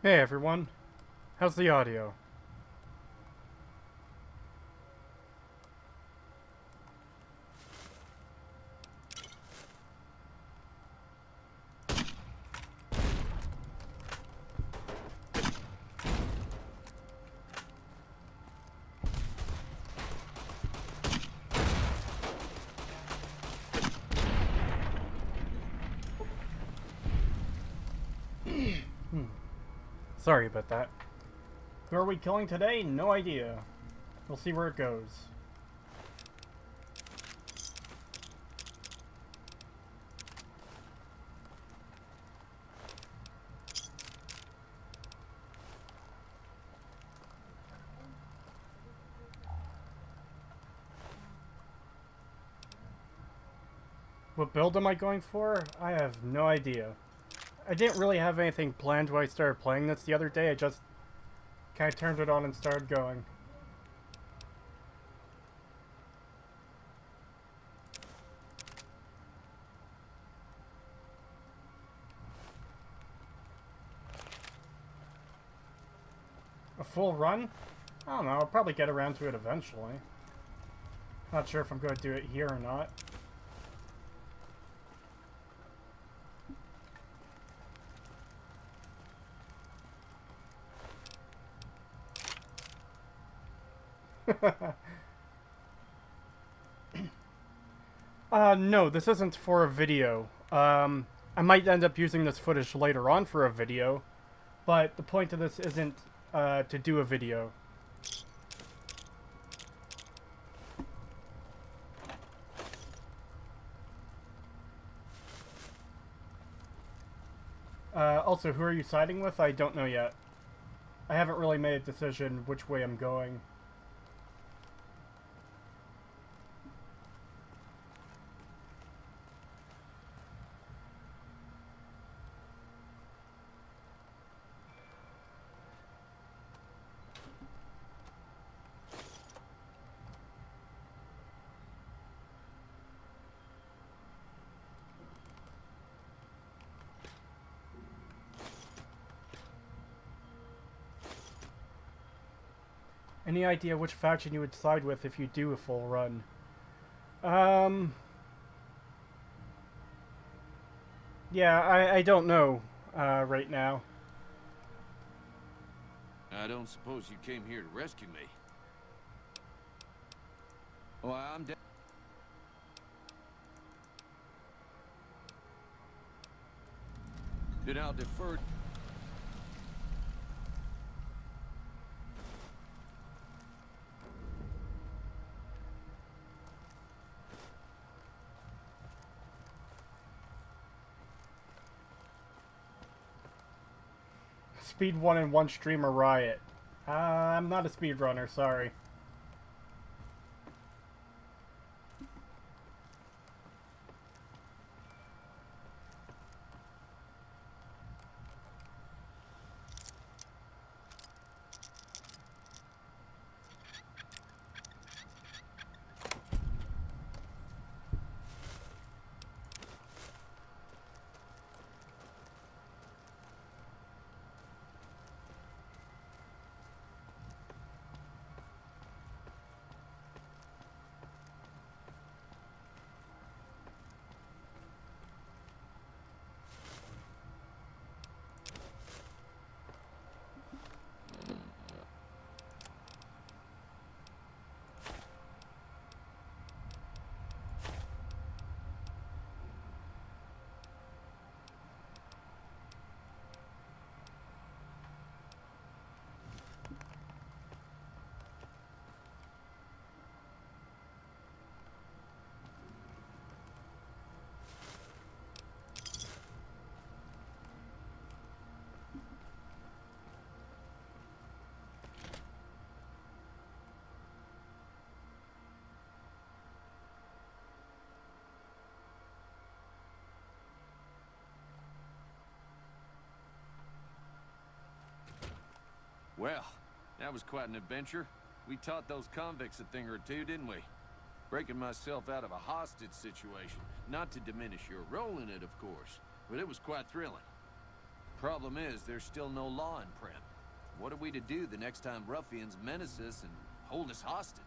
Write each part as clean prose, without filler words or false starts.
Hey everyone, how's the audio? Sorry about that. Who are we killing today? No idea. We'll see where it goes. What build am I going for? I have no idea. I didn't really have anything planned when I started playing this the other day. I just kind of turned it on and started going. A full run? I don't know, I'll probably get around to it eventually. Not sure if I'm going to do it here or not. No, this isn't for a video. I might end up using this footage later on for a video, but the point of this isn't to do a video. Also, who are you siding with? I don't know yet. I haven't really made a decision which way I'm going. Any idea which faction you would side with if you do a full run? Yeah, I don't know right now. I don't suppose you came here to rescue me. Well, I'm dead. Then I'll defer. Speed 1 and 1 streamer riot. I'm not a speedrunner, sorry. Well, that was quite an adventure. We taught those convicts a thing or two, didn't we? Breaking myself out of a hostage situation. Not to diminish your role in it, of course, but it was quite thrilling. Problem is, there's still no law in Prim. What are we to do the next time ruffians menace us and hold us hostage?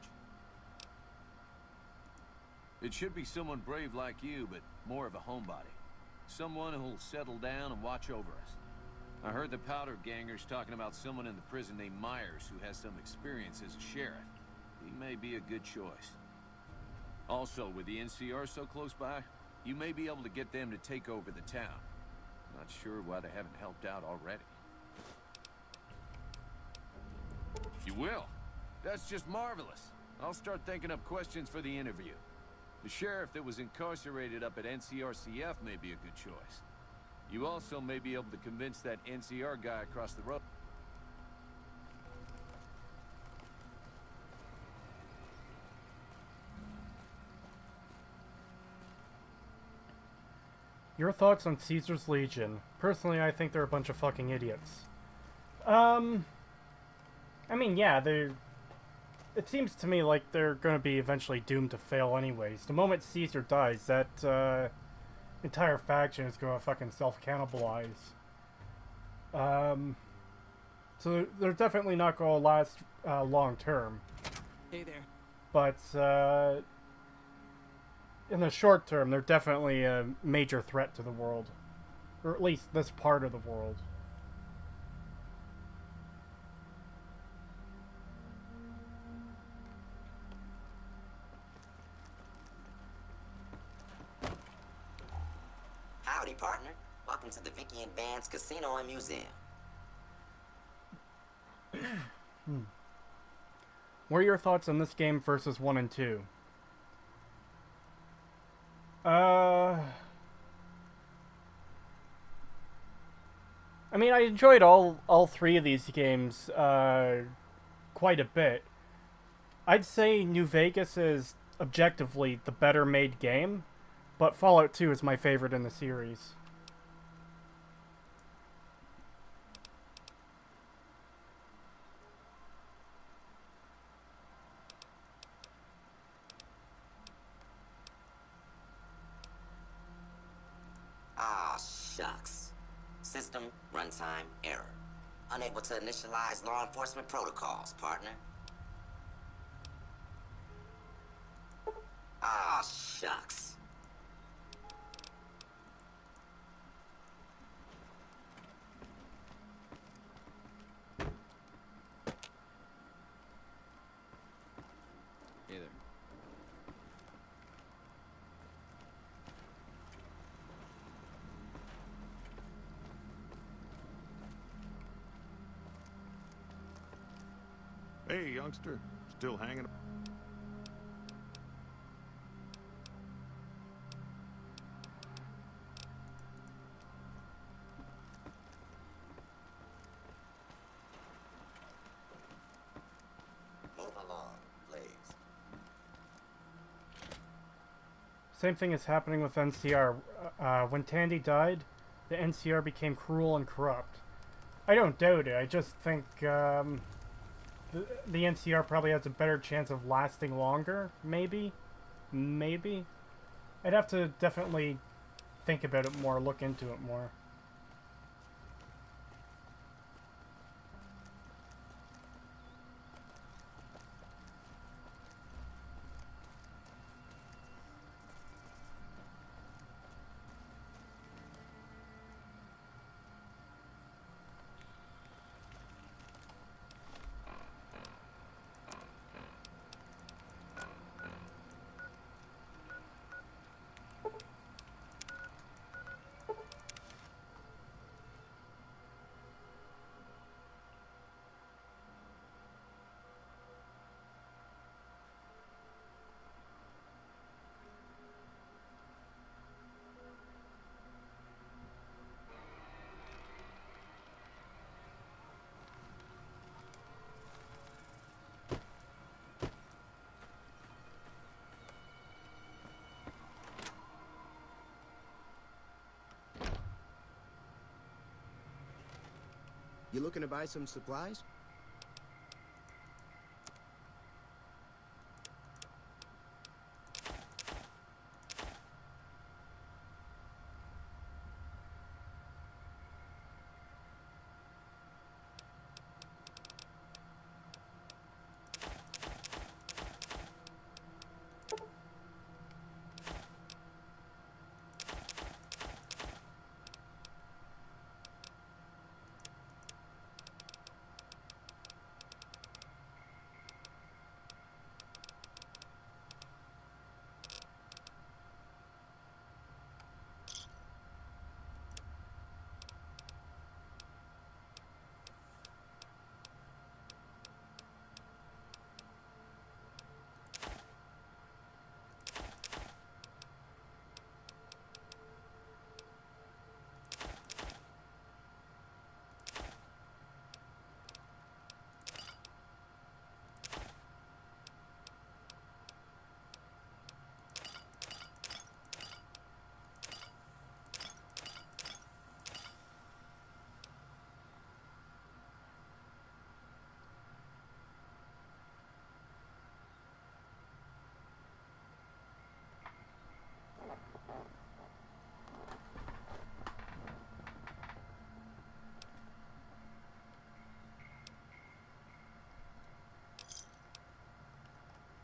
It should be someone brave like you, but more of a homebody. Someone who'll settle down and watch over us. I heard the Powder Gangers talking about someone in the prison named Myers who has some experience as a sheriff. He may be a good choice. Also, with the NCR so close by, you may be able to get them to take over the town. Not sure why they haven't helped out already. You will? That's just marvelous. I'll start thinking up questions for the interview. The sheriff that was incarcerated up at NCRCF may be a good choice. You also may be able to convince that NCR guy across the road. Your thoughts on Caesar's Legion? Personally, I think they're a bunch of fucking idiots. I mean, yeah, it seems to me like they're going to be eventually doomed to fail anyways. The moment Caesar dies, that entire faction is going to fucking self-cannibalize. So they're definitely not going to last long term. Hey there. But in the short term, they're definitely a major threat to the world. Or at least this part of the world. Howdy, partner. Welcome to the Vicky and Vance Casino and Museum. What are your thoughts on this game versus 1 and 2? I mean, I enjoyed all three of these games quite a bit. I'd say New Vegas is objectively the better made game, but Fallout 2 is my favorite in the series. Ah, shucks. System runtime error. Unable to initialize law enforcement protocols, partner. Ah, shucks. Hey there. Hey, youngster. Still hanging? Move along, please. Same thing is happening with NCR. When Tandy died, the NCR became cruel and corrupt. I don't doubt it. I just think the NCR probably has a better chance of lasting longer. Maybe. I'd have to definitely think about it more, look into it more. You looking to buy some supplies?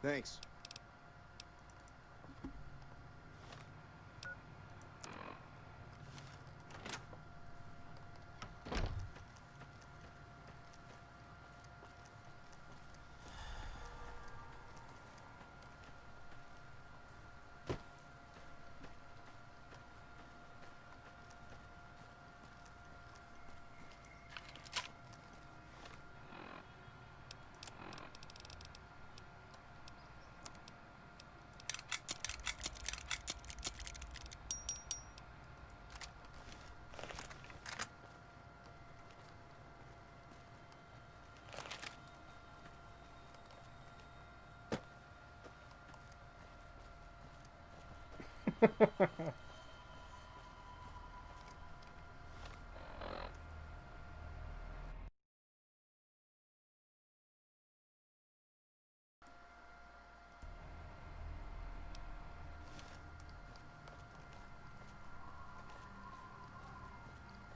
Thanks.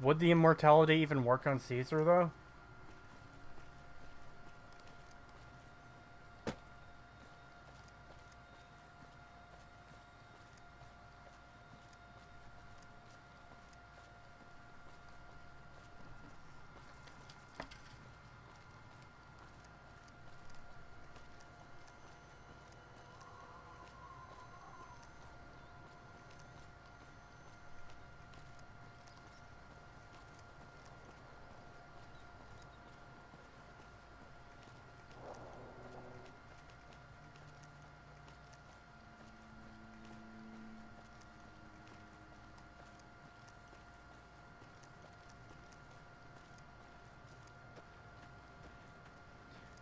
Would the immortality even work on Caesar, though?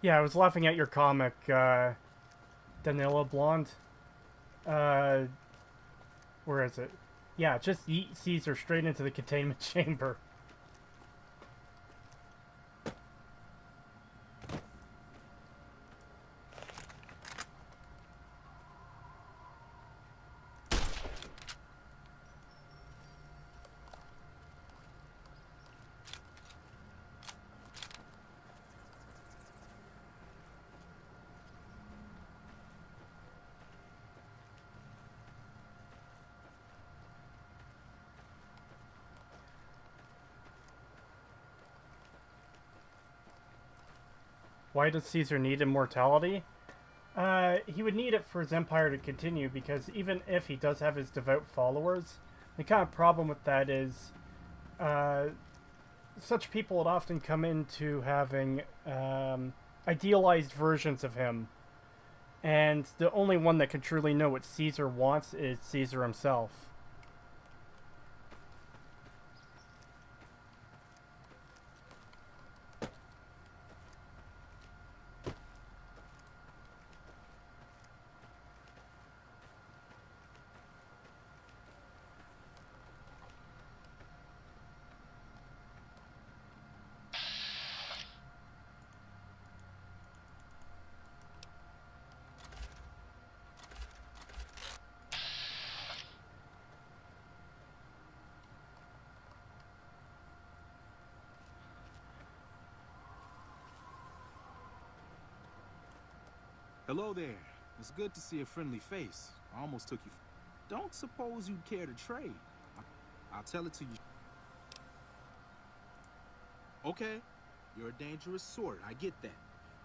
Yeah, I was laughing at your comic, Danilo Blonde. Uh, where is it? Yeah, just yeet Caesar straight into the containment chamber. Why does Caesar need immortality? He would need it for his empire to continue, because even if he does have his devout followers, the kind of problem with that is such people would often come into having idealized versions of him, and the only one that can truly know what Caesar wants is Caesar himself. Hello there. It's good to see a friendly face. I almost took you. Don't suppose you'd care to trade. I'll tell it to you. Okay, you're a dangerous sort, I get that.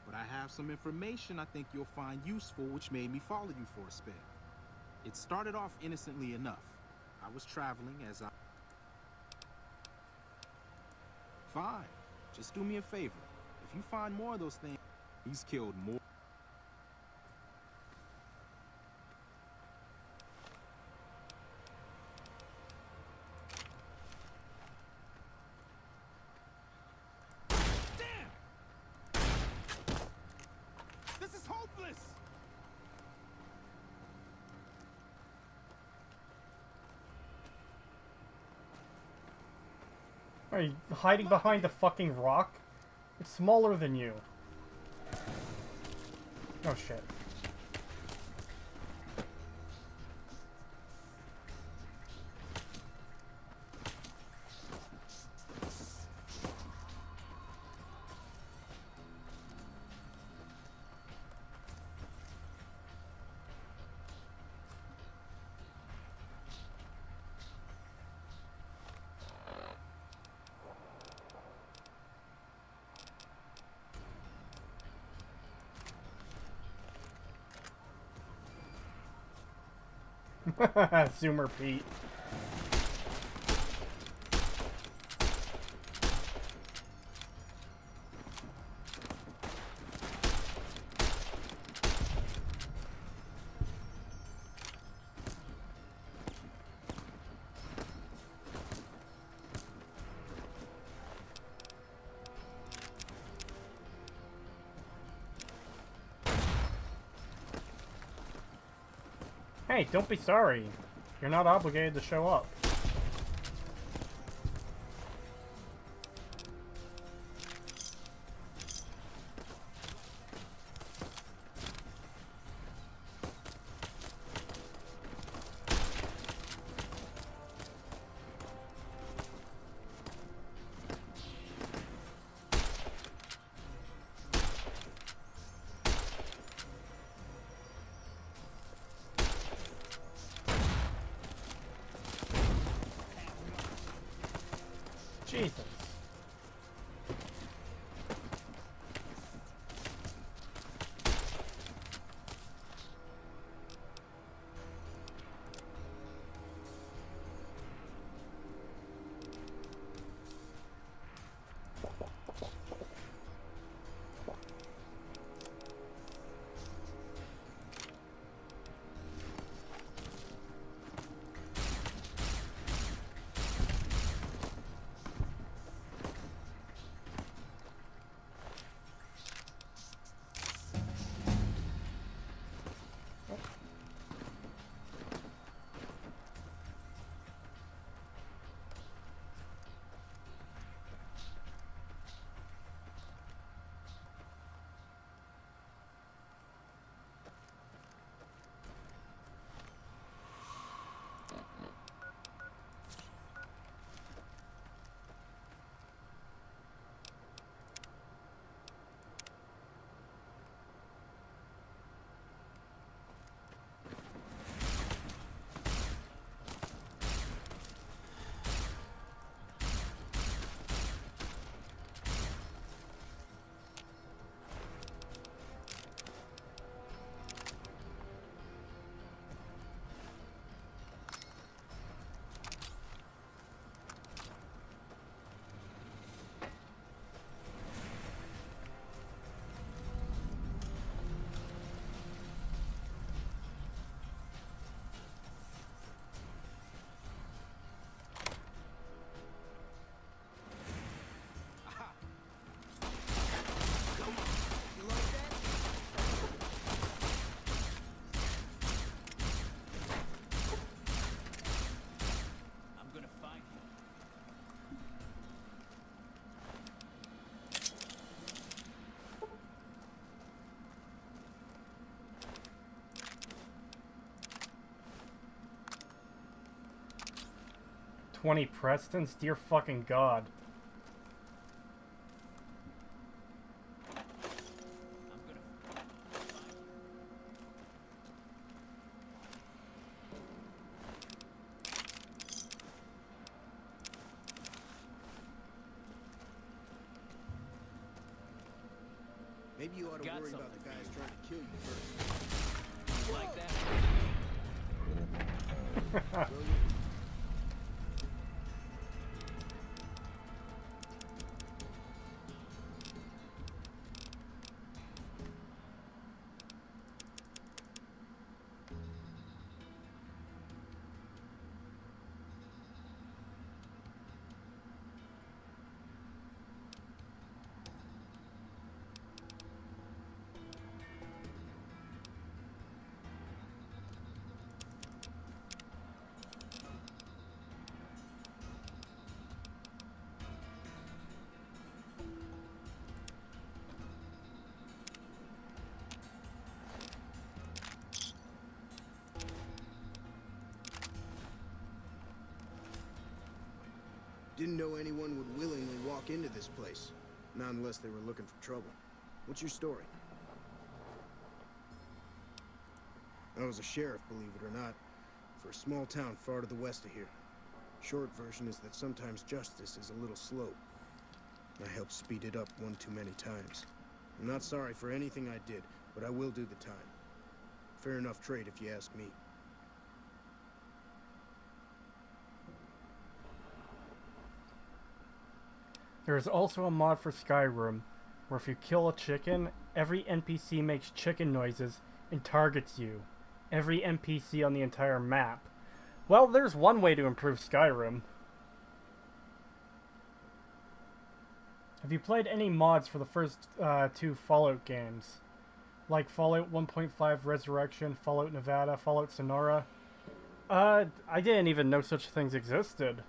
But I have some information I think you'll find useful, which made me follow you for a spell. It started off innocently enough. I was traveling as I... Fine, just do me a favor. If you find more of those things, he's killed more. Are you hiding behind the fucking rock? It's smaller than you. Oh shit. Zoomer Pete. Hey, don't be sorry. You're not obligated to show up. Jesus. I'm gonna find you. 20 Prestons? Dear fucking god. I'm gonna find you. Maybe you ought to Got worry about something the for guys you. trying to kill you first. Like that? Will you? Didn't know anyone would willingly walk into this place. Not unless they were looking for trouble. What's your story? I was a sheriff, believe it or not, for a small town far to the west of here. Short version is that sometimes justice is a little slow. I helped speed it up one too many times. I'm not sorry for anything I did, but I will do the time. Fair enough trade if you ask me. There is also a mod for Skyrim, where if you kill a chicken, every NPC makes chicken noises and targets you. Every NPC on the entire map. Well, there's one way to improve Skyrim. Have you played any mods for the first 2 Fallout games? Like Fallout 1.5 Resurrection, Fallout Nevada, Fallout Sonora? I didn't even know such things existed.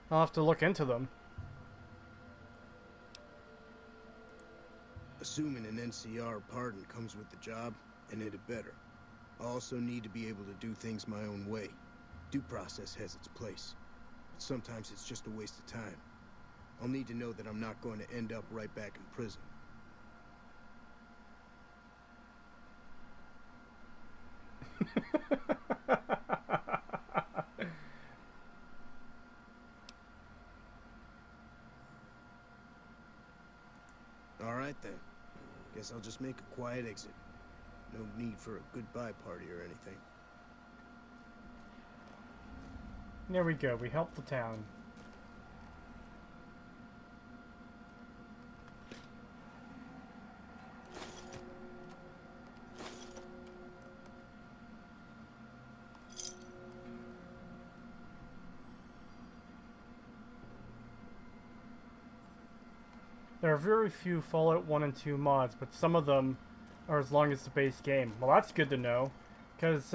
I'll have to look into them. Assuming an NCR pardon comes with the job, and it had better. I also need to be able to do things my own way. Due process has its place. But sometimes it's just a waste of time. I'll need to know that I'm not going to end up right back in prison. Alright then. Guess I'll just make a quiet exit. No need for a goodbye party or anything. There we go, we helped the town. There are very few Fallout 1 and 2 mods, but some of them are as long as the base game. Well, that's good to know, because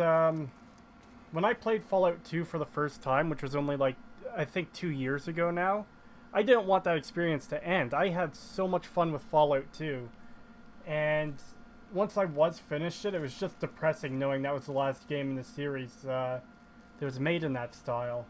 when I played Fallout 2 for the first time, which was only like, I think 2 years ago now, I didn't want that experience to end. I had so much fun with Fallout 2, and once I was finished it was just depressing knowing that was the last game in the series that was made in that style.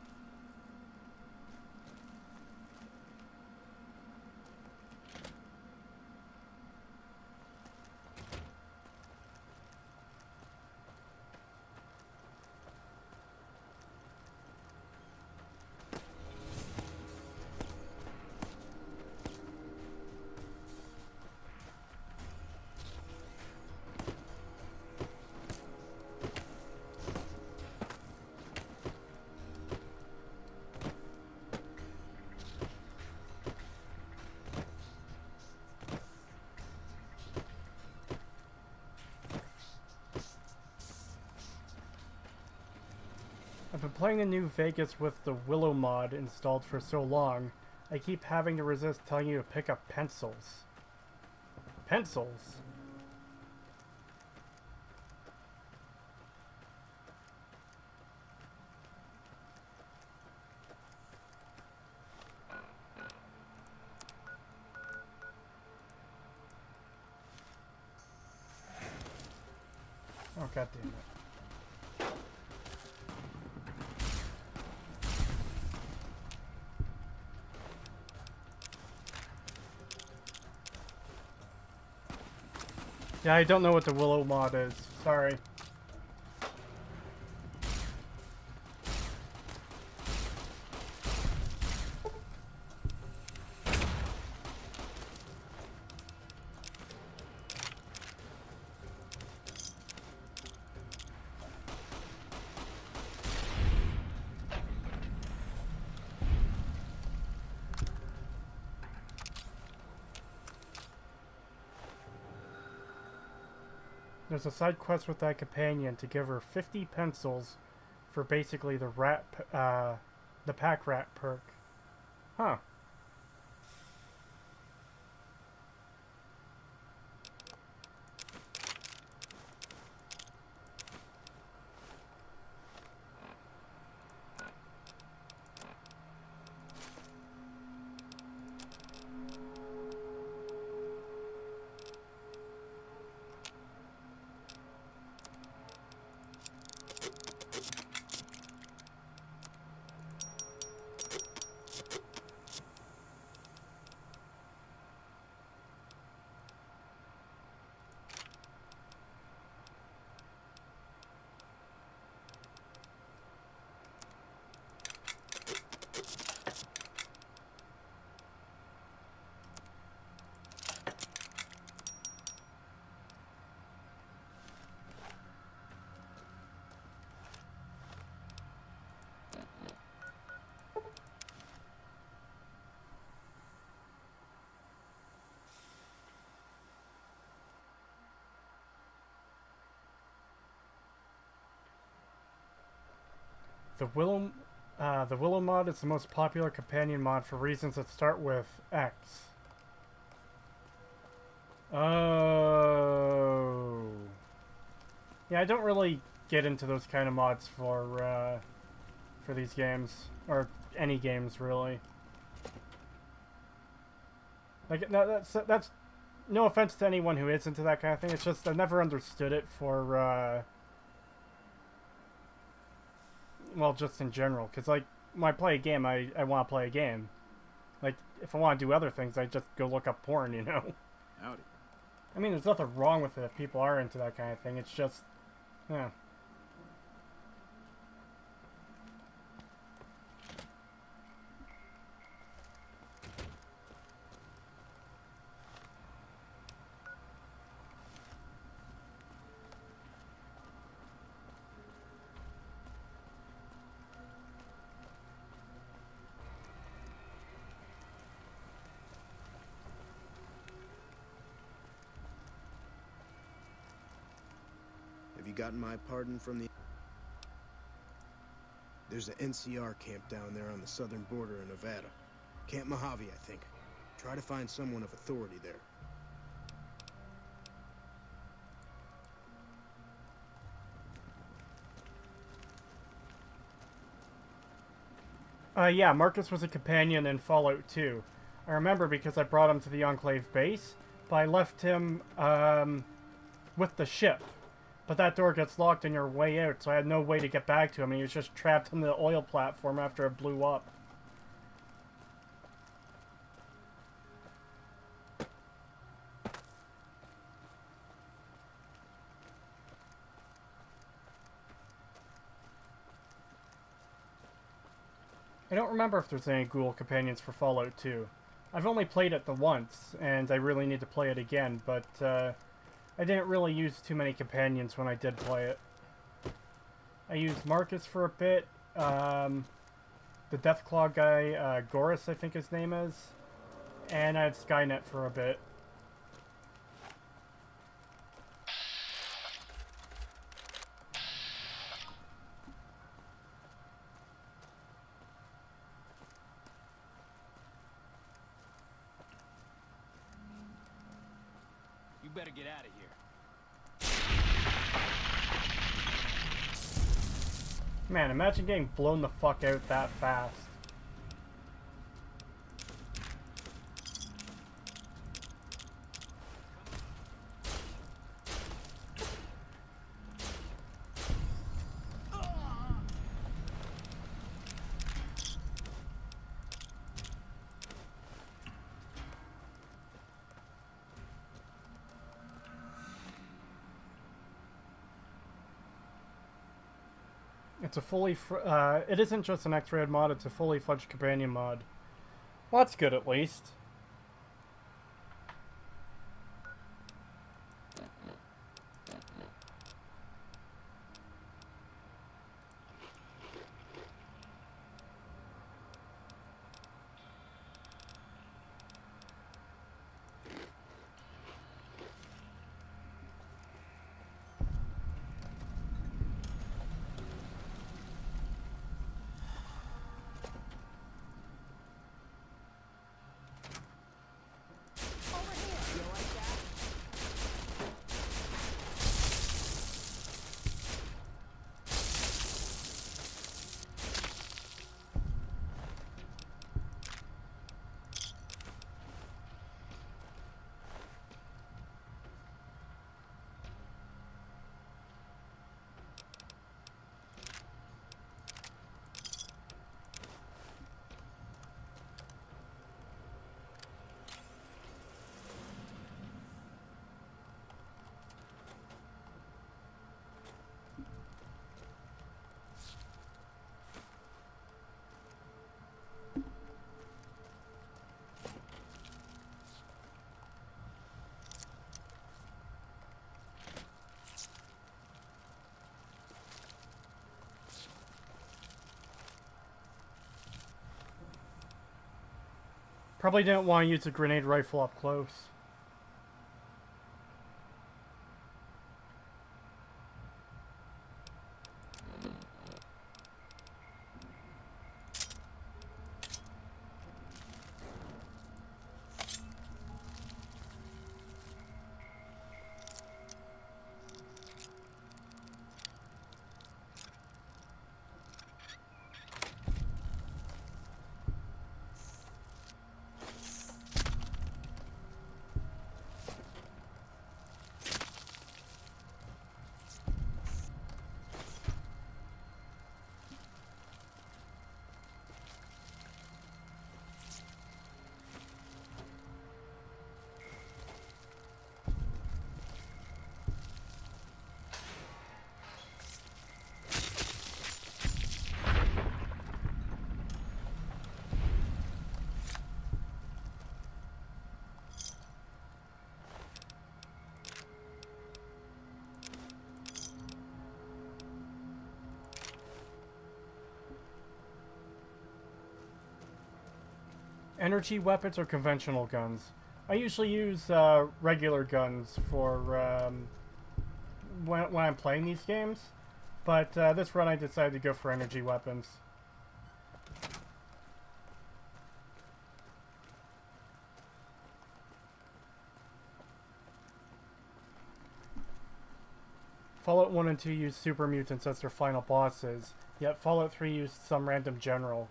I've been playing the New Vegas with the Willow mod installed for so long, I keep having to resist telling you to pick up pencils. Pencils? Oh, god damn it. Yeah, I don't know what the Willow mod is. Sorry. There's a side quest with that companion to give her 50 pencils for basically the the pack rat perk. Huh. The Willow mod is the most popular companion mod for reasons that start with X. Oh. Yeah, I don't really get into those kind of mods for these games. Or any games, really. Like, no, that's no offense to anyone who is into that kind of thing. It's just I've never understood it for, well, just in general. Because, like, when I play a game, I want to play a game. Like, if I want to do other things, I just go look up porn, you know? Howdy. I mean, there's nothing wrong with it if people are into that kind of thing. It's just, yeah. Have you gotten my pardon from the... There's an NCR camp down there on the southern border of Nevada. Camp Mojave, I think. Try to find someone of authority there. Yeah, Marcus was a companion in Fallout 2. I remember because I brought him to the Enclave base, but I left him, with the ship. But that door gets locked on your way out, so I had no way to get back to him, and he was just trapped on the oil platform after it blew up. I don't remember if there's any Ghoul companions for Fallout 2. I've only played it the once, and I really need to play it again, but I didn't really use too many companions when I did play it. I used Marcus for a bit, the Deathclaw guy, Goris I think his name is, and I had Skynet for a bit. You better get out of here. Man, imagine getting blown the fuck out that fast. It's a fully, it isn't just an X-rated mod, it's a fully fledged companion mod. Well, that's good at least. Probably didn't want to use a grenade rifle up close. energy weapons or conventional guns? I usually use regular guns for when I'm playing these games, but this run I decided to go for energy weapons. Fallout 1 and 2 used super mutants as their final bosses, yet Fallout 3 used some random general.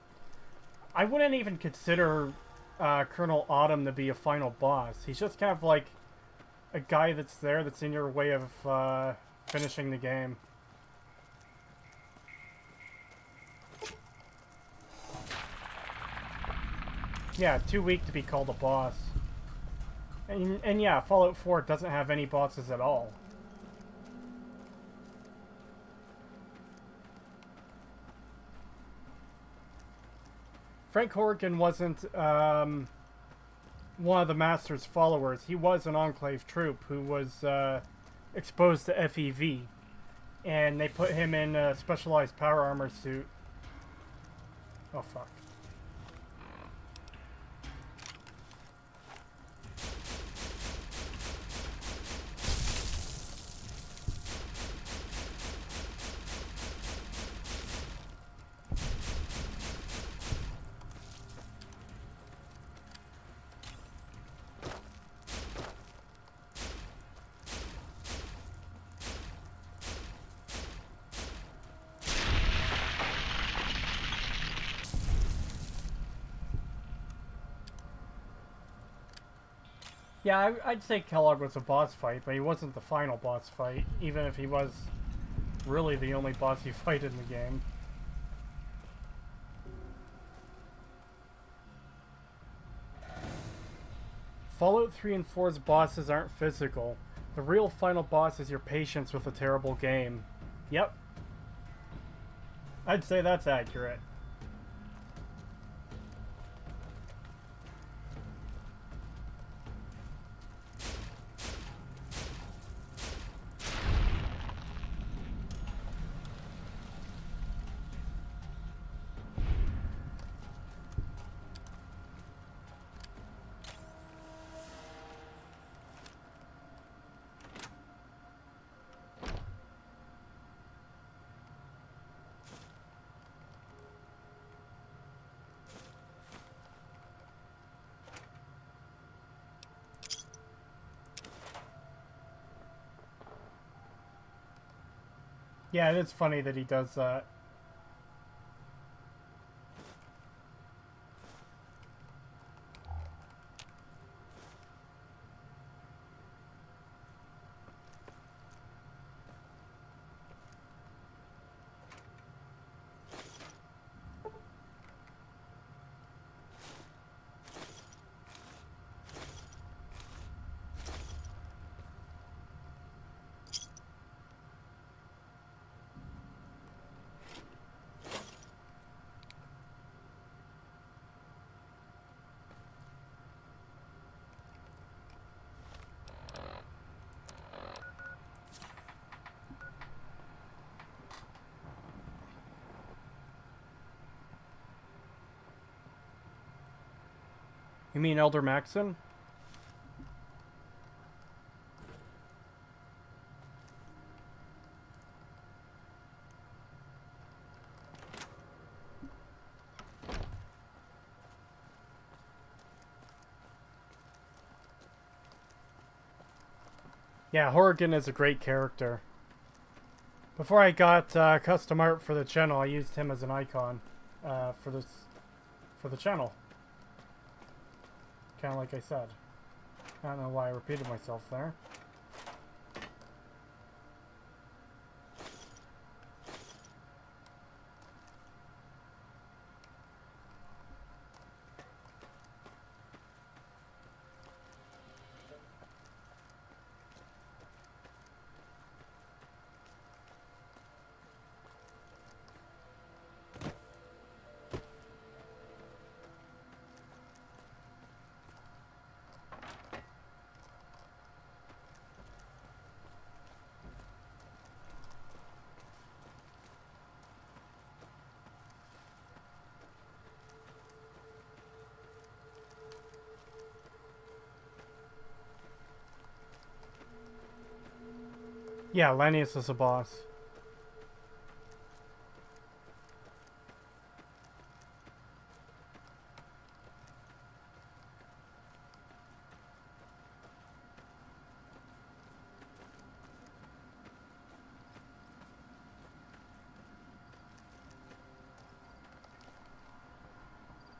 I wouldn't even consider Colonel Autumn to be a final boss. He's just kind of like a guy that's there that's in your way of finishing the game. Yeah, too weak to be called a boss. And yeah, Fallout 4 doesn't have any bosses at all. Frank Horrigan wasn't one of the Master's followers. He was an Enclave troop who was exposed to FEV. And they put him in a specialized power armor suit. Oh, fuck. Yeah, I'd say Kellogg was a boss fight, but he wasn't the final boss fight, even if he was really the only boss you fight in the game. Fallout 3 and 4's bosses aren't physical. The real final boss is your patience with a terrible game. Yep. I'd say that's accurate. Yeah, it is funny that he does that. You mean Elder Maxon? Yeah, Horrigan is a great character. Before I got custom art for the channel, I used him as an icon for the channel. Kind of like I said. I don't know why I repeated myself there. Yeah, Lanius is a boss.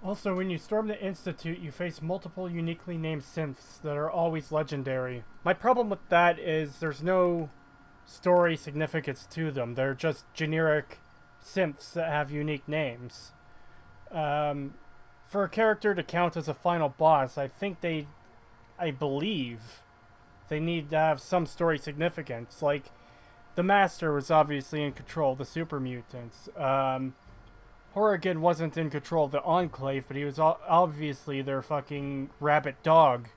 Also, when you storm the Institute, you face multiple uniquely named synths that are always legendary. My problem with that is there's no story significance to them. They're just generic synths that have unique names. For a character to count as a final boss, I believe, they need to have some story significance. Like, the Master was obviously in control of the super mutants. Horrigan wasn't in control of the Enclave, but he was obviously their fucking rabbit dog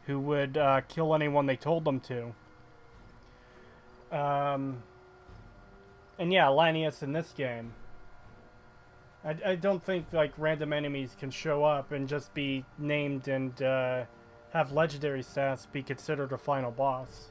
who would kill anyone they told them to. And yeah, Lanius in this game. I don't think like random enemies can show up and just be named and have legendary stats be considered a final boss.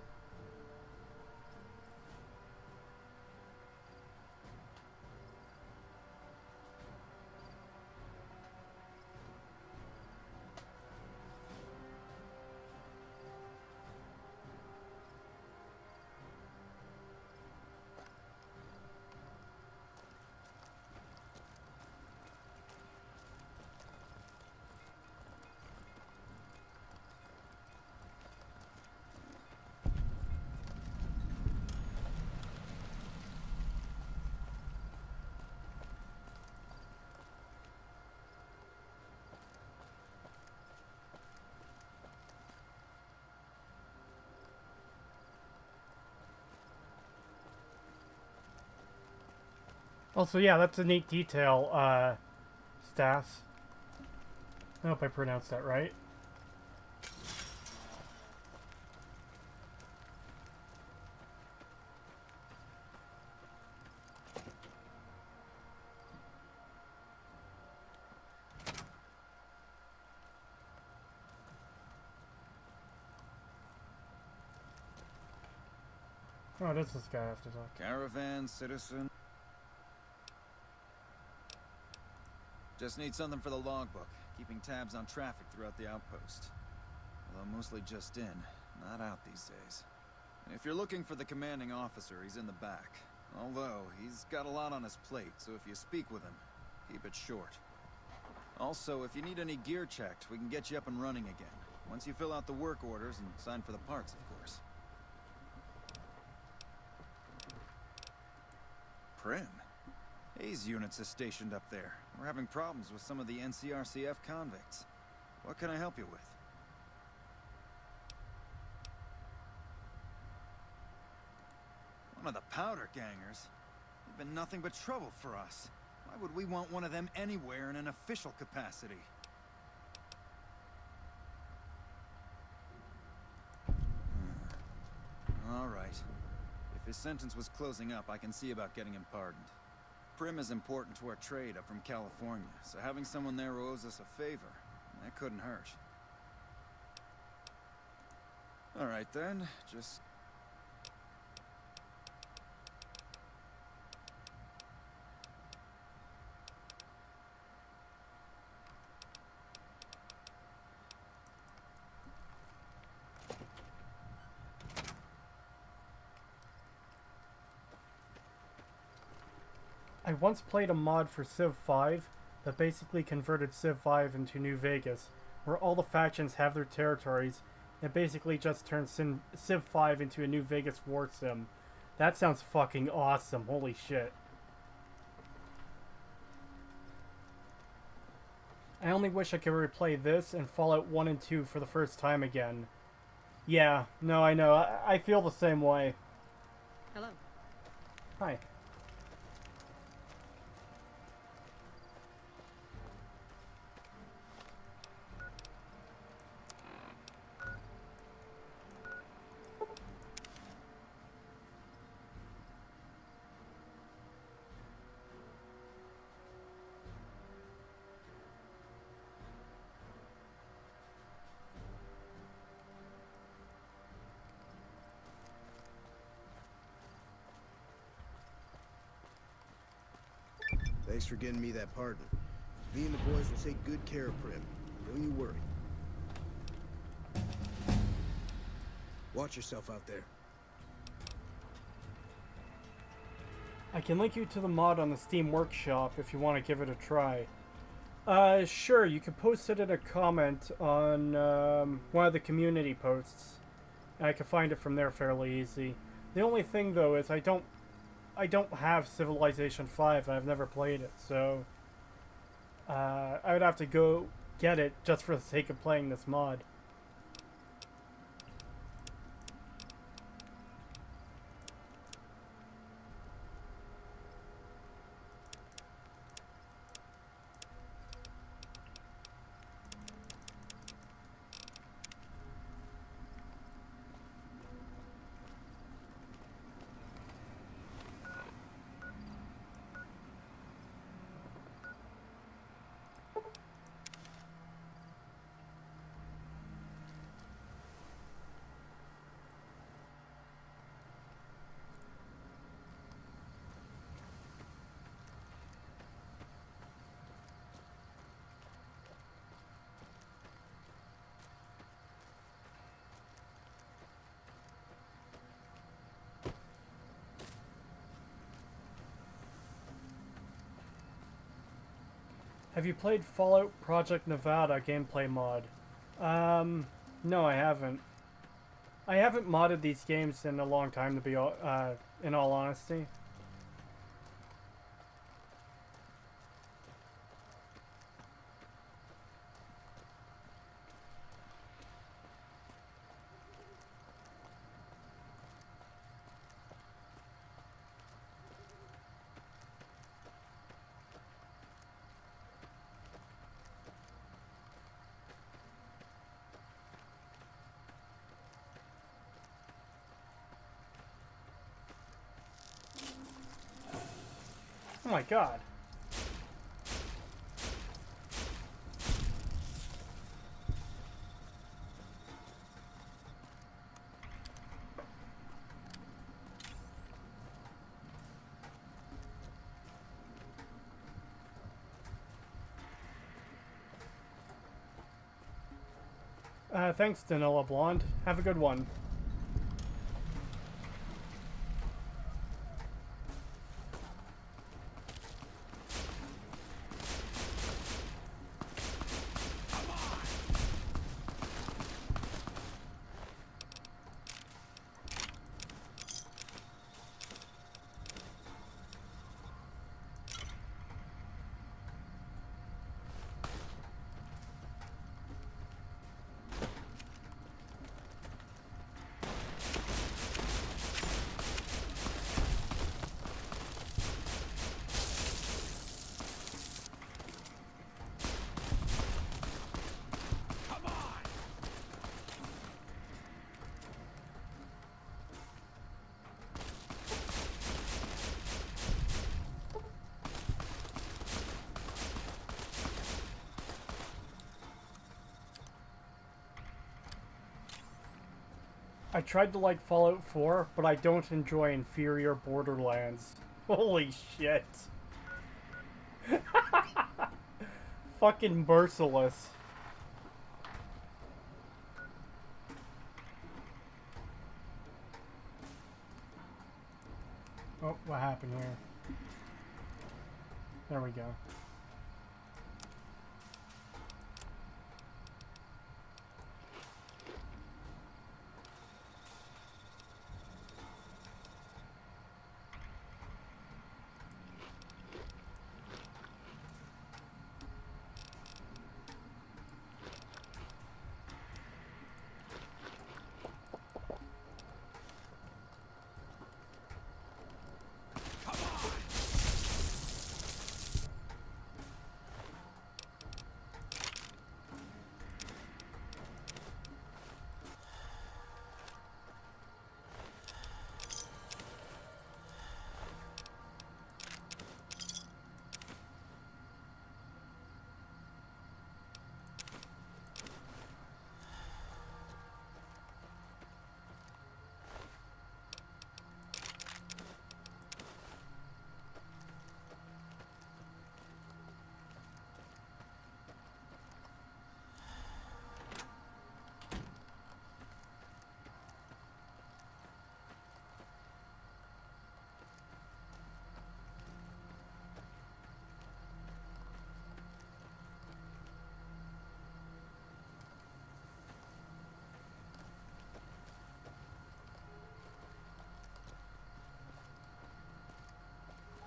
Also, yeah, that's a neat detail, Stas. I hope I pronounced that right. Oh, does this guy have to talk? Caravan, citizen. Just need something for the logbook, keeping tabs on traffic throughout the outpost. Although mostly just in, not out these days. And if you're looking for the commanding officer, he's in the back. Although, he's got a lot on his plate, so if you speak with him, keep it short. Also, if you need any gear checked, we can get you up and running again. Once you fill out the work orders and sign for the parts, of course. Prim. Hayes units is stationed up there. We're having problems with some of the NCRCF convicts. What can I help you with? One of the powder gangers? They've been nothing but trouble for us. Why would we want one of them anywhere in an official capacity? All right. If his sentence was closing up, I can see about getting him pardoned. Prim is important to our trade up from California, so having someone there who owes us a favor, that couldn't hurt. All right then, just... I once played a mod for Civ 5 that basically converted Civ 5 into New Vegas, where all the factions have their territories. It basically just turns Civ 5 into a New Vegas war sim. That sounds fucking awesome. Holy shit. I only wish I could replay this and Fallout 1 and 2 for the first time again. Yeah, no, I know. I feel the same way. Hello. Hi. Thanks for getting me that pardon. Me and the boys will take good care of Prim. Don't you worry. Watch yourself out there. I can link you to the mod on the Steam Workshop if you want to give it a try. Sure, you can post it in a comment on one of the community posts. I can find it from there fairly easy. The only thing though is I don't have Civilization 5. I've never played it, so I would have to go get it just for the sake of playing this mod. Have you played Fallout Project Nevada gameplay mod? No, I haven't. I haven't modded these games in a long time, to be in all honesty. Oh my god. Thanks, Danilla Blonde. Have a good one. I tried to like Fallout 4, but I don't enjoy inferior Borderlands. Holy shit. Fucking merciless. Oh, what happened here? There we go.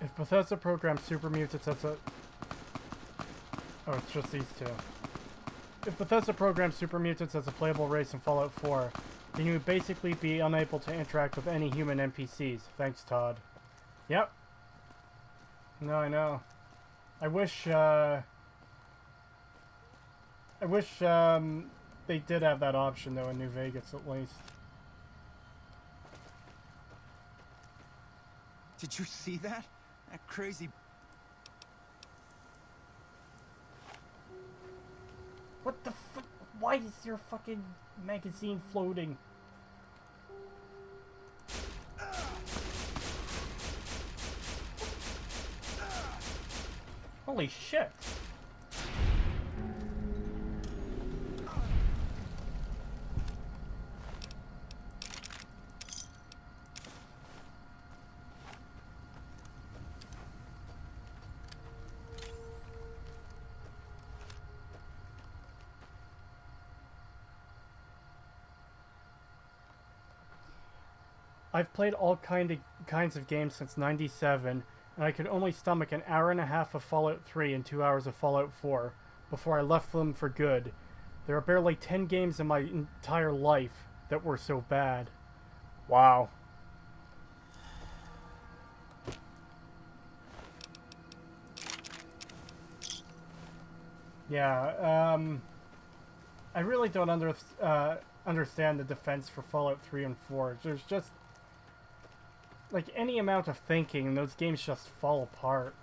If Bethesda programs super mutants as a... Oh, it's just these two. If Bethesda programs super mutants as a playable race in Fallout 4, then you would basically be unable to interact with any human NPCs. Thanks, Todd. Yep. No, I know. I wish they did have that option, though, in New Vegas, at least. Did you see that? That crazy... What the fuck? Why is your fucking magazine floating? Holy shit! I've played all kinds of games since '97, and I could only stomach an hour and a half of Fallout 3 and 2 hours of Fallout 4 before I left them for good. There are barely 10 games in my entire life that were so bad. Wow. Yeah, I really don't understand the defense for Fallout 3 and 4. There's just... like, any amount of thinking, and those games just fall apart.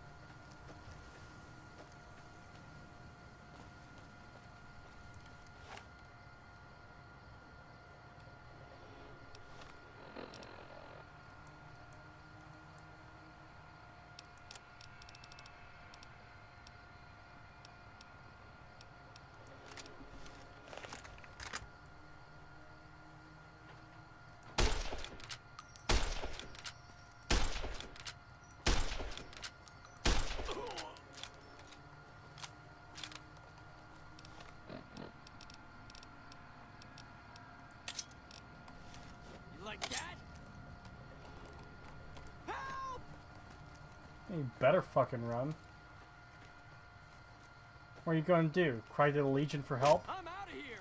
You better fucking run. What are you gonna do? Cry to the Legion for help? I'm out of here.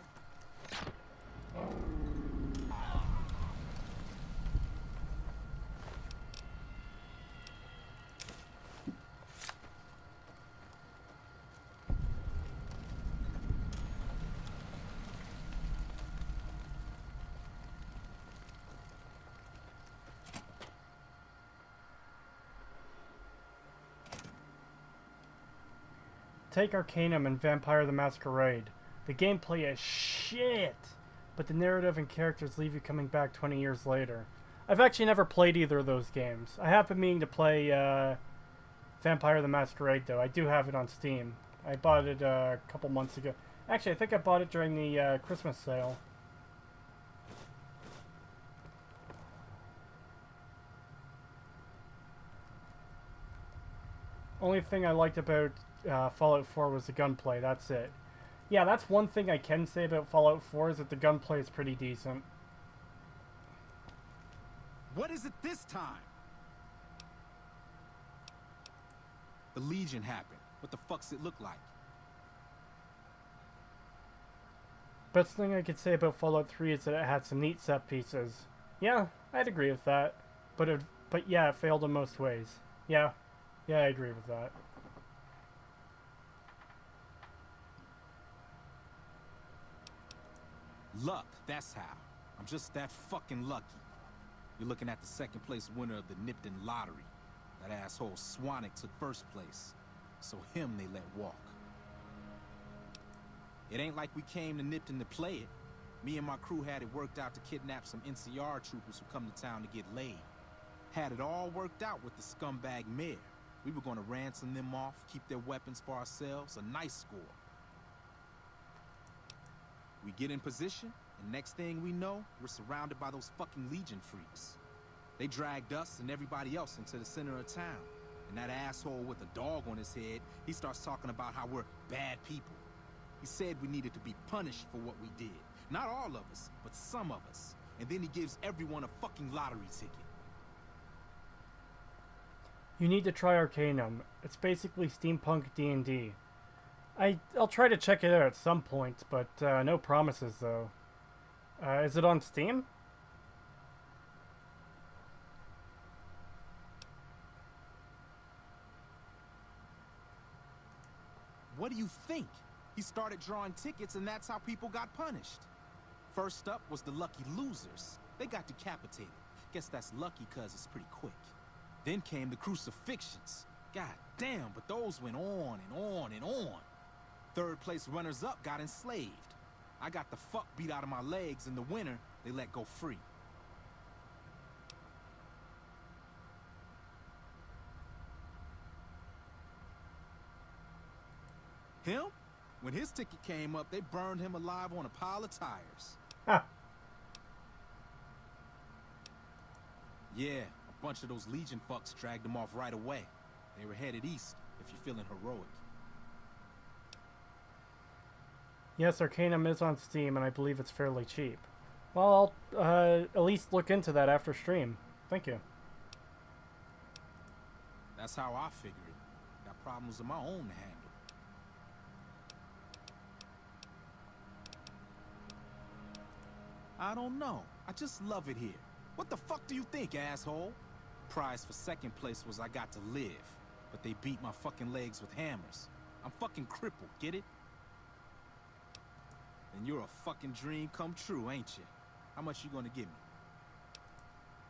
Take Arcanum and Vampire the Masquerade. The gameplay is shit, but the narrative and characters leave you coming back 20 years later. I've actually never played either of those games. I have been meaning to play Vampire the Masquerade, though. I do have it on Steam. I bought it a couple months ago. Actually, I think I bought it during the Christmas sale. Only thing I liked about Fallout 4 was the gunplay. That's it. Yeah, that's one thing I can say about Fallout 4 is that the gunplay is pretty decent. What is it this time? The Legion happened. What the fuck's it look like? Best thing I could say about Fallout 3 is that it had some neat set pieces. Yeah, I'd agree with that. But yeah, it failed in most ways. Yeah, I agree with that. Luck, that's how. I'm just that fucking lucky. You're looking at the second place winner of the Nipton lottery. That asshole Swanick took first place, so him they let walk. It ain't like we came to Nipton to play it. Me and my crew had it worked out to kidnap some NCR troopers who come to town to get laid. Had it all worked out with the scumbag mayor. We were gonna ransom them off, keep their weapons for ourselves, a nice score. We get in position, and next thing we know, we're surrounded by those fucking Legion freaks. They dragged us and everybody else into the center of town. And that asshole with a dog on his head, he starts talking about how we're bad people. He said we needed to be punished for what we did. Not all of us, but some of us. And then he gives everyone a fucking lottery ticket. You need to try Arcanum. It's basically steampunk D&D. I'll try to check it out at some point, but no promises though. Is it on Steam? What do you think? He started drawing tickets and that's how people got punished. First up was the lucky losers. They got decapitated. Guess that's lucky cause it's pretty quick. Then came the crucifixions. God damn, but those went on and on and on. Third place runners-up got enslaved. I got the fuck beat out of my legs in the winter, they let go free. Him? When his ticket came up, they burned him alive on a pile of tires. Ah. Yeah, a bunch of those Legion fucks dragged him off right away. They were headed east, if you're feeling heroic. Yes, Arcanum is on Steam, and I believe it's fairly cheap. Well, I'll at least look into that after stream. Thank you. That's how I figure it. Got problems of my own to handle. I don't know. I just love it here. What the fuck do you think, asshole? Prize for second place was I got to live. But they beat my fucking legs with hammers. I'm fucking crippled, get it? And you're a fucking dream come true, ain't you? How much you gonna give me?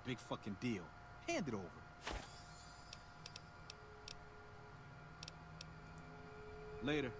Big fucking deal. Hand it over. Later.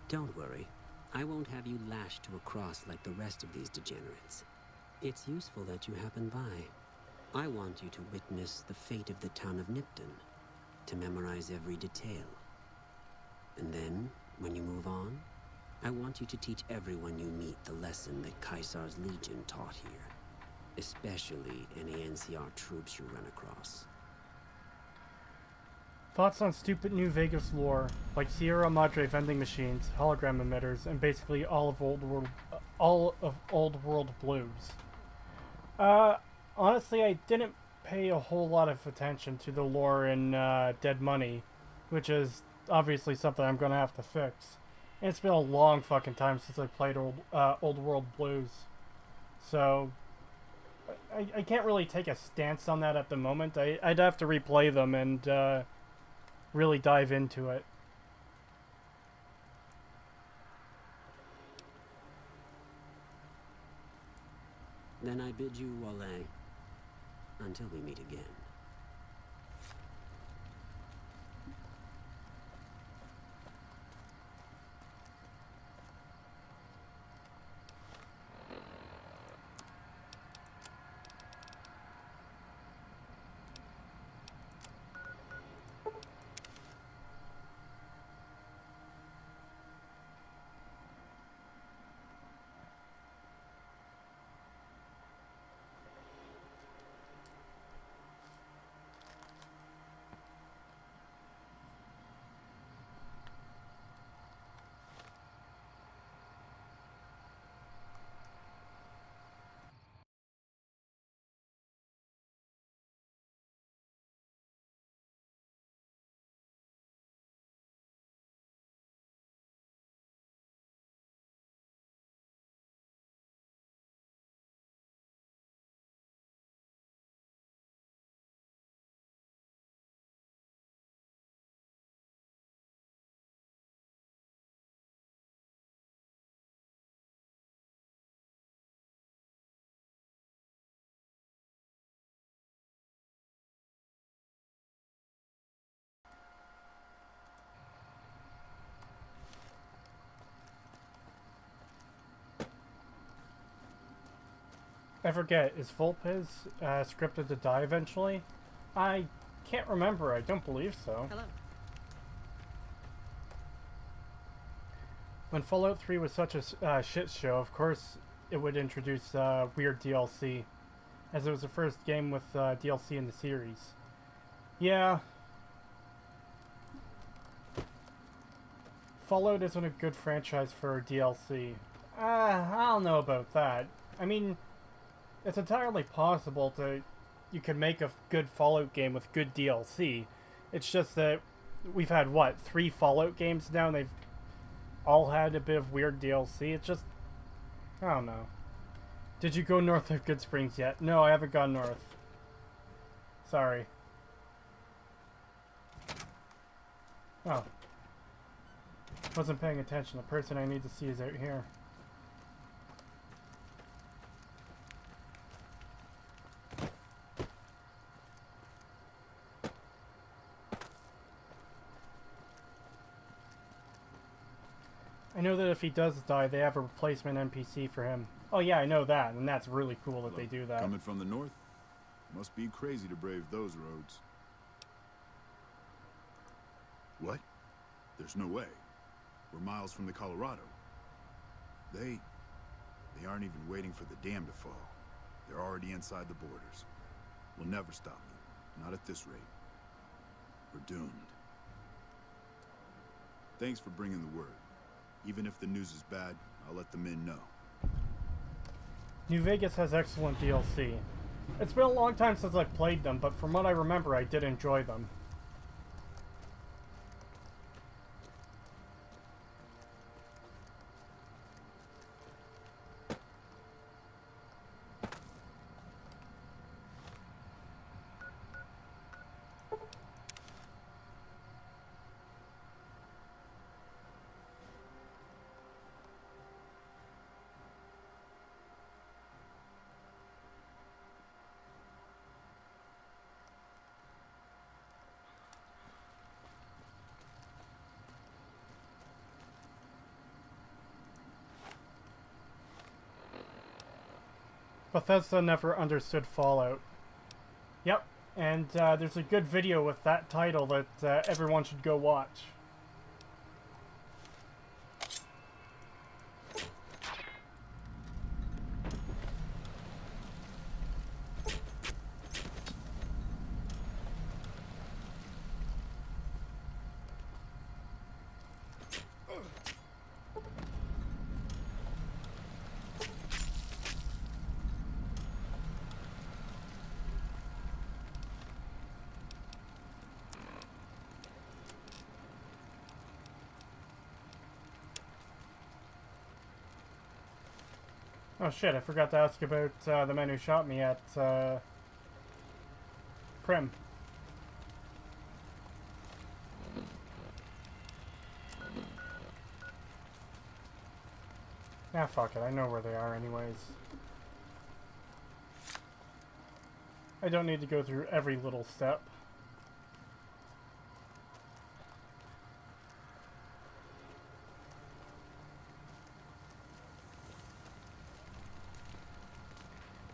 Don't worry. I won't have you lashed to a cross like the rest of these degenerates. It's useful that you happen by. I want you to witness the fate of the town of Nipton, to memorize every detail. And then, when you move on, I want you to teach everyone you meet the lesson that Caesar's Legion taught here, especially any NCR troops you run across. Thoughts on stupid New Vegas lore, like Sierra Madre vending machines, hologram emitters, and basically all of Old World blues. Honestly, I didn't pay a whole lot of attention to the lore in Dead Money, which is obviously something I'm gonna have to fix. And it's been a long fucking time since I played Old World blues, so I can't really take a stance on that at the moment. I'd have to replay them and really dive into it. Then I bid you Wale, until we meet again. I forget, is Volpez scripted to die eventually? I can't remember, I don't believe so. Hello. When Fallout 3 was such a shit show, of course it would introduce weird DLC, as it was the first game with DLC in the series. Yeah. Fallout isn't a good franchise for DLC. I don't know about that. I mean, it's entirely possible you can make a good Fallout game with good DLC. It's just that we've had, what, 3 Fallout games now, and they've all had a bit of weird DLC. It's just, I don't know. Did you go north of Good Springs yet? No, I haven't gone north. Sorry. Oh. Wasn't paying attention. The person I need to see is out here. I know that if he does die, they have a replacement NPC for him. Oh yeah, I know that, and that's really cool that they do that. Coming from the north? Must be crazy to brave those roads. What? There's no way. We're miles from the Colorado. They aren't even waiting for the dam to fall. They're already inside the borders. We'll never stop them. Not at this rate. We're doomed. Thanks for bringing the word. Even if the news is bad, I'll let the men know. New Vegas has excellent DLC. It's been a long time since I've played them, but from what I remember, I did enjoy them. Bethesda never understood Fallout. Yep, and there's a good video with that title that everyone should go watch. Oh shit, I forgot to ask about the man who shot me at Prim. Ah, fuck it, I know where they are anyways. I don't need to go through every little step.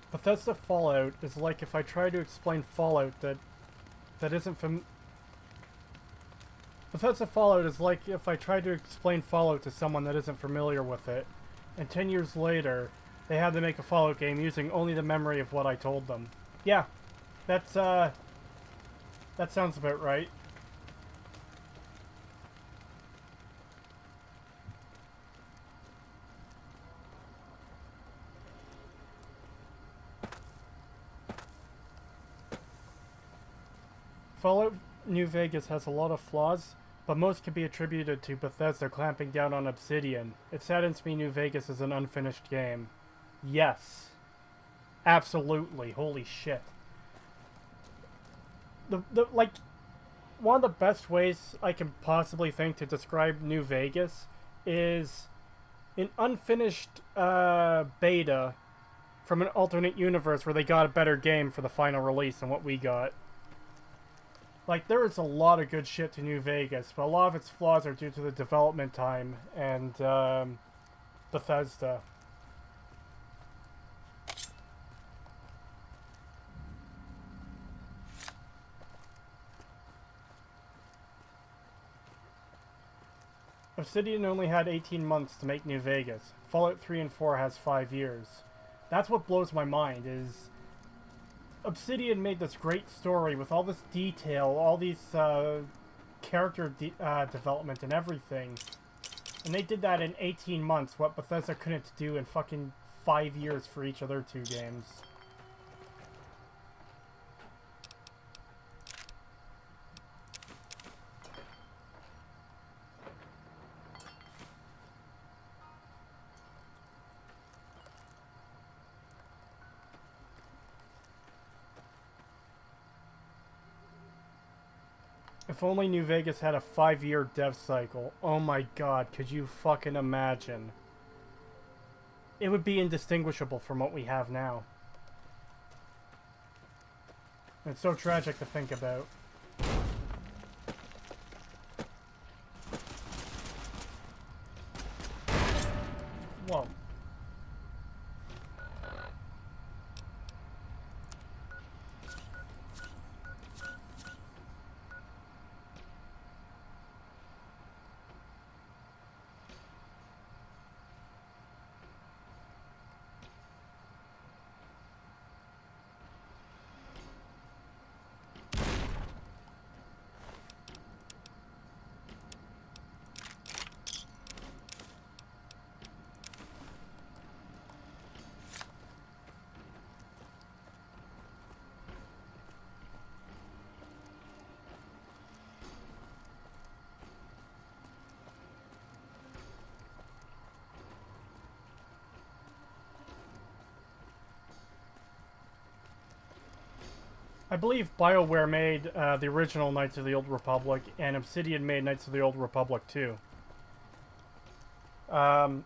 Bethesda Fallout is like if I try to explain Fallout that isn't Bethesda Fallout is like if I tried to explain Fallout to someone that isn't familiar with it, and 10 years later, they had to make a Fallout game using only the memory of what I told them. Yeah, that sounds about right. Fallout New Vegas has a lot of flaws, but most can be attributed to Bethesda clamping down on Obsidian. It saddens me New Vegas is an unfinished game. Yes. Absolutely. Holy shit. Like, one of the best ways I can possibly think to describe New Vegas is an unfinished beta from an alternate universe where they got a better game for the final release than what we got. Like, there is a lot of good shit to New Vegas, but a lot of its flaws are due to the development time and Bethesda. Obsidian only had 18 months to make New Vegas. Fallout 3 and 4 has 5 years. That's what blows my mind, is Obsidian made this great story with all this detail, all these character development and everything. And they did that in 18 months, what Bethesda couldn't do in fucking 5 years for each of their 2 games. If only New Vegas had a 5-year dev cycle. Oh my god, could you fucking imagine? It would be indistinguishable from what we have now. And it's so tragic to think about. Whoa. I believe BioWare made the original Knights of the Old Republic, and Obsidian made Knights of the Old Republic too. I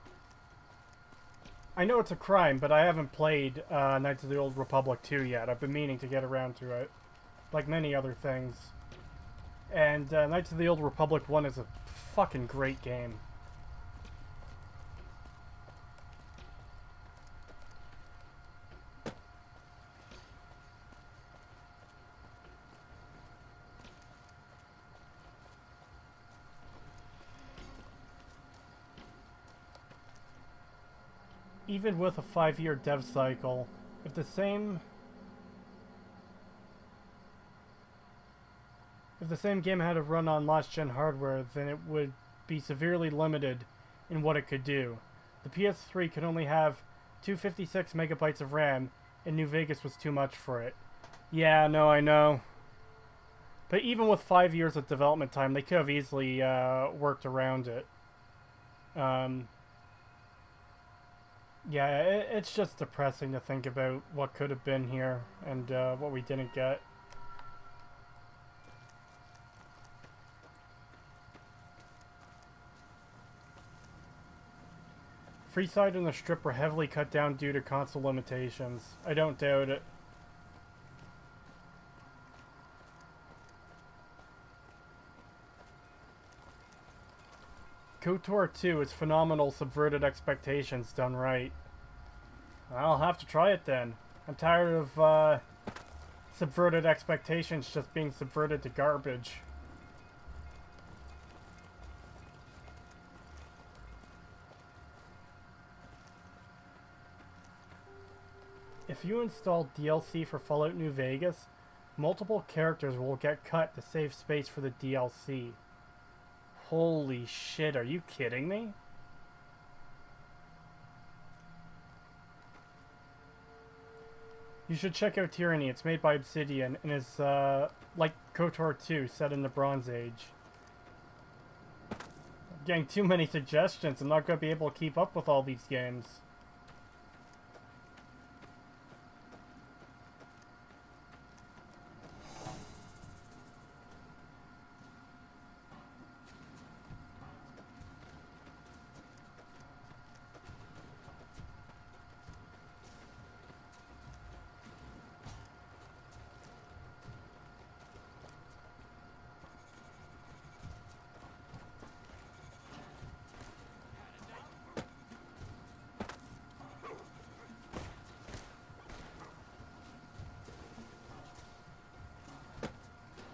know it's a crime, but I haven't played Knights of the Old Republic 2 yet. I've been meaning to get around to it, like many other things. And Knights of the Old Republic 1 is a fucking great game. Even with a 5-year dev cycle, if the same game had to run on last-gen hardware, then it would be severely limited in what it could do. The PS3 could only have 256 megabytes of RAM, and New Vegas was too much for it. Yeah, no, I know. But even with 5 years of development time, they could have easily worked around it. Yeah, it's just depressing to think about what could have been here and what we didn't get. Freeside and the Strip were heavily cut down due to console limitations. I don't doubt it. KOTOR 2 is phenomenal subverted expectations done right. I'll have to try it then. I'm tired of subverted expectations just being subverted to garbage. If you install DLC for Fallout New Vegas, multiple characters will get cut to save space for the DLC. Holy shit, are you kidding me? You should check out Tyranny. It's made by Obsidian and is like KOTOR 2 set in the Bronze Age. I'm getting too many suggestions. I'm not going to be able to keep up with all these games.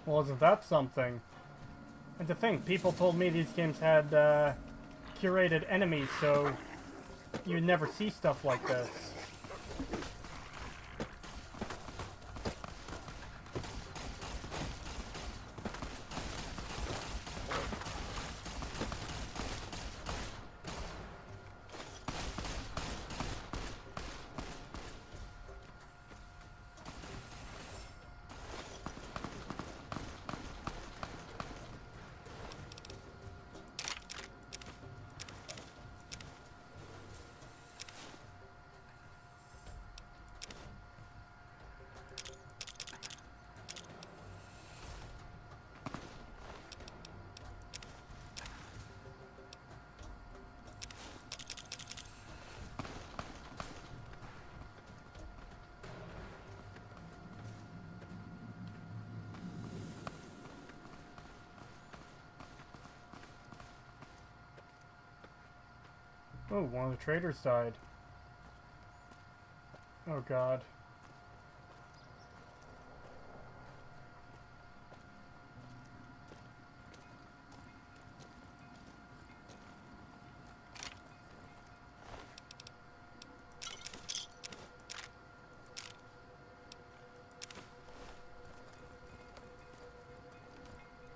Well, isn't that something? And to think, people told me these games had curated enemies, so you'd never see stuff like this. Oh, one of the traders died. Oh god.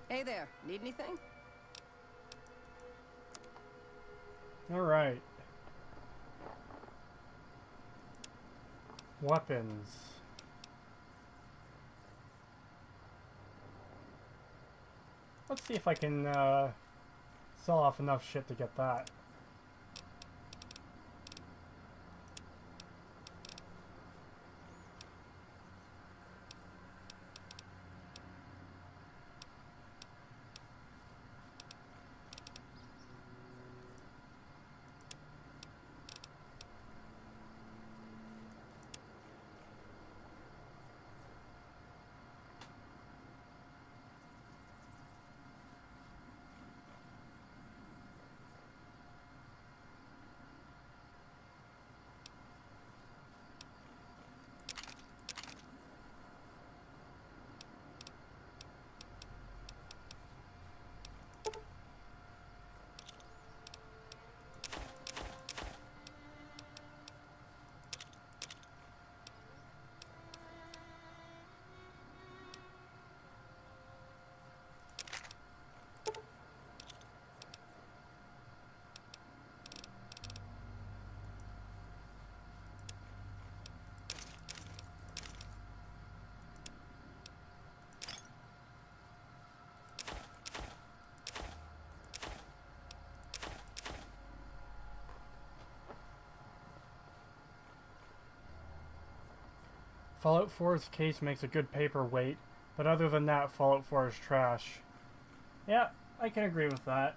Hey there, need anything? Alright. Weapons. Let's see if I can sell off enough shit to get that. Fallout 4's case makes a good paperweight, but other than that, Fallout 4 is trash. Yeah, I can agree with that.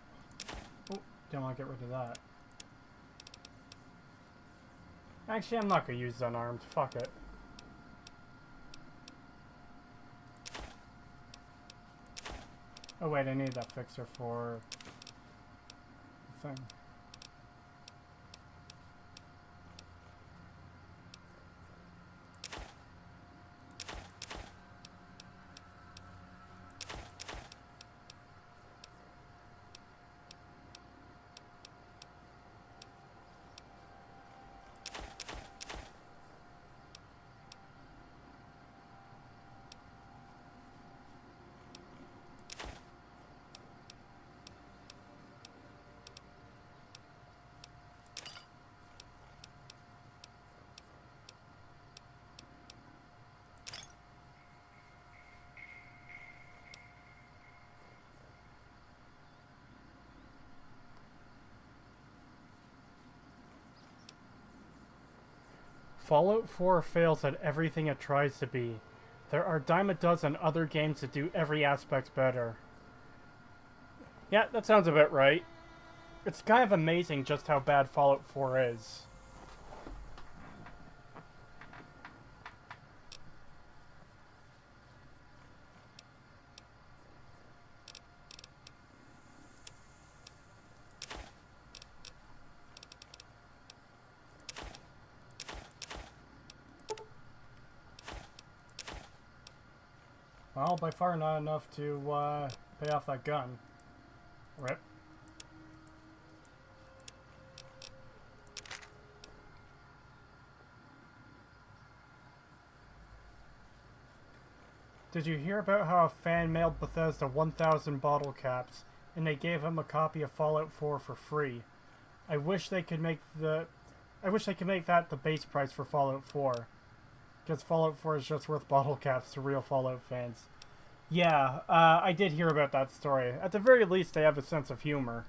Oh, don't want to get rid of that. Actually, I'm not going to use unarmed. Fuck it. Oh wait, I need that fixer for the thing. Fallout 4 fails at everything it tries to be. There are dime a dozen other games that do every aspect better. Yeah, that sounds a bit right. It's kind of amazing just how bad Fallout 4 is. Well, by far not enough to pay off that gun. Rip. Did you hear about how a fan mailed Bethesda 1,000 bottle caps and they gave him a copy of Fallout 4 for free? I wish they could make that the base price for Fallout 4. Because Fallout 4 is just worth bottle caps to real Fallout fans. Yeah, I did hear about that story. At the very least, they have a sense of humor.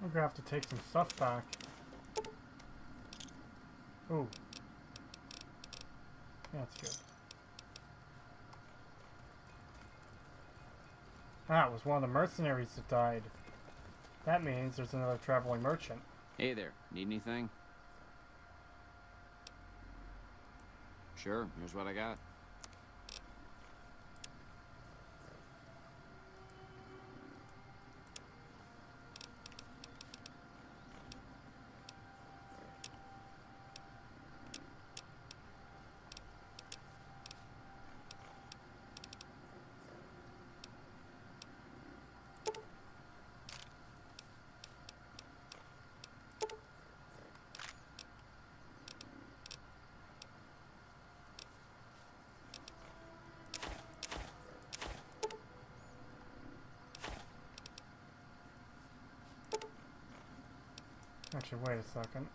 I'm gonna have to take some stuff back. Ooh. That's good. That was one of the mercenaries that died. That means there's another traveling merchant. Hey there, need anything? Sure, here's what I got. Actually, wait a second.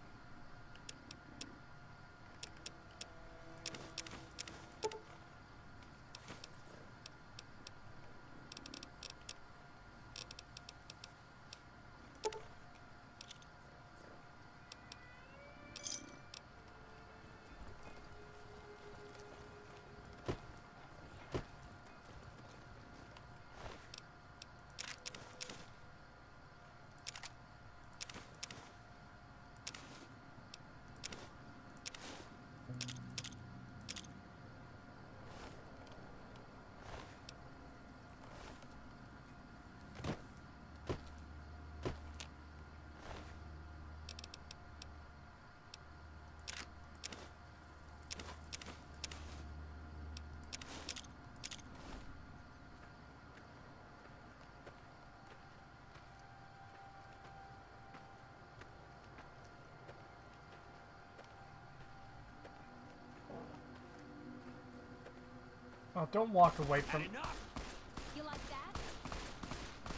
Oh, don't walk away from... You like that?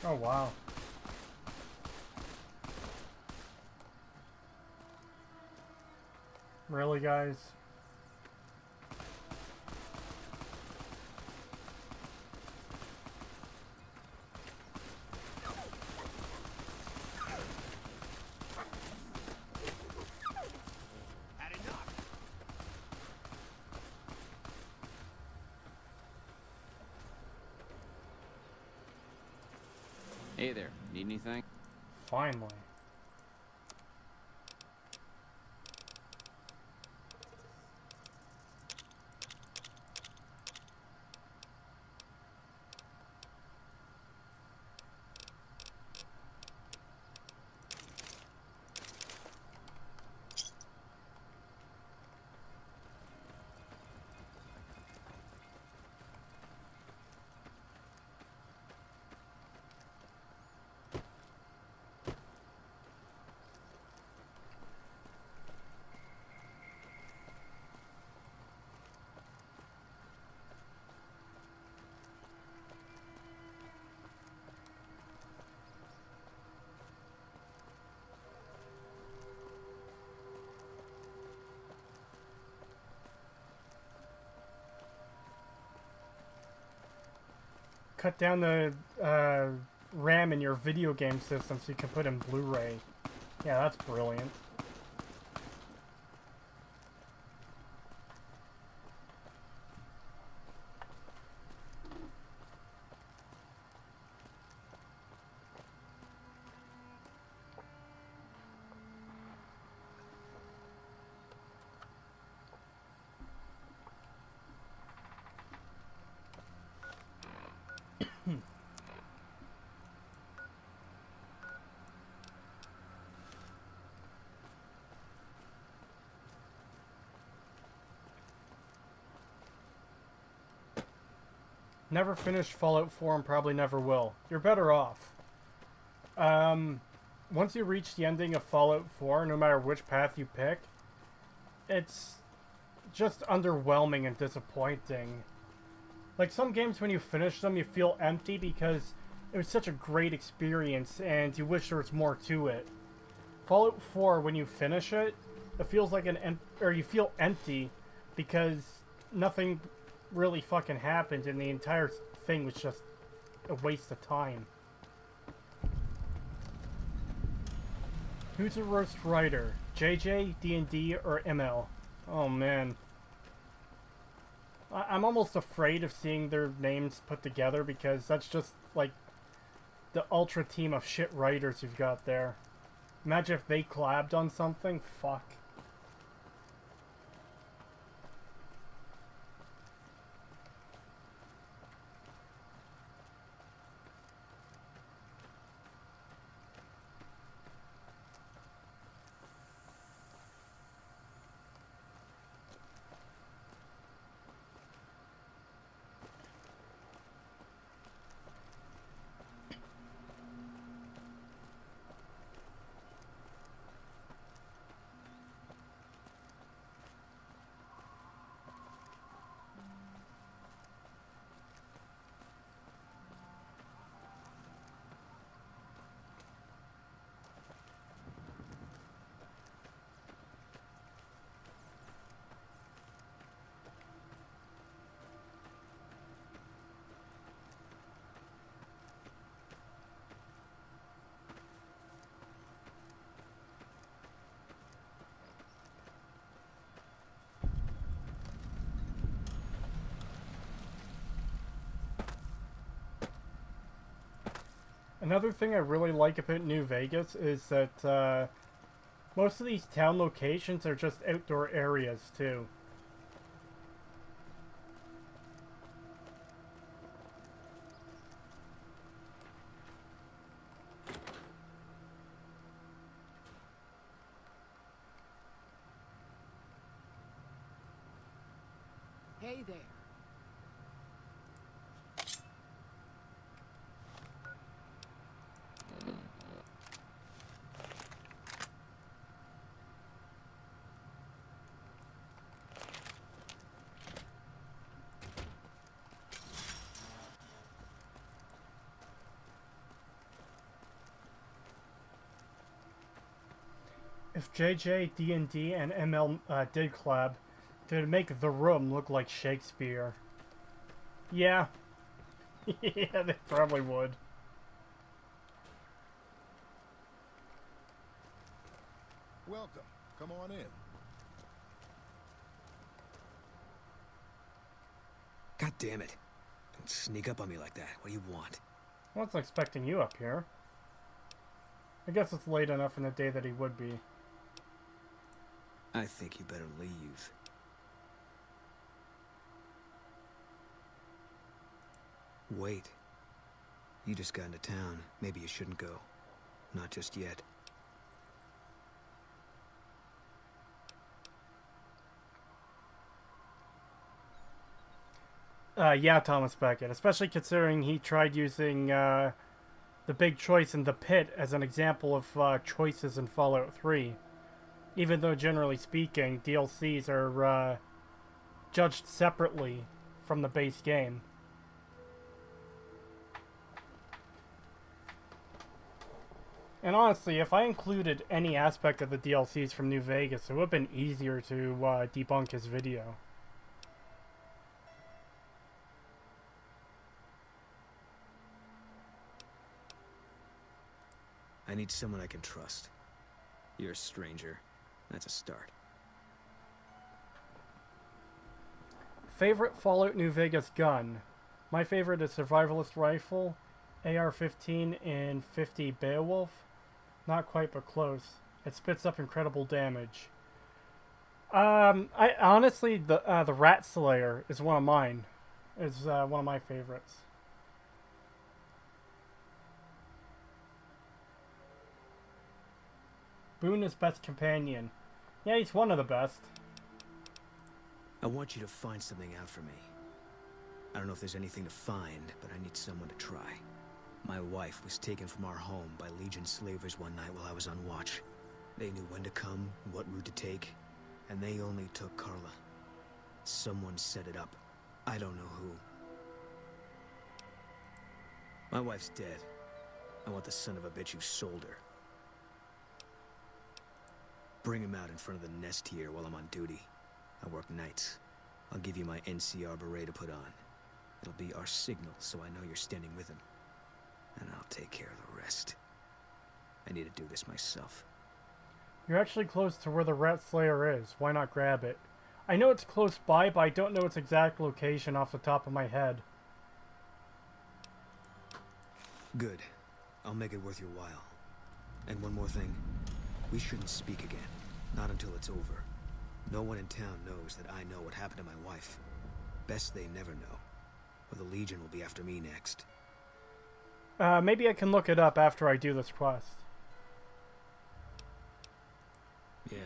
Oh, wow. Really, guys? Had enough. Hey there, need anything? Finally. cut down the RAM in your video game system so you can put in Blu-ray. Yeah, that's brilliant. Never finished Fallout 4 and probably never will. You're better off. Once you reach the ending of Fallout 4, no matter which path you pick, it's just underwhelming and disappointing. Like, some games, when you finish them, you feel empty because it was such a great experience and you wish there was more to it. Fallout 4, when you finish it, it feels like you feel empty because nothing really fucking happened and the entire thing was just a waste of time. Who's a roast writer? JJ, D&D, or ML? Oh man. I'm almost afraid of seeing their names put together because that's just like the ultra team of shit writers you've got there. Imagine if they collabed on something. Fuck. Another thing I really like about New Vegas is that most of these town locations are just outdoor areas too. Hey there. If JJ, D&D, and ML did collab, they'd make The Room look like Shakespeare. Yeah. Yeah, they probably would. Welcome. Come on in. God damn it. Don't sneak up on me like that. What do you want? I wasn't expecting you up here. I guess it's late enough in the day that he would be. I think you better leave. Wait. You just got into town. Maybe you shouldn't go. Not just yet. Yeah, Thomas Beckett. Especially considering he tried using the big choice in the pit as an example of choices in Fallout 3. Even though, generally speaking, DLCs are judged separately from the base game. And honestly, if I included any aspect of the DLCs from New Vegas, it would have been easier to debunk his video. I need someone I can trust. You're a stranger. That's a start. Favorite Fallout New Vegas gun? My favorite is Survivalist Rifle, AR-15 in 50 Beowulf. Not quite, but close. It spits up incredible damage. I honestly, the Rat Slayer is one of mine. Is one of my favorites. Boone is best companion. Yeah, he's one of the best. I want you to find something out for me. I don't know if there's anything to find, but I need someone to try. My wife was taken from our home by Legion slavers one night while I was on watch. They knew when to come, what route to take, and they only took Carla. Someone set it up. I don't know who. My wife's dead. I want the son of a bitch who sold her. Bring him out in front of the nest here while I'm on duty. I work nights. I'll give you my NCR beret to put on. It'll be our signal, so I know you're standing with him. And I'll take care of the rest. I need to do this myself. You're actually close to where the Rat Slayer is. Why not grab it? I know it's close by, but I don't know its exact location off the top of my head. Good. I'll make it worth your while. And one more thing. We shouldn't speak again. Not until it's over. No one in town knows that I know what happened to my wife. Best they never know. Or the Legion will be after me next. Maybe I can look it up after I do this quest. Yeah.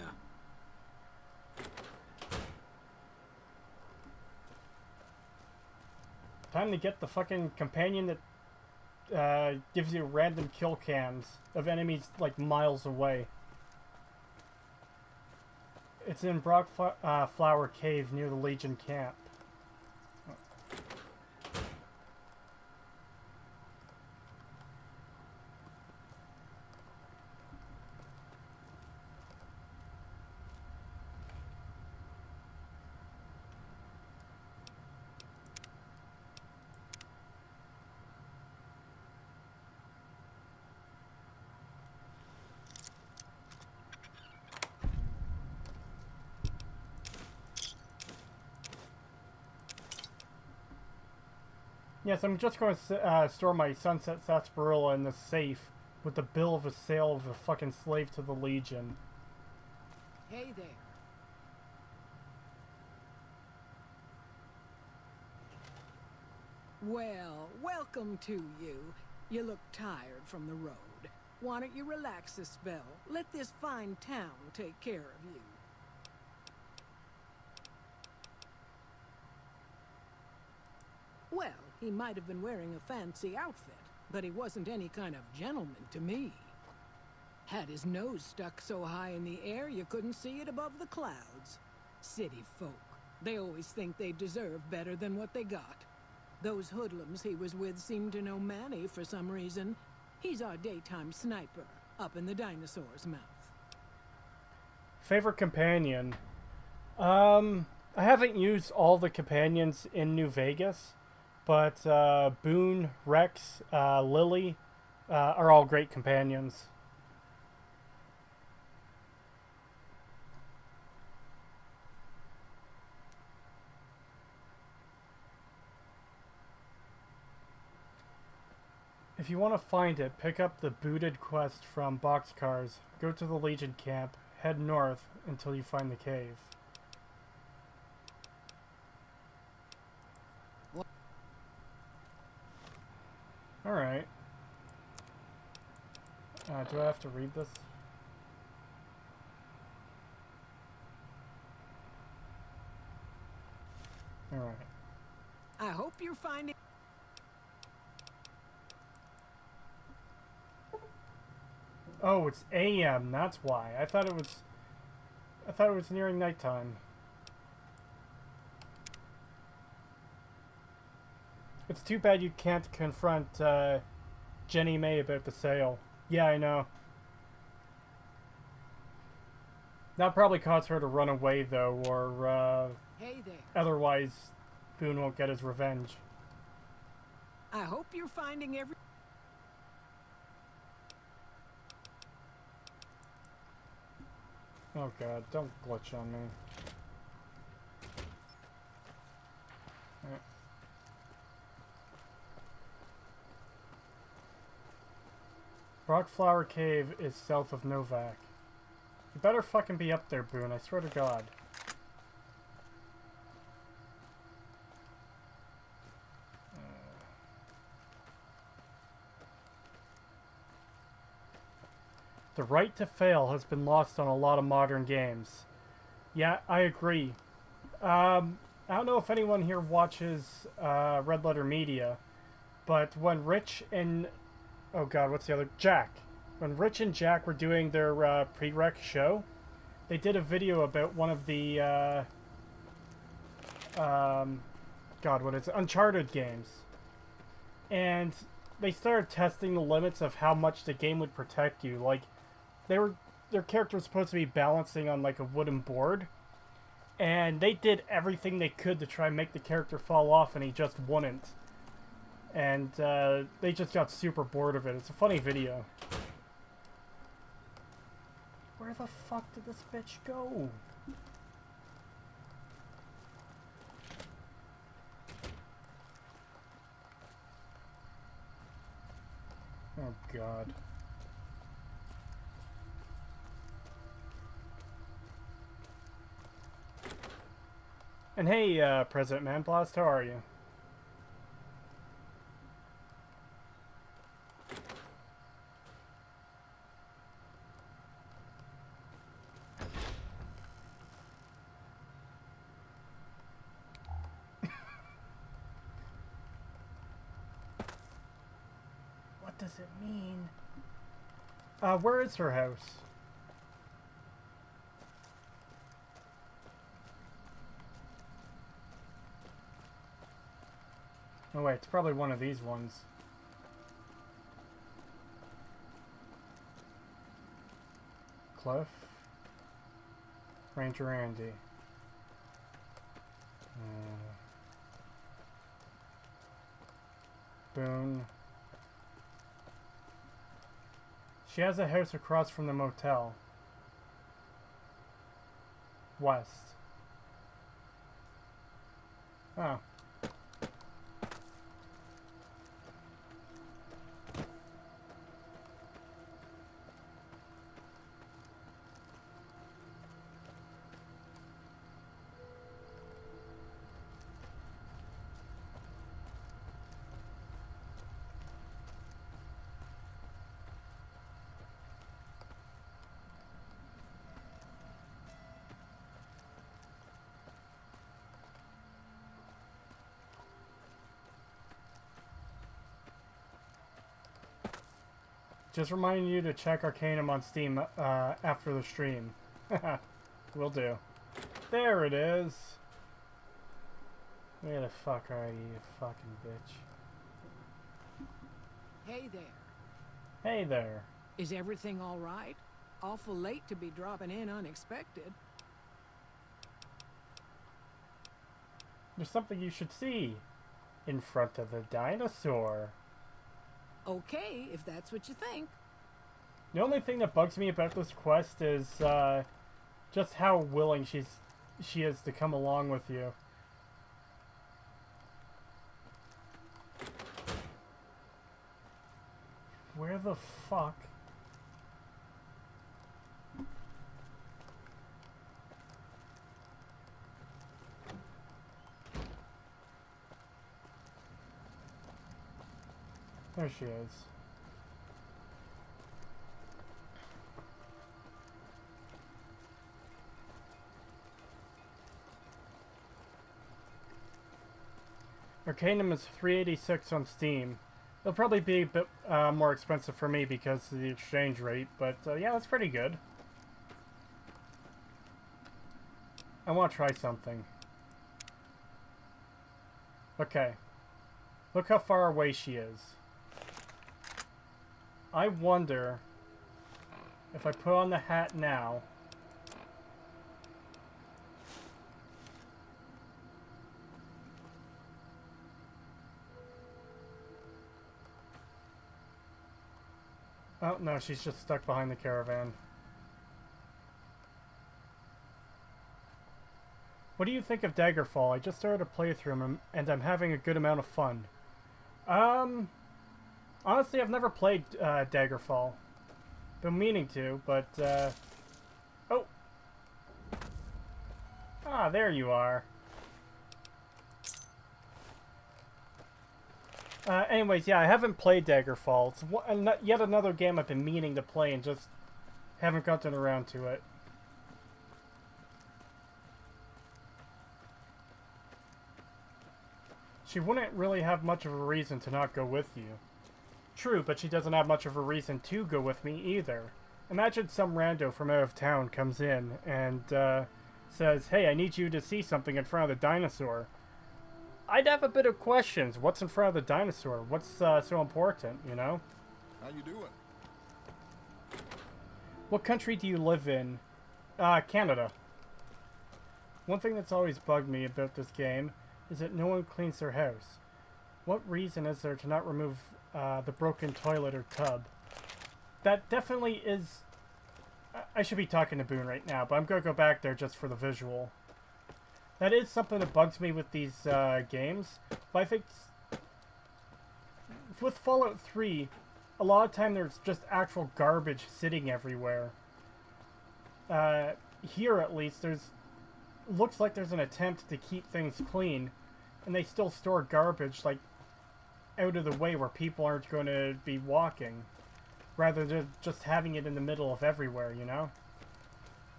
Time to get the fucking companion that gives you random kill cams of enemies like miles away. It's in Flower Cave near the Legion camp. Yes, I'm just going to store my Sunset Sarsaparilla in the safe with the bill of sale of a fucking slave to the Legion. Hey there. Well, welcome to you. You look tired from the road. Why don't you relax a spell? Let this fine town take care of you. Well, he might have been wearing a fancy outfit, but he wasn't any kind of gentleman to me. Had his nose stuck so high in the air you couldn't see it above the clouds. City folk. They always think they deserve better than what they got. Those hoodlums he was with seemed to know Manny for some reason. He's our daytime sniper, up in the dinosaur's mouth. Favorite companion? I haven't used all the companions in New Vegas, but Boone, Rex, Lily are all great companions. If you want to find it, pick up the booted quest from Boxcars, go to the Legion camp, head north until you find the cave. Alright. Do I have to read this? Alright. I hope you're finding... Oh, it's AM, that's why. I thought it was nearing nighttime. It's too bad you can't confront Jenny May about the sale. Yeah, I know. That probably caused her to run away, though, or Hey there. otherwise Boone won't get his revenge. I hope you're finding every... Oh god, don't glitch on me. Alright. Rockflower Cave is south of Novak. You better fucking be up there, Boone, I swear to god. The right to fail has been lost on a lot of modern games. Yeah, I agree. I don't know if anyone here watches Red Letter Media, but when Rich and... oh god, what's the other? Jack. When Rich and Jack were doing their prereq show, they did a video about one of the... god, what is it? Uncharted games. And they started testing the limits of how much the game would protect you. Like, their character was supposed to be balancing on like a wooden board, and they did everything they could to try and make the character fall off, and he just wouldn't. And they just got super bored of it. It's a funny video. Where the fuck did this bitch go? Oh god. And hey, President Manblast, how are you? What does it mean? Where is her house? Oh wait, it's probably one of these ones. Cliff. Ranger Andy. Boone. She has a house across from the motel. West. Oh. Just reminding you to check Arcanum on Steam after the stream. Will do. There it is. Where the fuck are you, you fucking bitch? Hey there. Hey there. Is everything all right? Awful late to be dropping in unexpected. There's something you should see. In front of the dinosaur. Okay, if that's what you think. The only thing that bugs me about this quest is just how willing she is to come along with you. Where the fuck? There she is. Arcanum is $3.86 on Steam. It'll probably be a bit more expensive for me because of the exchange rate, but yeah, that's pretty good. I want to try something. Okay. Look how far away she is. I wonder if I put on the hat now. Oh, no, she's just stuck behind the caravan. What do you think of Daggerfall? I just started a playthrough and I'm having a good amount of fun. Honestly, I've never played Daggerfall. Been meaning to, but oh. Ah, there you are. Anyways, yeah, I haven't played Daggerfall. It's yet another game I've been meaning to play and just haven't gotten around to it. She wouldn't really have much of a reason to not go with you. True, but she doesn't have much of a reason to go with me either. Imagine some rando from out of town comes in and says, "Hey, I need you to see something in front of the dinosaur." I'd have a bit of questions. What's in front of the dinosaur? What's so important, you know? How you doing? What country do you live in? Canada. One thing that's always bugged me about this game is that no one cleans their house. What reason is there to not remove the broken toilet or tub? That definitely is... I should be talking to Boone right now, but I'm going to go back there just for the visual. That is something that bugs me with these games, but I think with Fallout 3, a lot of time there's just actual garbage sitting everywhere. Here at least, looks like there's an attempt to keep things clean, and they still store garbage like out of the way where people aren't going to be walking, rather than just having it in the middle of everywhere, you know?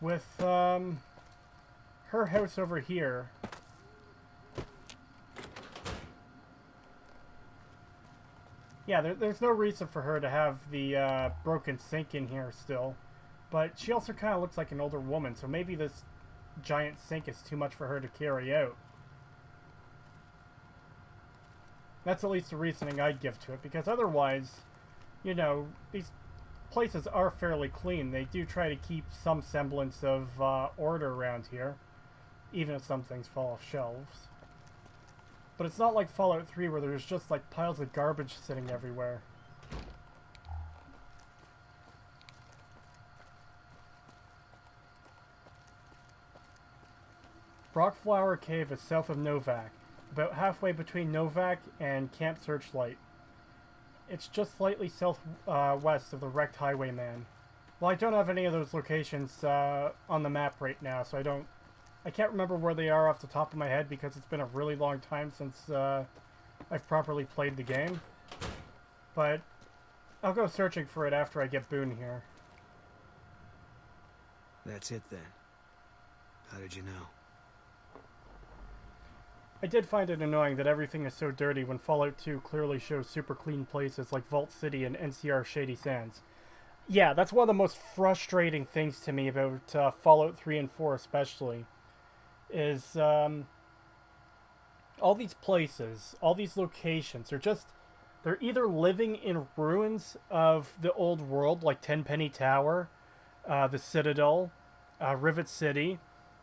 With her house over here, yeah, there's no reason for her to have the broken sink in here still, but she also kind of looks like an older woman, so maybe this giant sink is too much for her to carry out. That's at least the reasoning I'd give to it, because otherwise, you know, these places are fairly clean. They do try to keep some semblance of order around here, even if some things fall off shelves. But it's not like Fallout 3 where there's just like piles of garbage sitting everywhere. Brockflower Cave is south of Novak, about halfway between Novak and Camp Searchlight. It's just slightly southwest of the wrecked Highwayman. Well, I don't have any of those locations on the map right now, so I can't remember where they are off the top of my head because it's been a really long time since I've properly played the game. But I'll go searching for it after I get Boone here. That's it then. How did you know? I did find it annoying that everything is so dirty when Fallout 2 clearly shows super clean places like Vault City and NCR Shady Sands. Yeah, that's one of the most frustrating things to me about Fallout 3 and 4 especially, is all these places, all these locations, they're either living in ruins of the old world like Tenpenny Tower, the Citadel, Rivet City,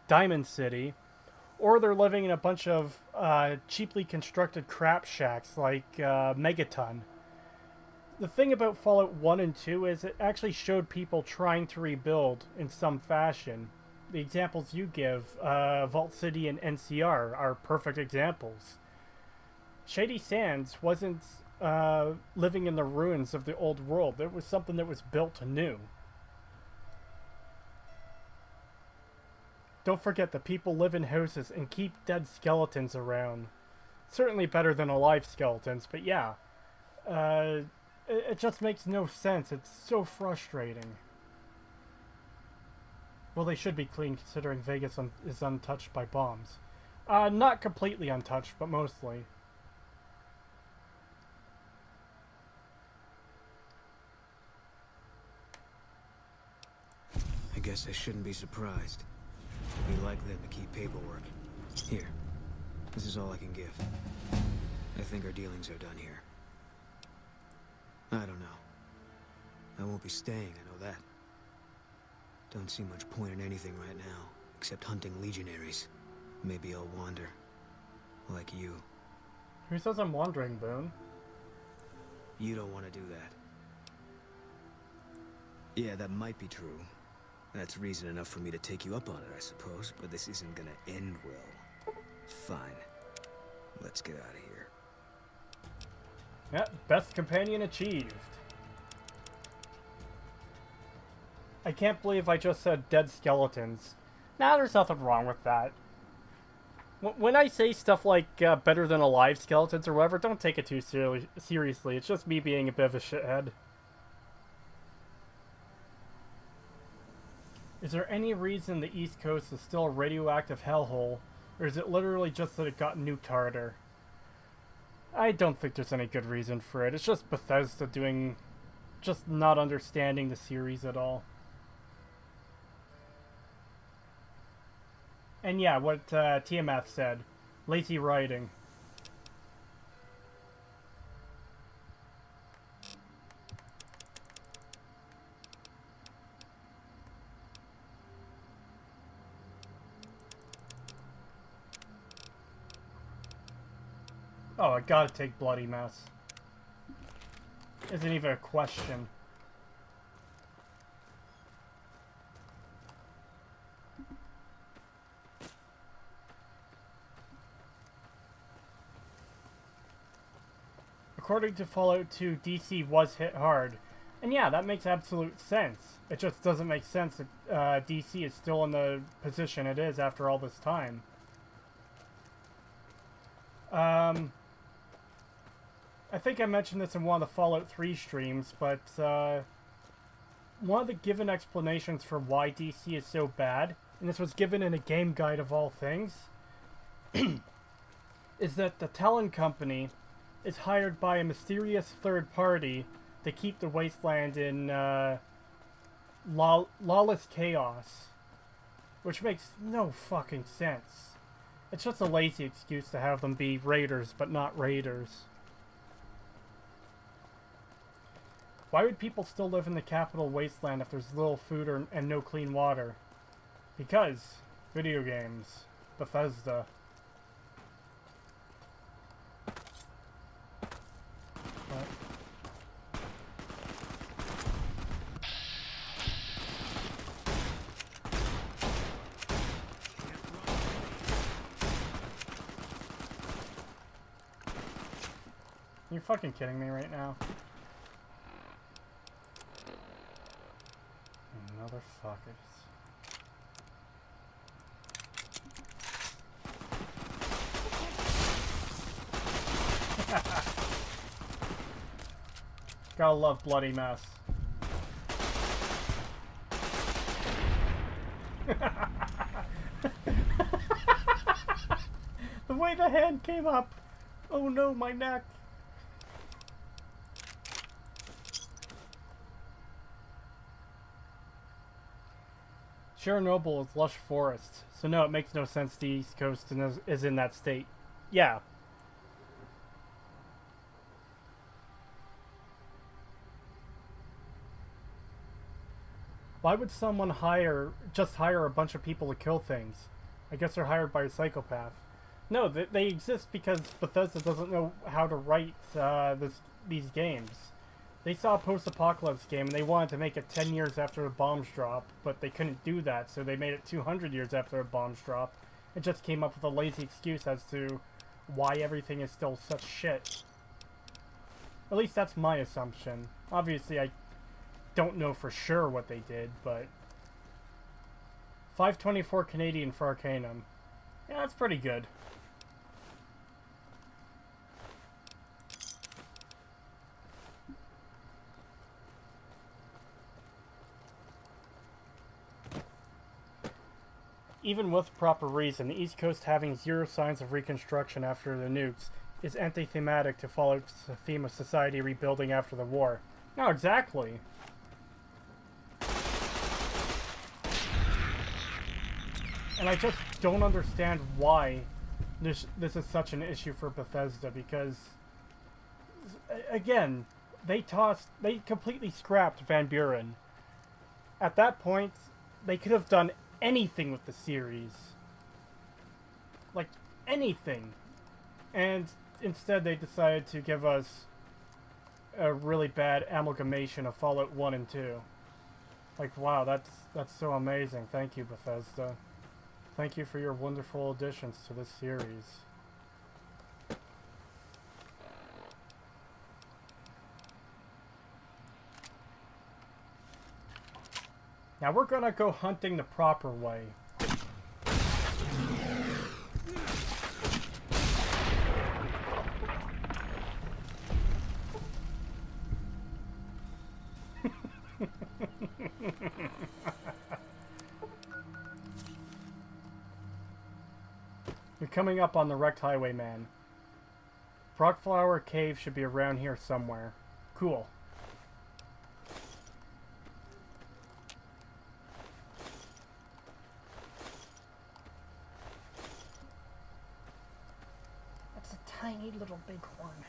Diamond City, or they're living in a bunch of cheaply constructed crap shacks like Megaton. The thing about Fallout 1 and 2 is it actually showed people trying to rebuild in some fashion. The examples you give, Vault City and NCR, are perfect examples. Shady Sands wasn't living in the ruins of the old world. It was something that was built anew. Don't forget that people live in houses and keep dead skeletons around. Certainly better than alive skeletons, but yeah. It just makes no sense. It's so frustrating. Well, they should be clean considering Vegas is untouched by bombs. Not completely untouched, but mostly. I guess I shouldn't be surprised. It'd be like them to keep paperwork. Here. This is all I can give. I think our dealings are done here. I don't know. I won't be staying, I know that. Don't see much point in anything right now, except hunting legionaries. Maybe I'll wander. Like you. Who says I'm wandering, Boone? You don't want to do that. Yeah, that might be true. That's reason enough for me to take you up on it, I suppose, but this isn't gonna end well. Fine. Let's get out of here. Yeah, best companion achieved. I can't believe I just said dead skeletons. Nah, there's nothing wrong with that. When I say stuff like better than alive skeletons or whatever, don't take it too seriously. It's just me being a bit of a shithead. Is there any reason the East Coast is still a radioactive hellhole, or is it literally just that it got nuked harder? I don't think there's any good reason for it. It's just Bethesda just not understanding the series at all. And yeah, what TMF said. Lazy writing. Oh, I gotta take Bloody Mess. Isn't even a question. According to Fallout 2, DC was hit hard. And yeah, that makes absolute sense. It just doesn't make sense that DC is still in the position it is after all this time. I think I mentioned this in one of the Fallout 3 streams, but one of the given explanations for why DC is so bad, and this was given in a game guide of all things, is that the Talon Company is hired by a mysterious third party to keep the wasteland in lawless chaos, which makes no fucking sense. It's just a lazy excuse to have them be raiders, but not raiders. Why would people still live in the capital wasteland if there's little food and no clean water? Because video games. Bethesda. What? You fucking kidding me right now? Motherfuckers. Gotta love Bloody Mess. The way the hand came up. Oh no, my neck. Chernobyl is lush forest, so no, it makes no sense the East Coast is in that state. Yeah. Why would someone just hire a bunch of people to kill things? I guess they're hired by a psychopath. No, they exist because Bethesda doesn't know how to write these games. They saw a post-apocalypse game and they wanted to make it 10 years after the bombs drop, but they couldn't do that, so they made it 200 years after the bombs drop. It just came up with a lazy excuse as to why everything is still such shit. At least that's my assumption. Obviously, I don't know for sure what they did, but... 524 Canadian for Arcanum. Yeah, that's pretty good. Even with proper reason, the East Coast having zero signs of reconstruction after the nukes is anti-thematic to Fallout's theme of society rebuilding after the war. No, exactly. And I just don't understand why this is such an issue for Bethesda, because, again, they completely scrapped Van Buren. At that point, they could have done anything with the series. Like, anything. And instead they decided to give us a really bad amalgamation of Fallout 1 and 2. Like, wow, that's so amazing. Thank you, Bethesda. Thank you for your wonderful additions to this series. Now we're gonna go hunting the proper way. You're coming up on the wrecked highway, man. Frogflower Cave should be around here somewhere. Cool. That's a tiny little bighorn.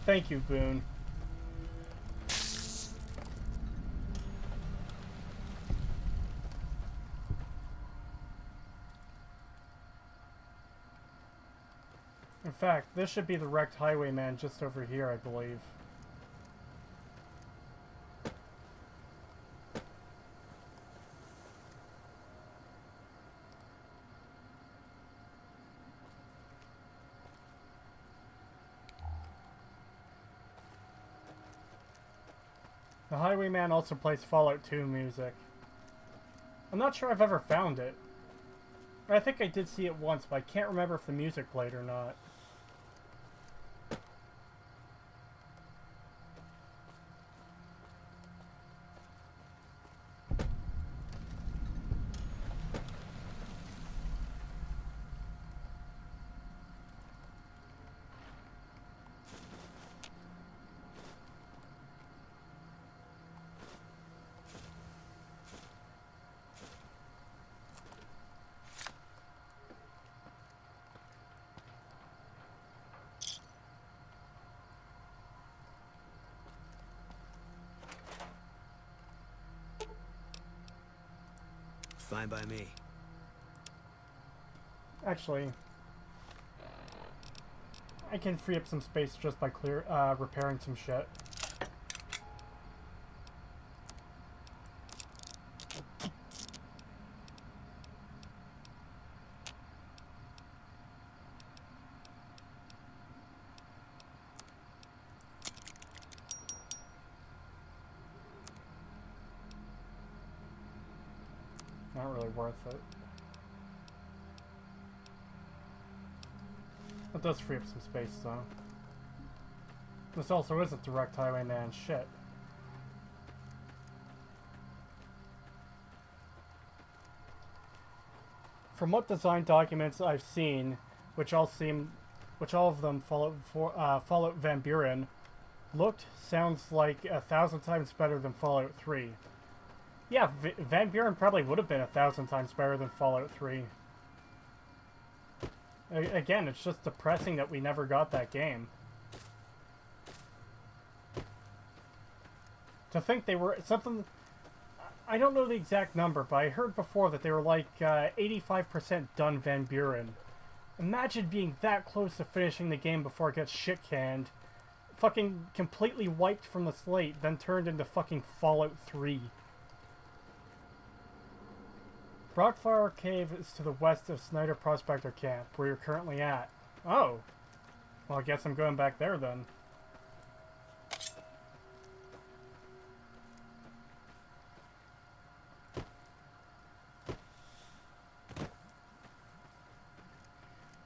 Thank you, Boone. In fact, this should be the wrecked highwayman just over here, I believe. The highwayman also plays Fallout 2 music. I'm not sure I've ever found it. I think I did see it once, but I can't remember if the music played or not. Fine by me. Actually, I can free up some space just by repairing some shit. Not really worth it. It does free up some space, though. This also is a direct highwayman shit. From what design documents I've seen, which all of them Fallout Van Buren, looked, sounds like 1,000 times better than Fallout 3. Yeah, Van Buren probably would have been 1,000 times better than Fallout 3. Again, it's just depressing that we never got that game. To think they were something... I don't know the exact number, but I heard before that they were like 85% done Van Buren. Imagine being that close to finishing the game before it gets shit-canned. Fucking completely wiped from the slate, then turned into fucking Fallout 3. Brockflower Cave is to the west of Snyder Prospector Camp, where you're currently at. Oh. Well, I guess I'm going back there then.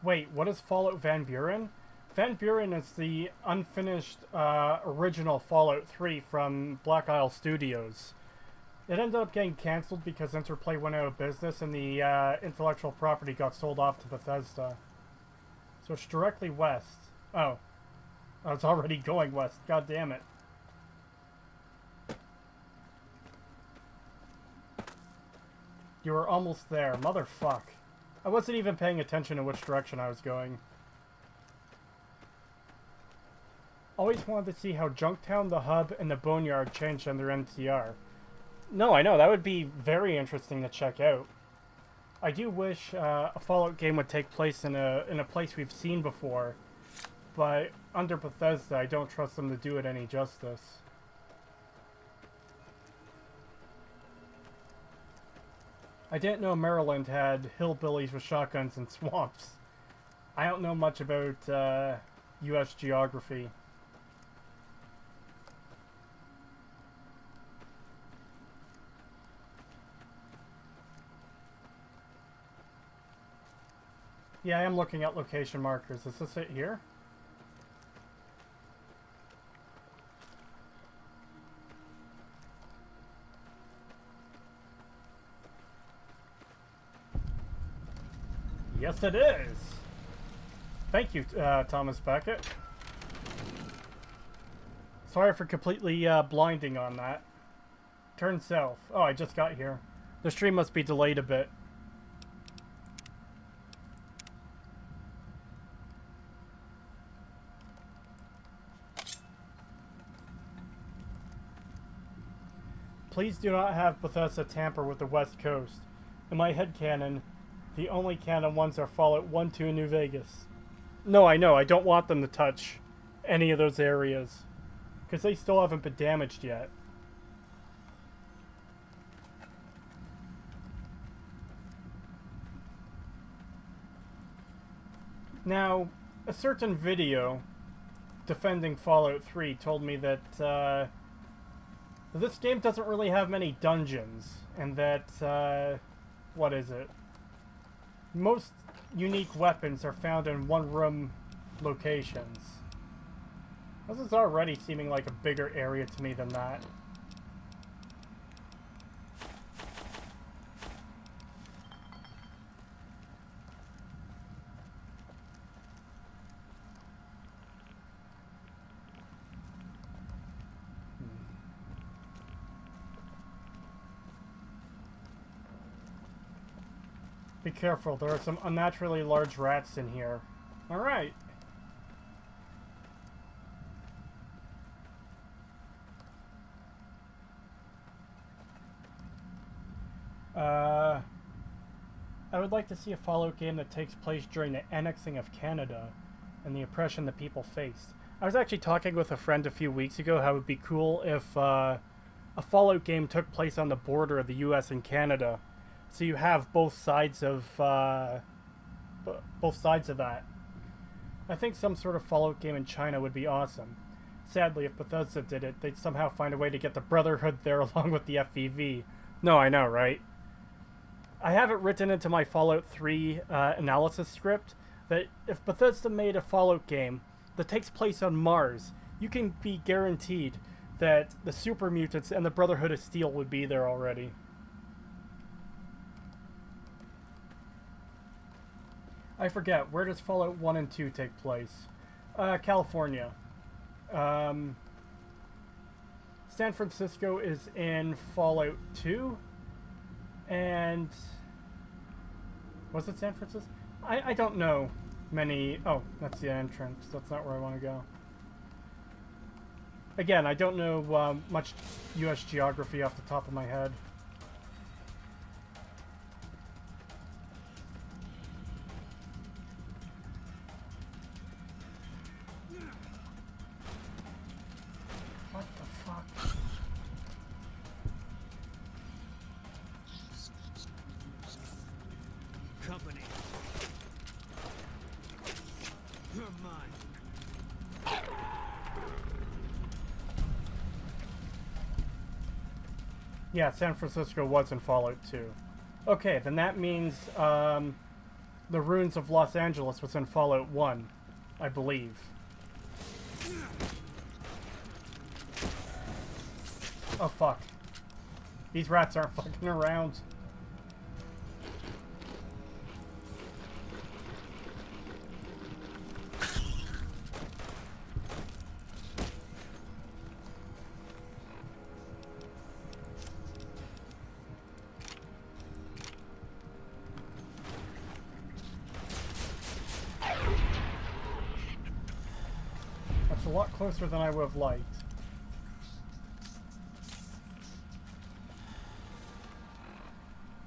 Wait, what is Fallout Van Buren? Van Buren is the unfinished original Fallout 3 from Black Isle Studios. It ended up getting cancelled because Interplay went out of business and the intellectual property got sold off to Bethesda. So it's directly west. Oh. I was already going west. God damn it. You were almost there. Motherfuck. I wasn't even paying attention to which direction I was going. Always wanted to see how Junktown, the Hub, and the Boneyard changed under NCR. No, I know. That would be very interesting to check out. I do wish a Fallout game would take place in a place we've seen before. But under Bethesda, I don't trust them to do it any justice. I didn't know Maryland had hillbillies with shotguns and swamps. I don't know much about U.S. geography. Yeah, I am looking at location markers. Is this it here? Yes, it is. Thank you, Thomas Beckett. Sorry for completely blinding on that. Turn south. Oh, I just got here. The stream must be delayed a bit. Please do not have Bethesda tamper with the West Coast. In my headcanon, the only canon ones are Fallout 1, 2, and New Vegas. No, I know. I don't want them to touch any of those areas. Because they still haven't been damaged yet. Now, a certain video defending Fallout 3 told me that this game doesn't really have many dungeons, and that, what is it? Most unique weapons are found in one-room locations. This is already seeming like a bigger area to me than that. Be careful, there are some unnaturally large rats in here. Alright. I would like to see a Fallout game that takes place during the annexing of Canada and the oppression the people faced. I was actually talking with a friend a few weeks ago how it would be cool if a Fallout game took place on the border of the US and Canada. So you have both sides of that. I think some sort of Fallout game in China would be awesome. Sadly, if Bethesda did it, they'd somehow find a way to get the Brotherhood there along with the FEV. No, I know, right? I have it written into my Fallout 3 analysis script that if Bethesda made a Fallout game that takes place on Mars, you can be guaranteed that the Super Mutants and the Brotherhood of Steel would be there already. I forget, where does Fallout 1 and 2 take place? California. San Francisco is in Fallout 2. And... was it San Francisco? I don't know many... oh, that's the entrance. That's not where I want to go. Again, I don't know much U.S. geography off the top of my head. What the fuck? Company. You're mine. Yeah, San Francisco was in Fallout 2. Okay, then that means the ruins of Los Angeles was in Fallout 1, I believe. Oh fuck. These rats aren't fucking around. a lot closer than I would have liked.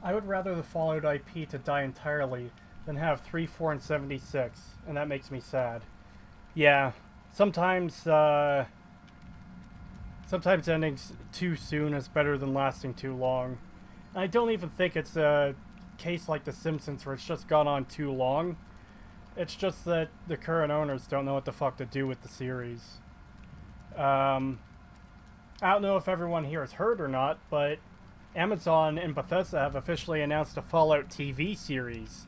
I would rather the Fallout IP to die entirely than have 3, 4, and 76, and that makes me sad. Yeah, sometimes ending too soon is better than lasting too long. And I don't even think it's a case like The Simpsons where it's just gone on too long. It's just that the current owners don't know what the fuck to do with the series. I don't know if everyone here has heard or not, but Amazon and Bethesda have officially announced a Fallout TV series.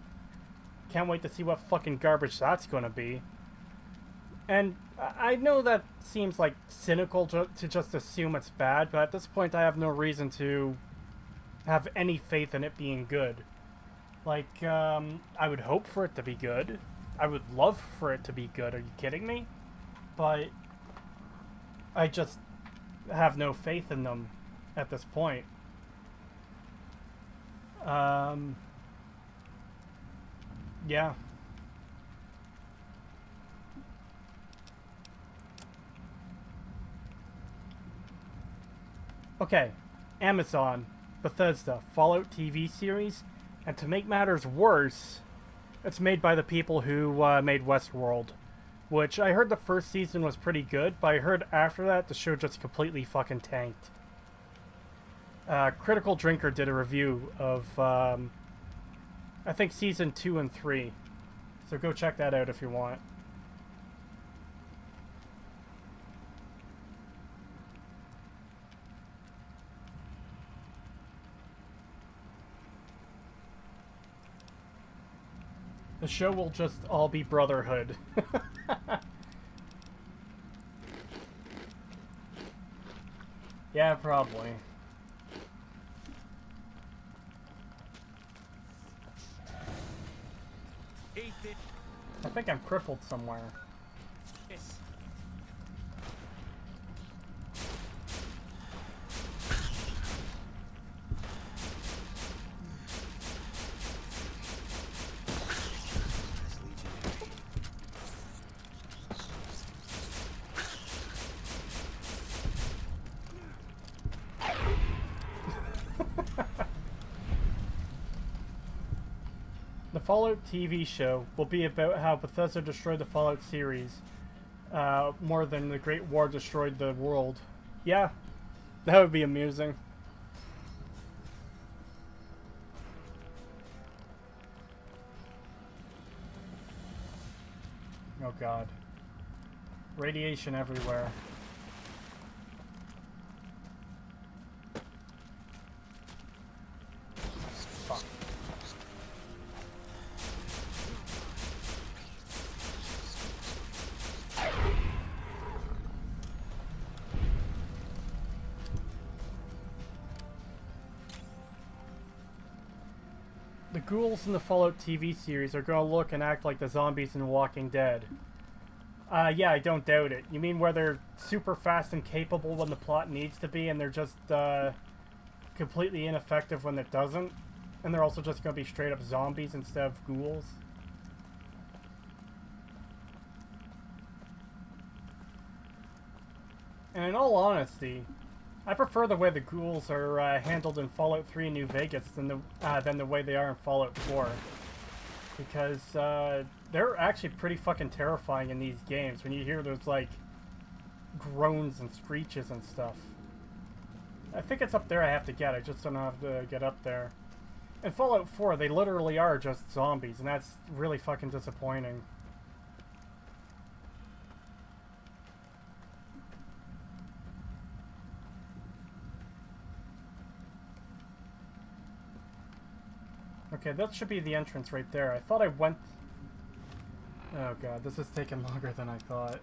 Can't wait to see what fucking garbage that's gonna be. And I know that seems like cynical to just assume it's bad, but at this point I have no reason to have any faith in it being good. Like, I would hope for it to be good. I would love for it to be good. Are you kidding me? But I just have no faith in them at this point. Yeah. Okay, Amazon, Bethesda, Fallout TV series, and to make matters worse, it's made by the people who made Westworld, which I heard the first season was pretty good, but I heard after that the show just completely fucking tanked. Critical Drinker did a review of, I think season 2 and 3, so go check that out if you want. The show will just all be brotherhood. Yeah, probably. I think I'm crippled somewhere. Yes. The Fallout TV show will be about how Bethesda destroyed the Fallout series more than the Great War destroyed the world. Yeah, that would be amusing. Oh god. Radiation everywhere. Fuck. The ghouls in the Fallout TV series are gonna look and act like the zombies in Walking Dead. Yeah, I don't doubt it. You mean where they're super fast and capable when the plot needs to be, and they're just, completely ineffective when it doesn't? And they're also just gonna be straight up zombies instead of ghouls? And in all honesty, I prefer the way the ghouls are handled in Fallout 3 and New Vegas than the way they are in Fallout 4. Because they're actually pretty fucking terrifying in these games when you hear those, like, groans and screeches and stuff. I think it's up there I have to get. I just don't know how to get up there. In Fallout 4, they literally are just zombies, and that's really fucking disappointing. Okay, that should be the entrance right there. I thought I went... Oh god, this is taking longer than I thought.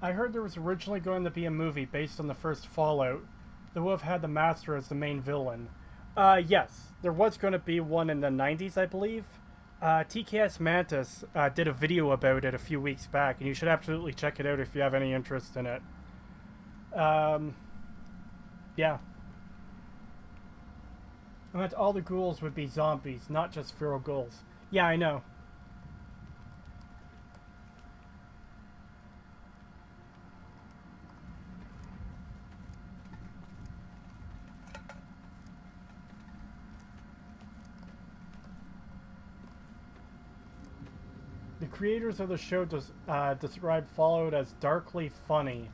I heard there was originally going to be a movie based on the first Fallout that would have had the Master as the main villain. Yes, there was going to be one in the 90s, I believe. TKS Mantis did a video about it a few weeks back, and you should absolutely check it out if you have any interest in it. Yeah. I meant all the ghouls would be zombies, not just feral ghouls. Yeah, I know. The creators of the show describe Fallout as darkly funny.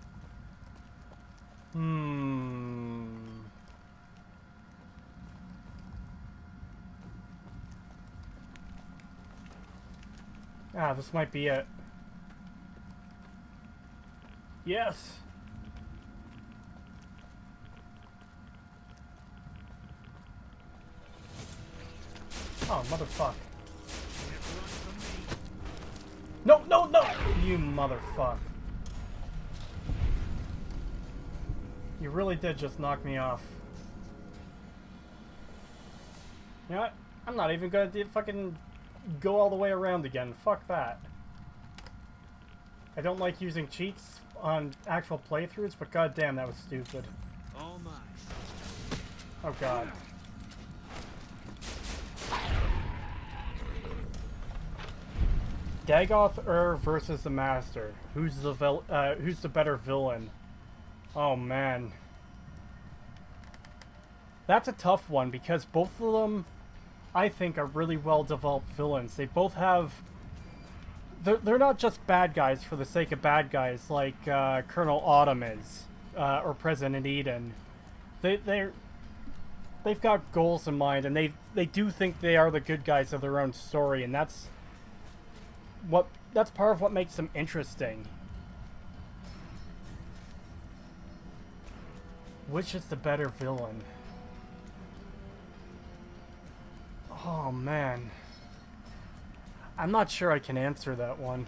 Ah, this might be it. Yes! Oh, motherfuck. No, no, no! You motherfuck. You really did just knock me off. You know what? I'm not even gonna fucking go all the way around again. Fuck that. I don't like using cheats on actual playthroughs, but goddamn, that was stupid. All mine. Oh god. Dagoth versus the Master. Who's the better villain? Oh man. That's a tough one because both of them, I think, are really well developed villains. They both have... They're not just bad guys for the sake of bad guys like Colonel Autumn is, or President Eden. They've got goals in mind, and they do think they are the good guys of their own story, and that's part of what makes them interesting. Which is the better villain? Oh man. I'm not sure I can answer that one.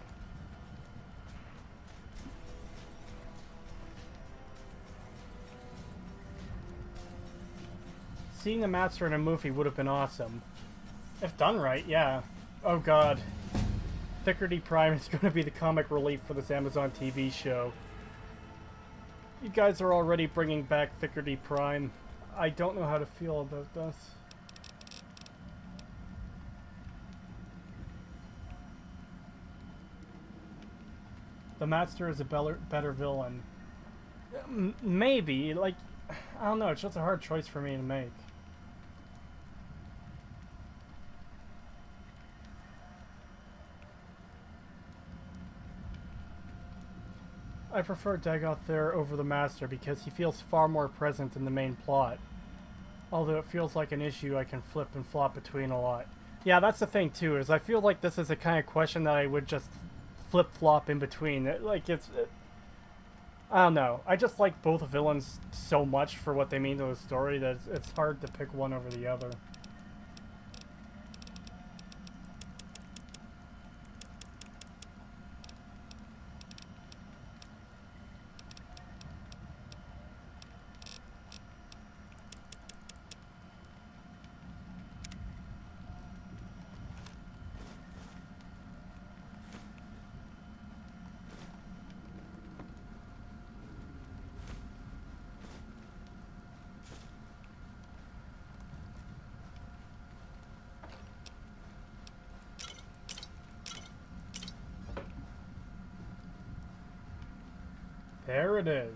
Seeing the Master in a movie would have been awesome. If done right, yeah. Oh god. Thickerty Prime is going to be the comic relief for this Amazon TV show. You guys are already bringing back Thickerty Prime. I don't know how to feel about this. The Master is a better villain. Maybe, like, I don't know, it's just a hard choice for me to make. I prefer Dagoth there over the Master because he feels far more present in the main plot. Although it feels like an issue I can flip and flop between a lot. Yeah, that's the thing too, is I feel like this is the kind of question that I would just flip-flop in between. I don't know. I just like both villains so much for what they mean to the story that it's hard to pick one over the other. There it is.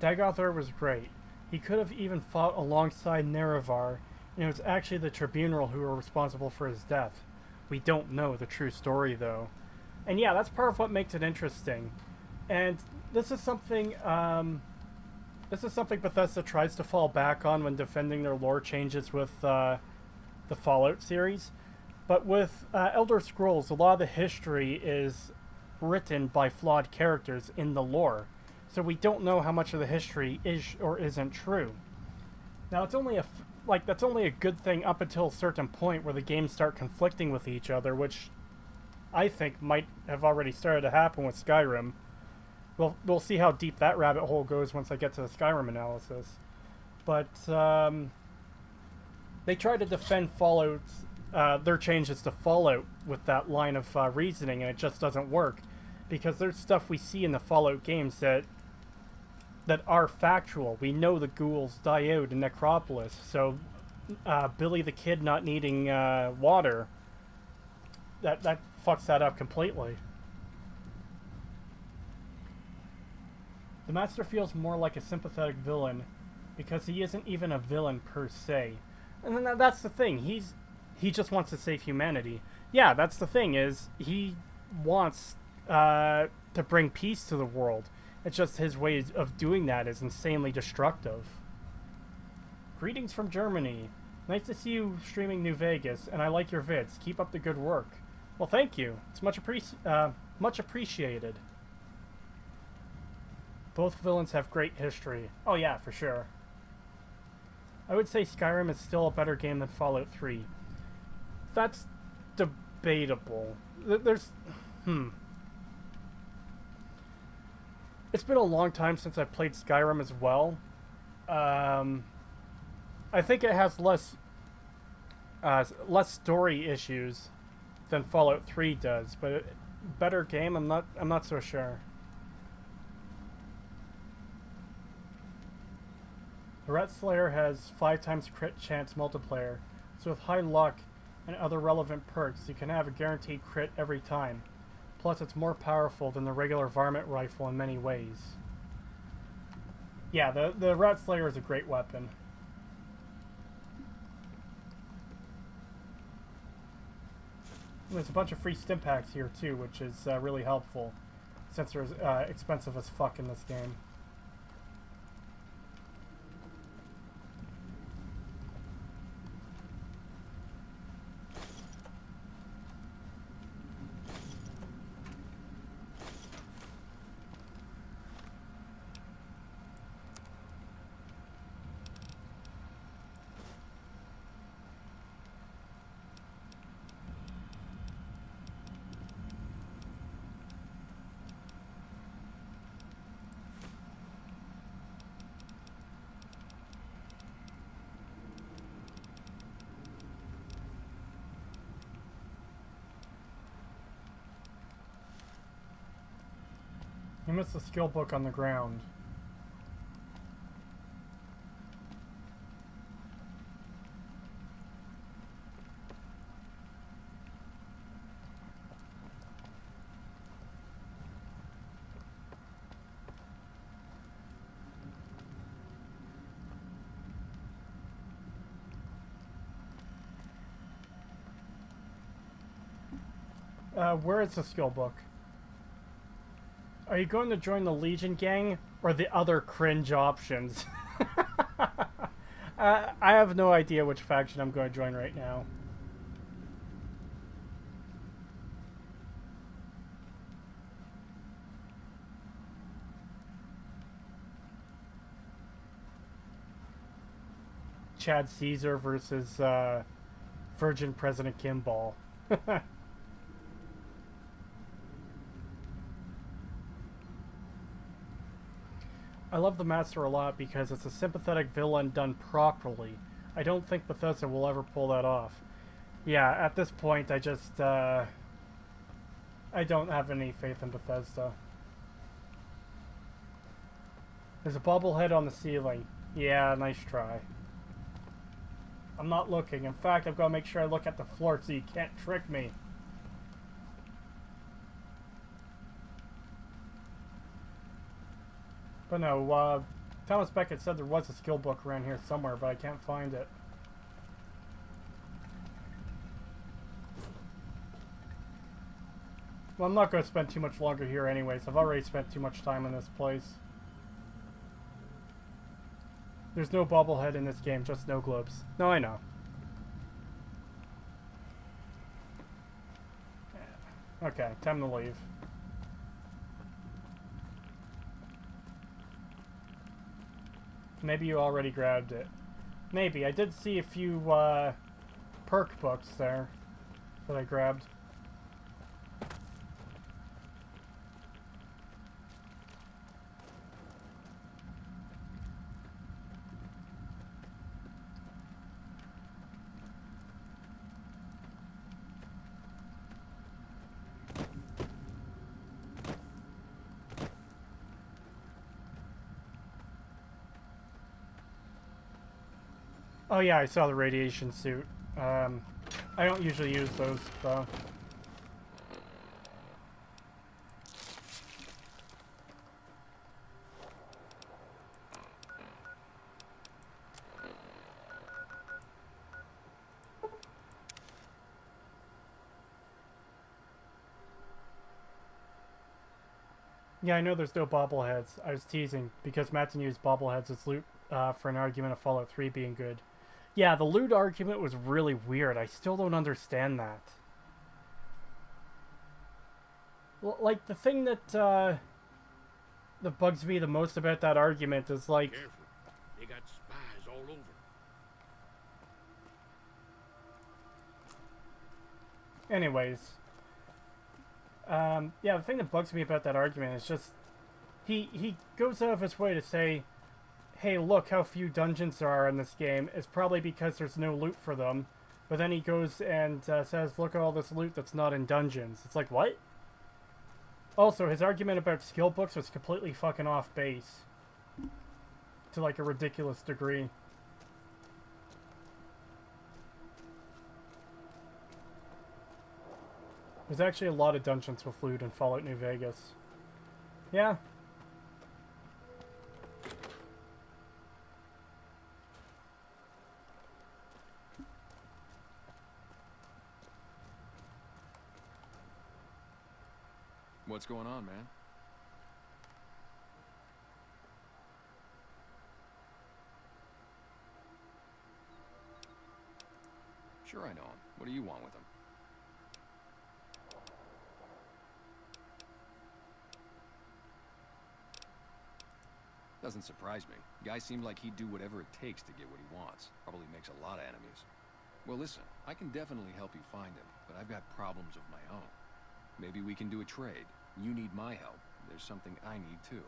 Dagoth was great. He could have even fought alongside Nerevar, and it was actually the Tribunal who were responsible for his death. We don't know the true story, though. And yeah, that's part of what makes it interesting. And this is something Bethesda tries to fall back on when defending their lore changes with the Fallout series. But with Elder Scrolls, a lot of the history is written by flawed characters in the lore. So we don't know how much of the history is or isn't true. Now, it's only that's only a good thing up until a certain point where the games start conflicting with each other, which I think might have already started to happen with Skyrim. We'll see how deep that rabbit hole goes once I get to the Skyrim analysis. But they try to defend Fallout's their changes to Fallout with that line of reasoning, and it just doesn't work. because there's stuff we see in the Fallout games that are factual. We know the ghouls die out in Necropolis, so Billy the Kid not needing water, that fucks that up completely. The Master feels more like a sympathetic villain because he isn't even a villain per se. And then that's the thing. He just wants to save humanity. Yeah, that's the thing, is he wants to bring peace to the world. It's just his way of doing that is insanely destructive. Greetings from Germany. Nice to see you streaming New Vegas, and I like your vids. Keep up the good work. Well, thank you. It's much appreciated. Both villains have great history. Oh yeah, for sure. I would say Skyrim is still a better game than Fallout 3. That's debatable. There's... It's been a long time since I played Skyrim as well. I think it has less story issues than Fallout 3 does, but better game, I'm not so sure. The Rat Slayer has 5 times crit chance multiplayer, so with high luck and other relevant perks, you can have a guaranteed crit every time. Plus, it's more powerful than the regular varmint rifle in many ways. Yeah, the Rat Slayer is a great weapon. And there's a bunch of free stim packs here too, which is really helpful, since they're expensive as fuck in this game. You missed the skill book on the ground. Where is the skill book? Are you going to join the Legion gang or the other cringe options? I have no idea which faction I'm going to join right now. Chad Caesar versus Virgin President Kimball. I love the Master a lot because it's a sympathetic villain done properly. I don't think Bethesda will ever pull that off. Yeah, at this point I just, I don't have any faith in Bethesda. There's a bobblehead on the ceiling. Yeah, nice try. I'm not looking. In fact, I've got to make sure I look at the floor so you can't trick me. But no, Thomas Beckett said there was a skill book around here somewhere, but I can't find it. Well, I'm not going to spend too much longer here anyways. I've already spent too much time in this place. There's no bobblehead in this game, just snow globes. No, I know. Okay, time to leave. Maybe you already grabbed it. Maybe. I did see a few perk books there that I grabbed. Oh yeah, I saw the radiation suit. I don't usually use those, though. Yeah, I know there's no bobbleheads. I was teasing, because Matson used bobbleheads as loot for an argument of Fallout 3 being good. Yeah, the loot argument was really weird. I still don't understand that. Like, the thing that bugs me the most about that argument is, like... Careful. They got spies all over. Anyways. Yeah, the thing that bugs me about that argument is just... He goes out of his way to say, hey, look how few dungeons there are in this game. It's probably because there's no loot for them. But then he goes and says, look at all this loot that's not in dungeons. It's like, what? Also, his argument about skill books was completely fucking off base. To like a ridiculous degree. There's actually a lot of dungeons with loot in Fallout New Vegas. Yeah. What's going on, man? Sure I know him. What do you want with him? Doesn't surprise me. Guy seemed like he'd do whatever it takes to get what he wants. Probably makes a lot of enemies. Well, listen, I can definitely help you find him, but I've got problems of my own. Maybe we can do a trade. You need my help. There's something I need too.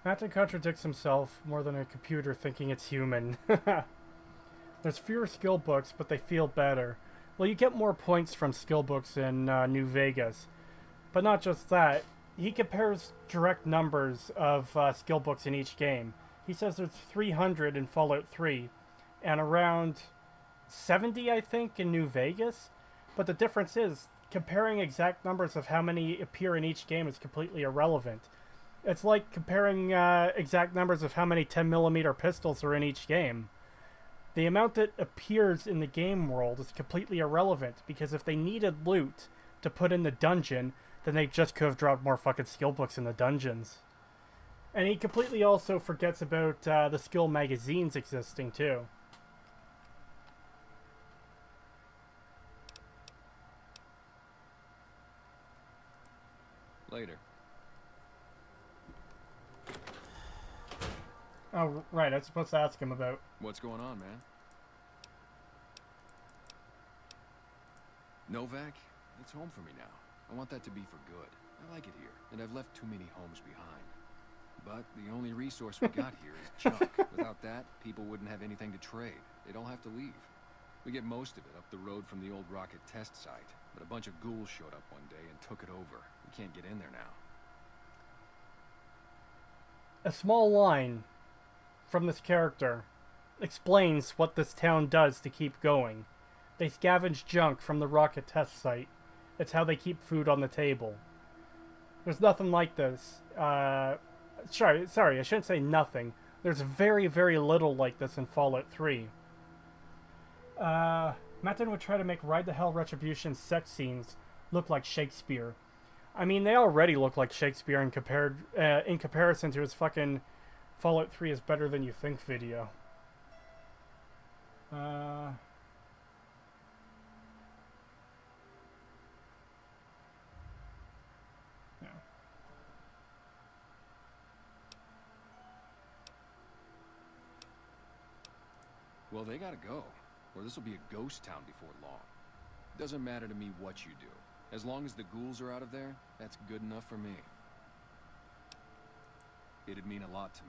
Matton contradicts himself more than a computer thinking it's human. There's fewer skill books, but they feel better. Well, you get more points from skill books in New Vegas. But not just that. He compares direct numbers of skill books in each game. He says there's 300 in Fallout 3, and around 70, I think, in New Vegas. But the difference is, comparing exact numbers of how many appear in each game is completely irrelevant. It's like comparing exact numbers of how many 10mm pistols are in each game. The amount that appears in the game world is completely irrelevant, because if they needed loot to put in the dungeon, then they just could have dropped more fucking skill books in the dungeons. And he completely also forgets about the skill magazines existing too. Later. Oh, right, I was supposed to ask him about... What's going on, man? Novak? It's home for me now. I want that to be for good. I like it here, and I've left too many homes behind. But the only resource we got here is junk. Without that, people wouldn't have anything to trade. They'd all have to leave. We get most of it up the road from the old rocket test site, but a bunch of ghouls showed up one day and took it over. We can't get in there now. A small line from this character explains what this town does to keep going. They scavenge junk from the rocket test site. It's how they keep food on the table. There's nothing like this. Sorry, I shouldn't say nothing. There's very, very little like this in Fallout 3. Matton would try to make Ride the Hell Retribution sex scenes look like Shakespeare. I mean, they already look like Shakespeare in comparison to his fucking Fallout 3 is better than you think video. Well, they gotta go, or this will be a ghost town before long. Doesn't matter to me what you do. As long as the ghouls are out of there, that's good enough for me. It'd mean a lot to me.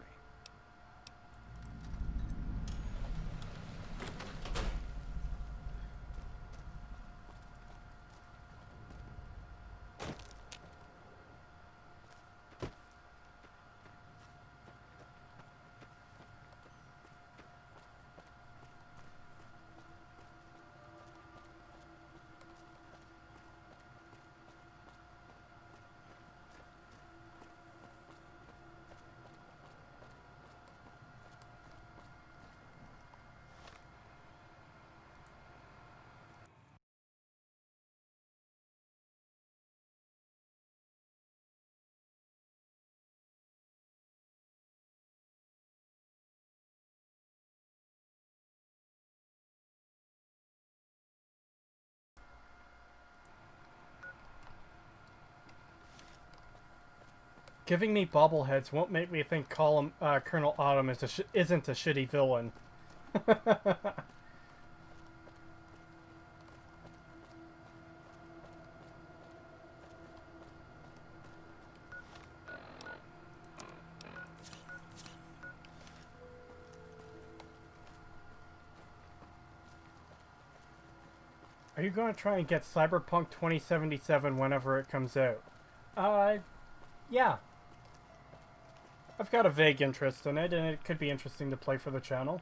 Giving me bobbleheads won't make me think Colonel Autumn isn't a shitty villain. Are you going to try and get Cyberpunk 2077 whenever it comes out? Yeah. I've got a vague interest in it, and it could be interesting to play for the channel.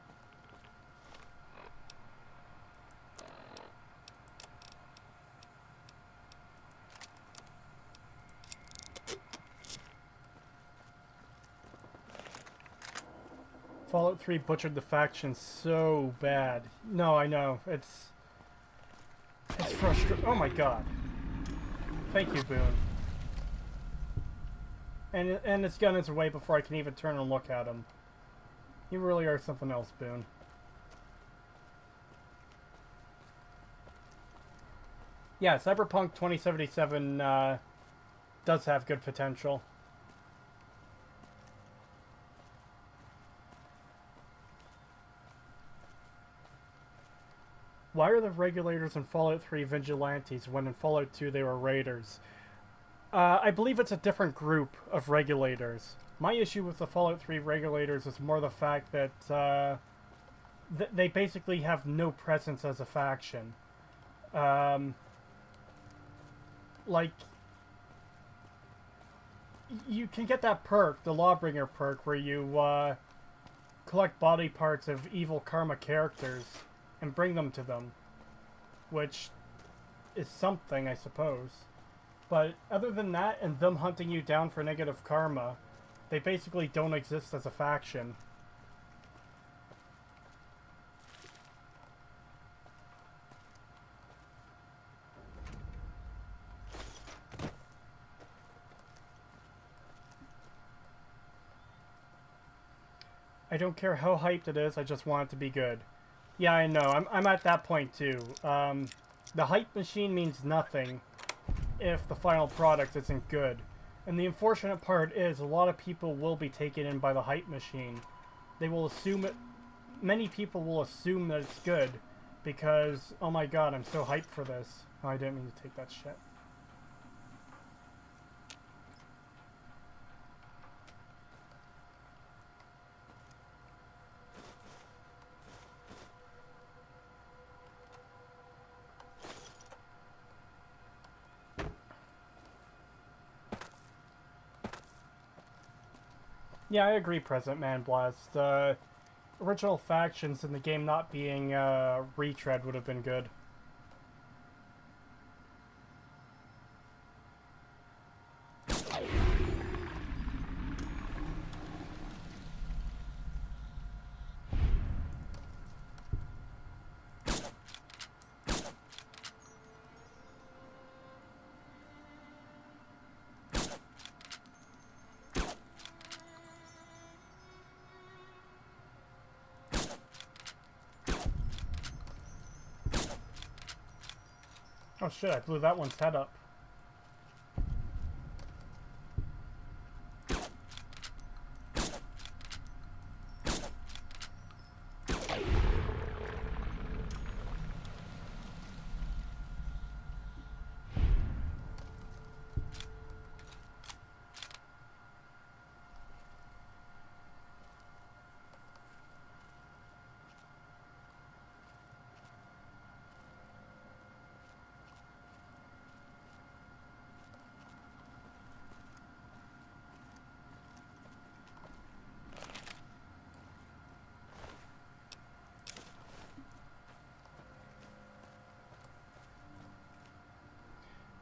Fallout 3 butchered the faction so bad. No, I know. It's frustrating. Oh my god. Thank you, Boone. And his gun is away before I can even turn and look at him. You really are something else, Boone. Yeah, Cyberpunk 2077 does have good potential. Why are the regulators in Fallout 3 vigilantes when in Fallout 2 they were raiders? I believe it's a different group of regulators. My issue with the Fallout 3 regulators is more the fact that they basically have no presence as a faction. Like, you can get that perk, the Lawbringer perk, where you collect body parts of evil karma characters and bring them to them, which is something, I suppose. But other than that, and them hunting you down for negative karma, they basically don't exist as a faction. I don't care how hyped it is, I just want it to be good. Yeah, I know, I'm at that point too. The hype machine means nothing if the final product isn't good. And the unfortunate part is a lot of people will be taken in by the hype machine. They will assume it, many people will assume that it's good because, oh my god, I'm so hyped for this. Oh, I didn't mean to take that shit. Yeah, I agree, Present Man Blast. Original factions in the game not being retread would have been good. Oh shit, I blew that one's head up.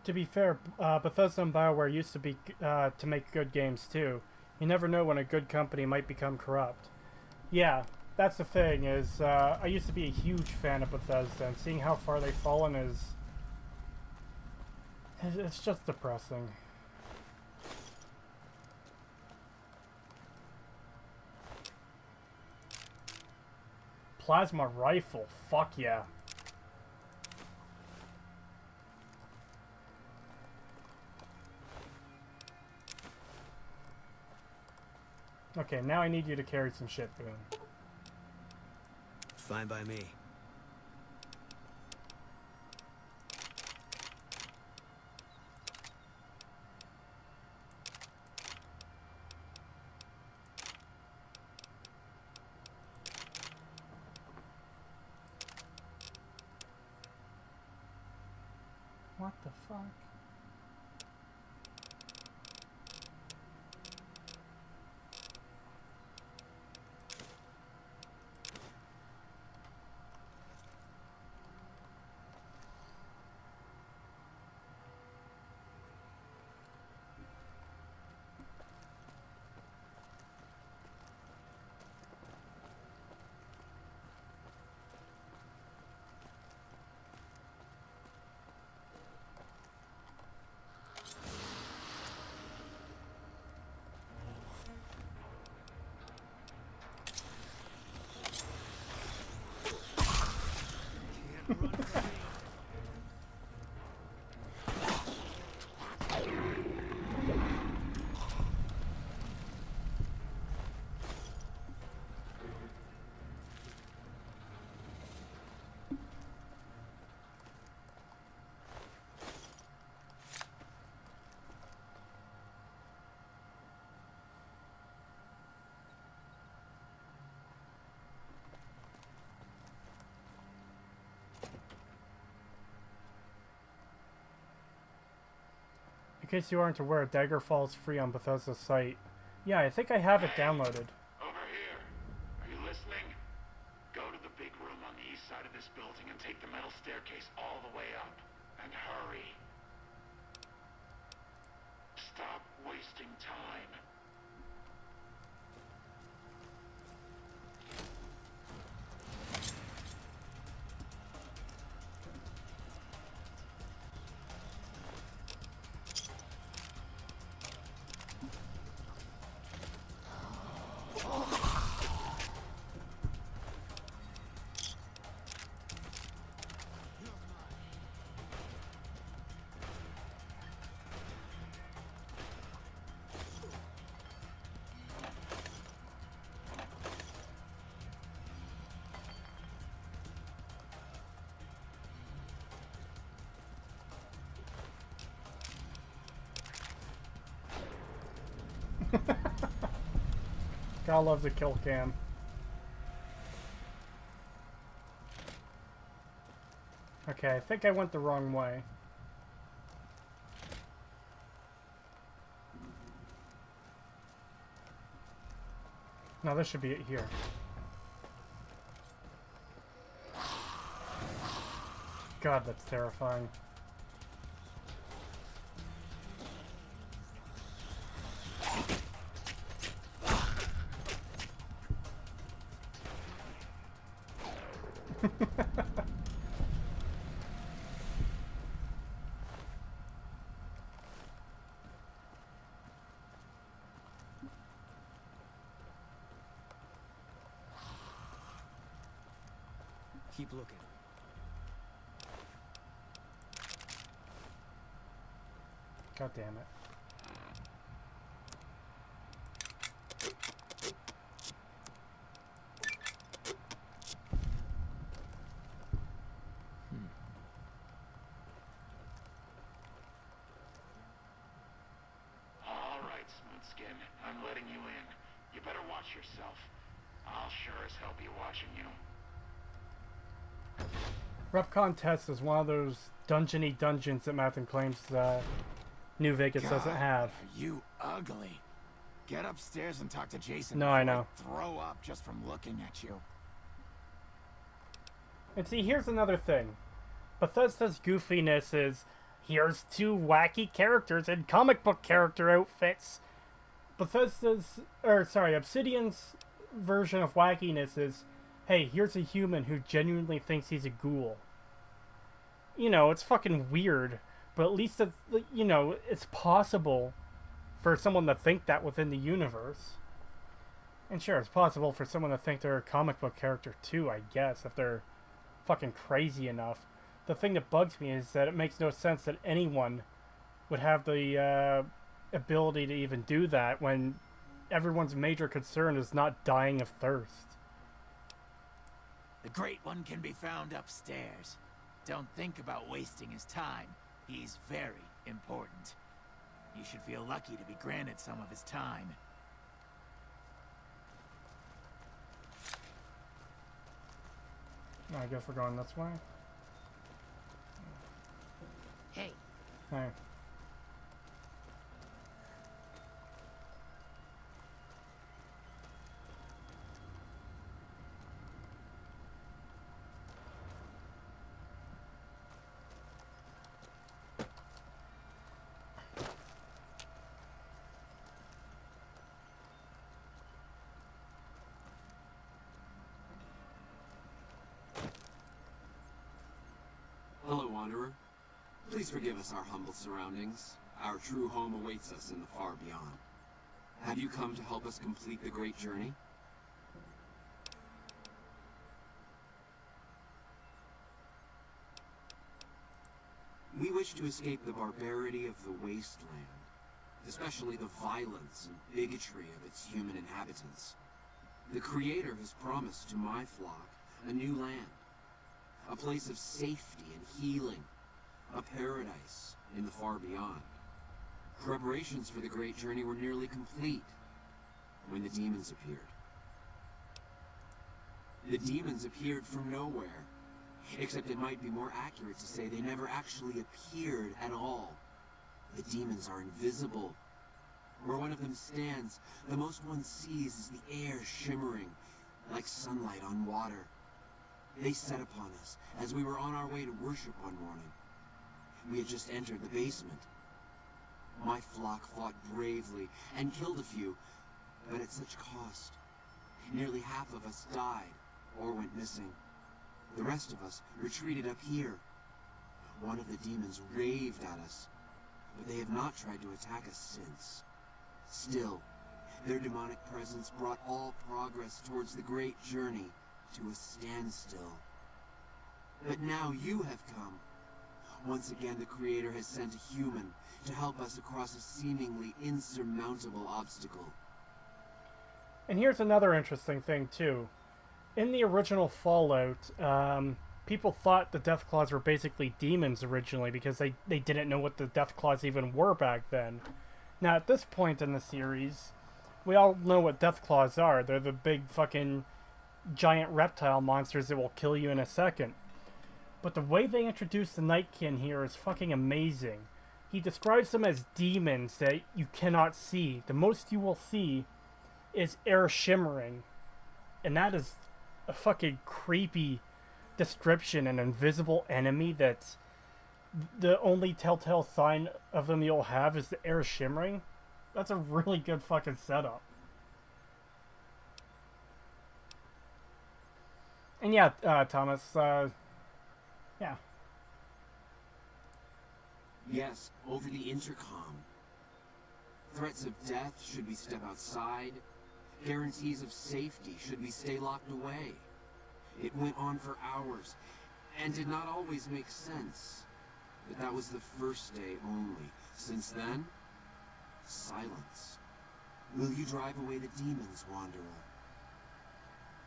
To be fair, Bethesda and BioWare used to be to make good games too. You never know when a good company might become corrupt. Yeah, that's the thing, is I used to be a huge fan of Bethesda, and seeing how far they've fallen it's just depressing. Plasma rifle, fuck yeah. Okay, now I need you to carry some shit, Boone. Fine by me. What the fuck? In case you aren't aware, Daggerfall is free on Bethesda's site. Yeah, I think I have it downloaded. Over here. Are you listening? Go to the big room on the east side of this building and take the metal staircase all the way up. And hurry. Stop wasting time. Gotta love the kill cam. Okay, I think I went the wrong way. No, this should be it here. God, that's terrifying. Keep looking. God damn it. All right, Smoothskin. I'm letting you in. You better watch yourself. I'll sure as hell be watching you. Repcon Test is one of those dungeony dungeons that Mathen claims New Vegas doesn't have. You ugly. Get upstairs and talk to Jason. No, I know. Throw up just from looking at you. And see, here's another thing. Bethesda's goofiness is, here's two wacky characters in comic book character outfits. Obsidian's version of wackiness is, hey, here's a human who genuinely thinks he's a ghoul. You know, it's fucking weird, but at least, it's possible for someone to think that within the universe. And sure, it's possible for someone to think they're a comic book character too, I guess, if they're fucking crazy enough. The thing that bugs me is that it makes no sense that anyone would have the ability to even do that when everyone's major concern is not dying of thirst. The Great One can be found upstairs. Don't think about wasting his time. He's very important. You should feel lucky to be granted some of his time. I guess we're going this way. Hey. Hey. Hello, Wanderer. Please forgive us our humble surroundings. Our true home awaits us in the far beyond. Have you come to help us complete the great journey? We wish to escape the barbarity of the wasteland, especially the violence and bigotry of its human inhabitants. The Creator has promised to my flock a new land, a place of safety and healing, a paradise in the far beyond. Preparations for the great journey were nearly complete when the demons appeared. The demons appeared from nowhere, except it might be more accurate to say they never actually appeared at all. The demons are invisible. Where one of them stands, the most one sees is the air shimmering like sunlight on water. They set upon us as we were on our way to worship one morning. We had just entered the basement. My flock fought bravely and killed a few, but at such cost. Nearly half of us died or went missing. The rest of us retreated up here. One of the demons raved at us, but they have not tried to attack us since. Still, their demonic presence brought all progress towards the great journey to a standstill. But now you have come. Once again, the Creator has sent a human to help us across a seemingly insurmountable obstacle. And here's another interesting thing, too. In the original Fallout, people thought the Deathclaws were basically demons originally because they didn't know what the Deathclaws even were back then. Now, at this point in the series, we all know what Deathclaws are. They're the big fucking giant reptile monsters that will kill you in a second. But the way they introduce the Nightkin here is fucking amazing. He describes them as demons that you cannot see. The most you will see is air shimmering. And that is a fucking creepy description, an invisible enemy that's the only telltale sign of them you'll have is the air shimmering. That's a really good fucking setup. And yeah, Thomas, yeah. Yes, over the intercom. Threats of death should we step outside. Guarantees of safety should we stay locked away. It went on for hours, and did not always make sense. But that was the first day only. Since then, silence. Will you drive away the demons, Wanderer?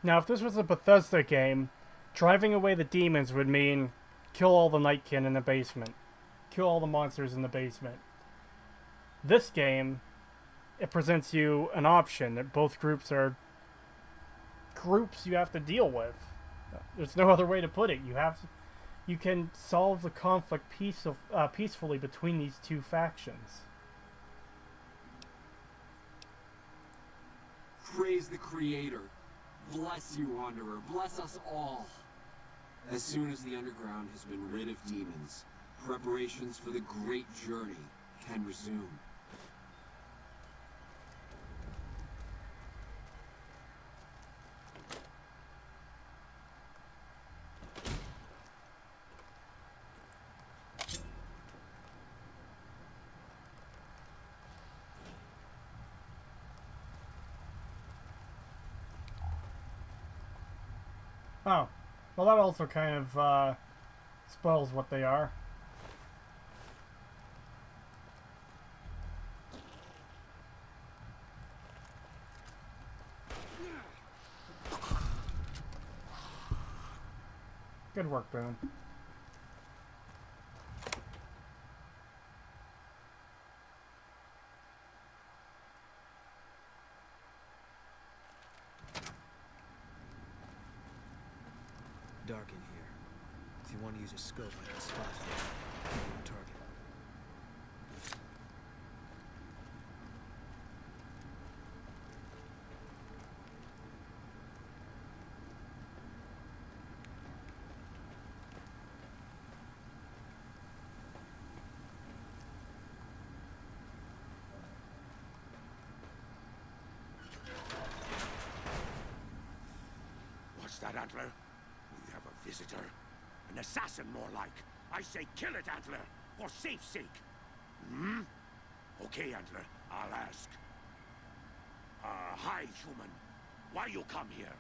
Now, if this was a Bethesda game, driving away the demons would mean kill all the Nightkin in the basement. Kill all the monsters in the basement. This game, it presents you an option that both groups are groups you have to deal with. There's no other way to put it. You can solve the conflict peacefully between these two factions. Praise the Creator. Bless you, Wanderer. Bless us all. As soon as the underground has been rid of demons, preparations for the great journey can resume. Oh, well that also kind of spoils what they are. Good work, Boone. Dark in here. If you want to use a scope, I can spot for you. Give you a target. What's that, Antler? We have a visitor. An assassin, more like. I say kill it, Antler, for safe's sake. Hmm? Okay, Antler, I'll ask. Hi, human. Why you come here?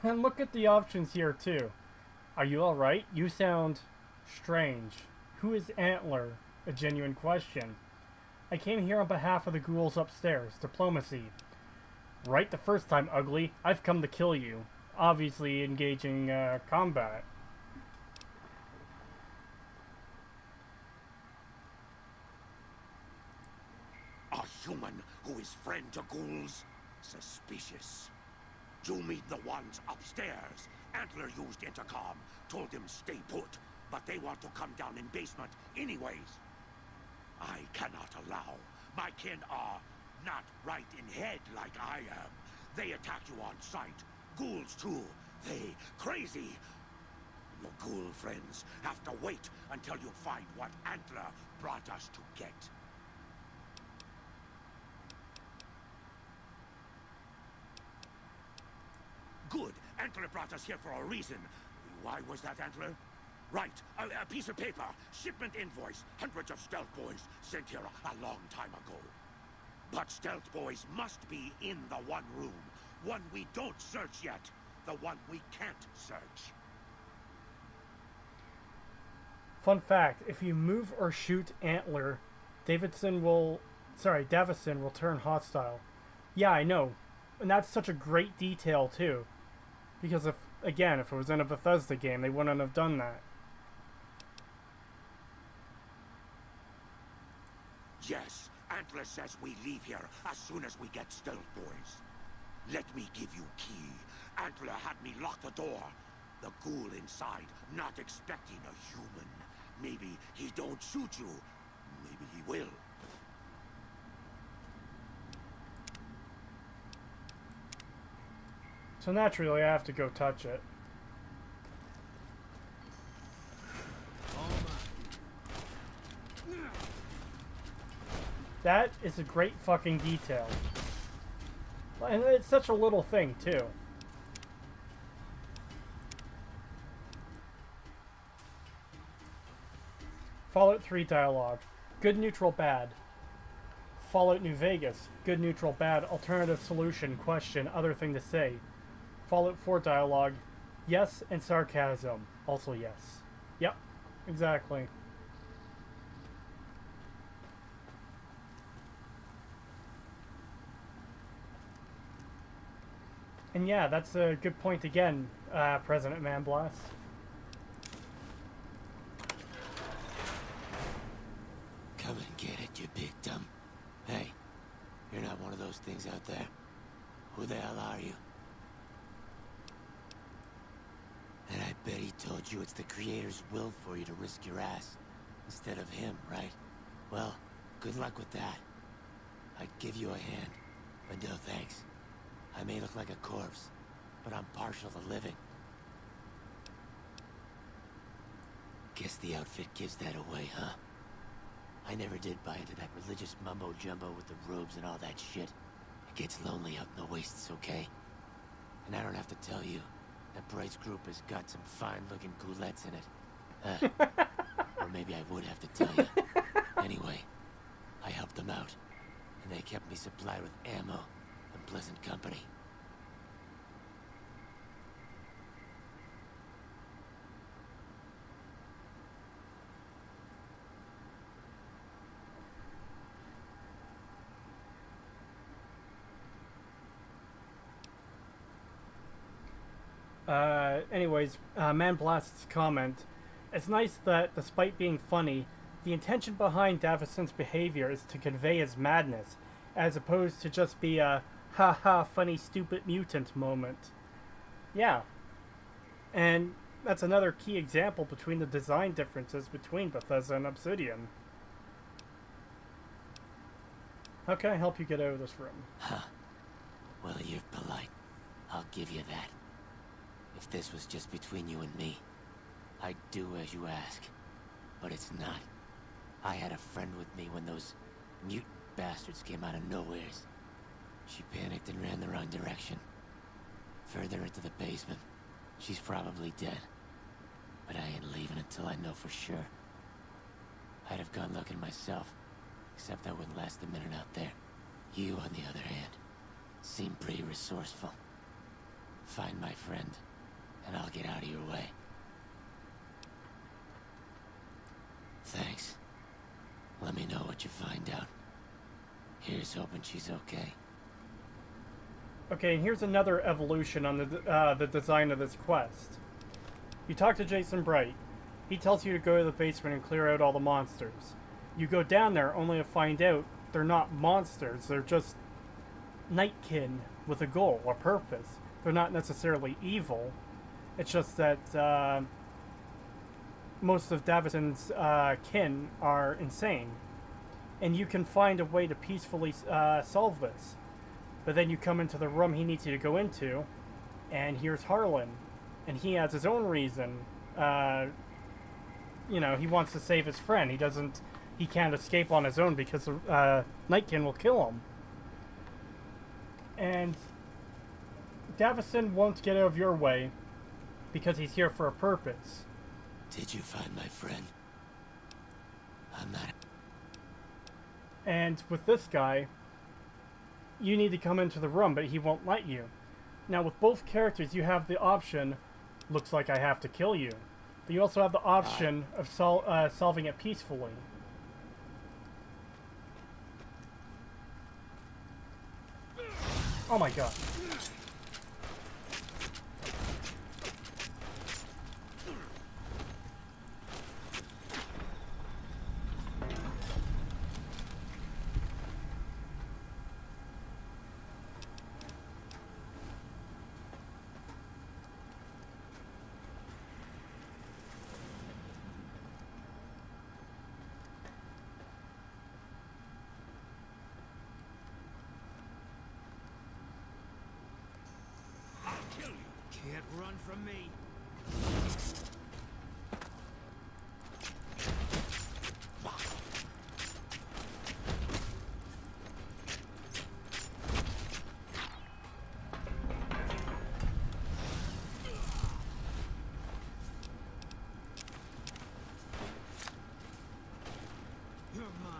And look at the options here, too. Are you alright? You sound strange. Who is Antler? A genuine question. I came here on behalf of the ghouls upstairs. Diplomacy. Right the first time, ugly. I've come to kill you. Obviously engaging combat. A human who is friend to ghouls? Suspicious. You meet the ones upstairs. Antler used intercom, told them stay put, but they want to come down in basement anyways. I cannot allow. My kin are not right in head like I am. They attack you on sight. Ghouls too. They crazy. Your ghoul friends have to wait until you find what Antler brought us to get. Good. Antler brought us here for a reason. Why was that, Antler? Right. A piece of paper. Shipment invoice. Hundreds of stealth boys sent here a long time ago. But stealth boys must be in the one room. One we don't search yet. The one we can't search. Fun fact, if you move or shoot Antler, Davison will turn hostile. Yeah, I know. And that's such a great detail, too. Because if it was in a Bethesda game, they wouldn't have done that. Yes, Antler says we leave here as soon as we get stealth boys. Let me give you key. Antler had me lock the door. The ghoul inside, not expecting a human. Maybe he don't shoot you. Maybe he will. So naturally, I have to go touch it. That is a great fucking detail. And it's such a little thing, too. Fallout 3 dialogue. Good, neutral, bad. Fallout New Vegas. Good, neutral, bad. Alternative solution, question, other thing to say. Fallout 4 dialogue. Yes and sarcasm. Also yes. Yep, exactly. And yeah, that's a good point again, President Manblast. Come and get it, you big dumb. Hey, you're not one of those things out there. Who the hell are you? And I bet he told you it's the Creator's will for you to risk your ass instead of him, right? Well, good luck with that. I'd give you a hand, but no thanks. I may look like a corpse, but I'm partial to living. Guess the outfit gives that away, huh? I never did buy into that religious mumbo-jumbo with the robes and all that shit. It gets lonely out in the wastes, okay? And I don't have to tell you, that Bright's group has got some fine-looking ghoulettes in it. Or maybe I would have to tell you. Anyway, I helped them out, and they kept me supplied with ammo and pleasant company. Anyways, Man Blast's comment. It's nice that, despite being funny, the intention behind Davison's behavior is to convey his madness, as opposed to just be a ha-ha funny stupid mutant moment. Yeah. And that's another key example between the design differences between Bethesda and Obsidian. How can I help you get out of this room? Huh. Well, you're polite. I'll give you that. If this was just between you and me, I'd do as you ask. But it's not. I had a friend with me when those mutant bastards came out of nowheres. She panicked and ran the wrong direction. Further into the basement. She's probably dead. But I ain't leaving until I know for sure. I'd have gone looking myself, except I wouldn't last a minute out there. You, on the other hand, seem pretty resourceful. Find my friend, and I'll get out of your way. Thanks. Let me know what you find out. Here's hoping she's okay. Okay, and here's another evolution on the design of this quest. You talk to Jason Bright. He tells you to go to the basement and clear out all the monsters. You go down there only to find out they're not monsters, they're just nightkin with a goal, a purpose. They're not necessarily evil. It's just that most of Davison's kin are insane. And you can find a way to peacefully solve this. But then you come into the room he needs you to go into, and here's Harlan. And he has his own reason. You know, he wants to save his friend. He can't escape on his own because Nightkin will kill him. And Davison won't get out of your way because he's here for a purpose. Did you find my friend? I'm not... And with this guy, you need to come into the room, but he won't let you. Now, with both characters, you have the option, looks like I have to kill you. But you also have the option of solving it peacefully. Oh my god. Can't run from me. You're mine.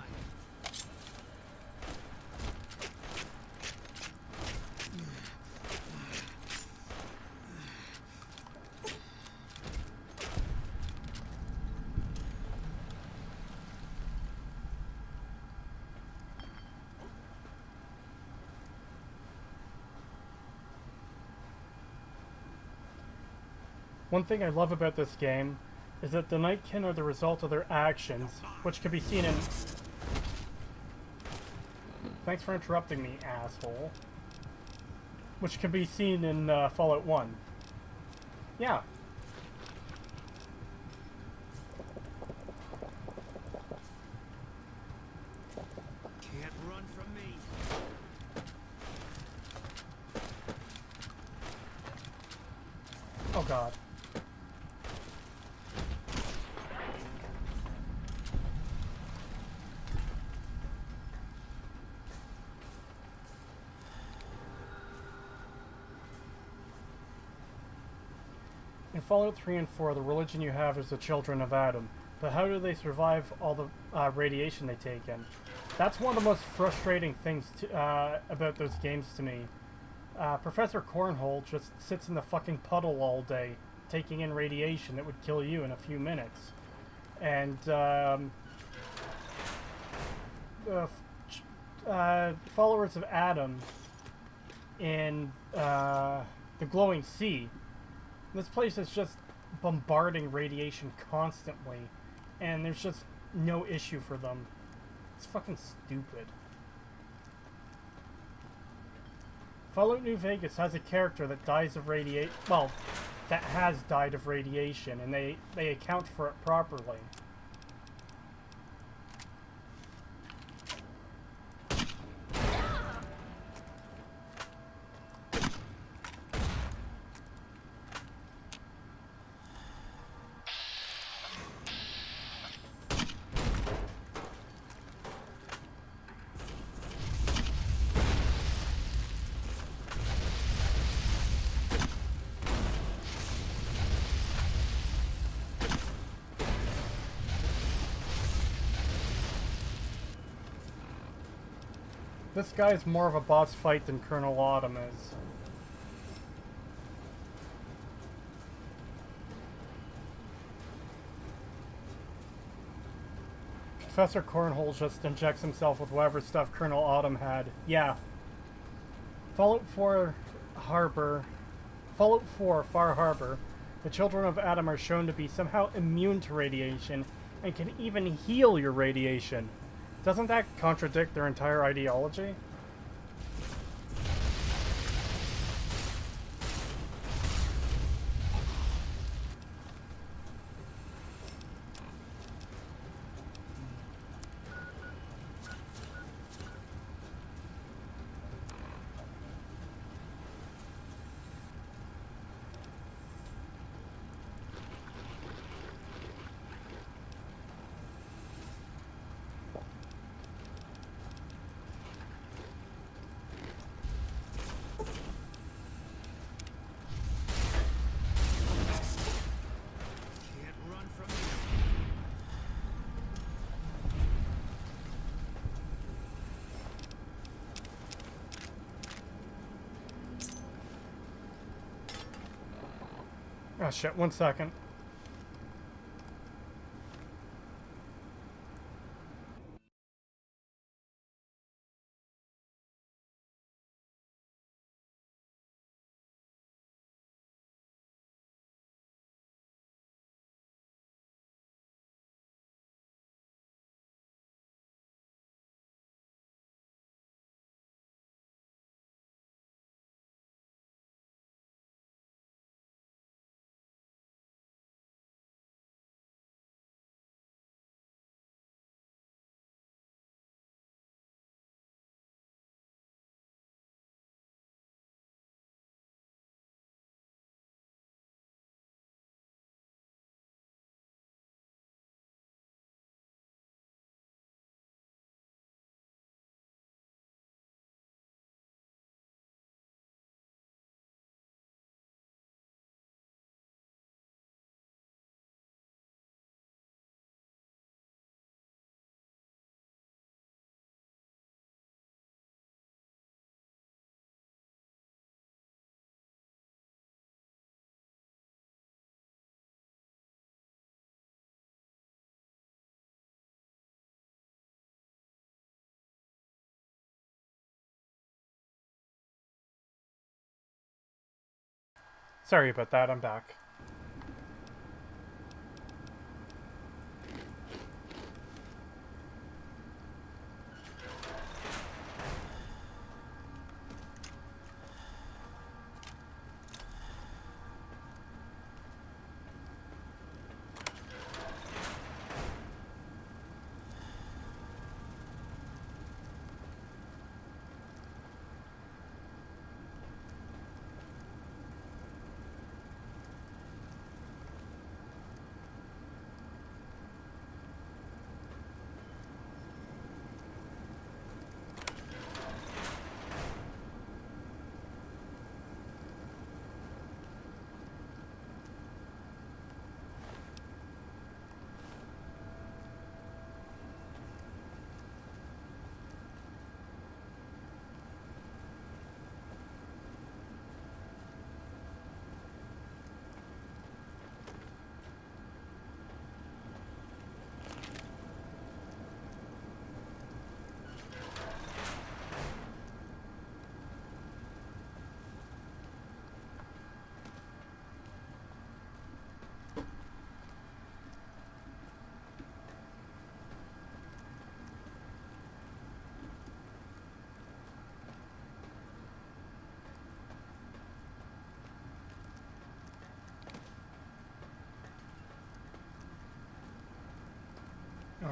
One thing I love about this game is that the Nightkin are the result of their actions, which can be seen in... Thanks for interrupting me, asshole. Which can be seen in Fallout 1. Yeah. Can't run from me. Oh god. In Fallout 3 and 4, the religion you have is the children of Adam. But how do they survive all the radiation they take in? That's one of the most frustrating things about those games to me. Professor Cornhole just sits in the fucking puddle all day, taking in radiation that would kill you in a few minutes. And followers of Adam in the Glowing Sea This place is just bombarding radiation constantly, and there's just no issue for them. It's fucking stupid. Fallout New Vegas has a character that dies of radiation. Well, that has died of radiation, and they account for it properly. This guy's more of a boss fight than Colonel Autumn is. Professor Cornhole just injects himself with whatever stuff Colonel Autumn had. Yeah. Fallout 4 Far Harbor, the children of Adam are shown to be somehow immune to radiation and can even heal your radiation. Doesn't that contradict their entire ideology? Oh shit, 1 second. Sorry about that, I'm back.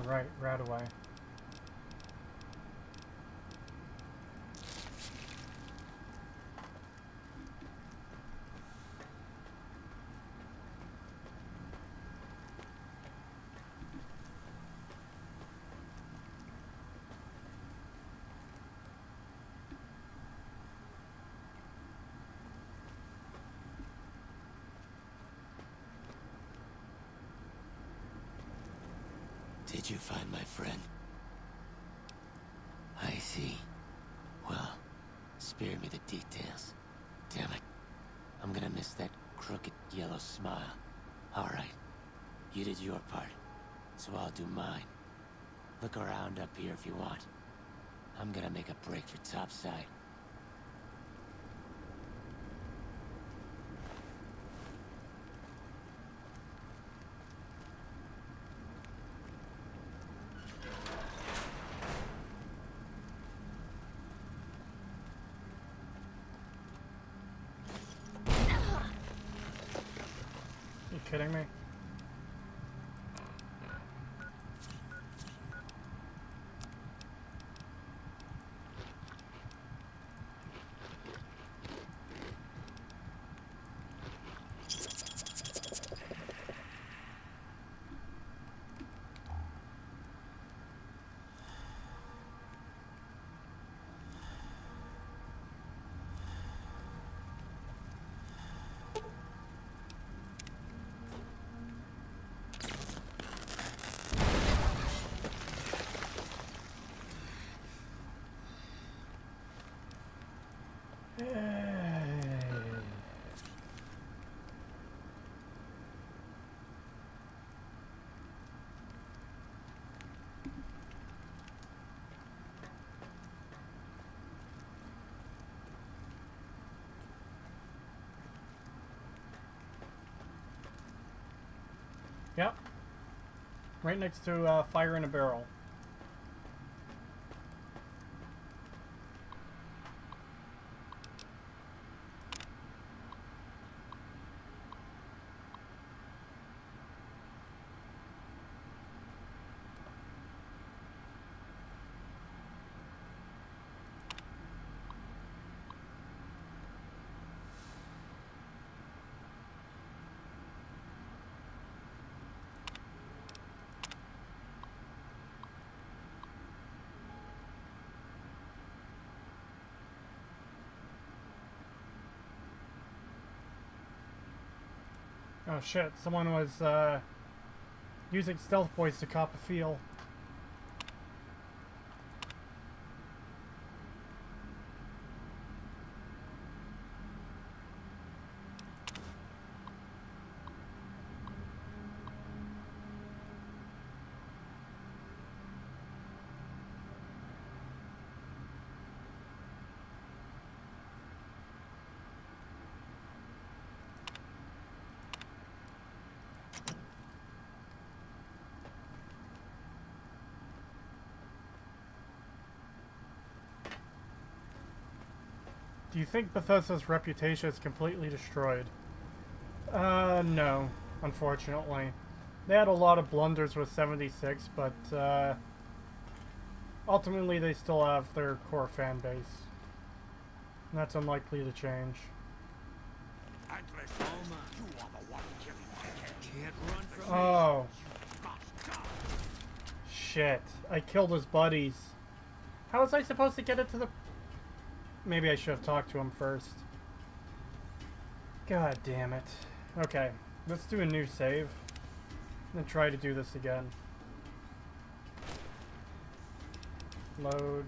right, right away. Did you find my friend? I see. Well, spare me the details. Damn it. I'm gonna miss that crooked yellow smile. Alright. You did your part, so I'll do mine. Look around up here if you want. I'm gonna make a break for topside. You kidding me? Yep. Right next to fire in a barrel. Oh shit, someone was using stealth boys to cop a feel. Do you think Bethesda's reputation is completely destroyed? No, unfortunately. They had a lot of blunders with 76, but ultimately they still have their core fan base. And that's unlikely to change. Oh. Shit. I killed his buddies. How was I supposed to get it to the... Maybe I should have talked to him first. God damn it. Okay, let's do a new save. And try to do this again. Load.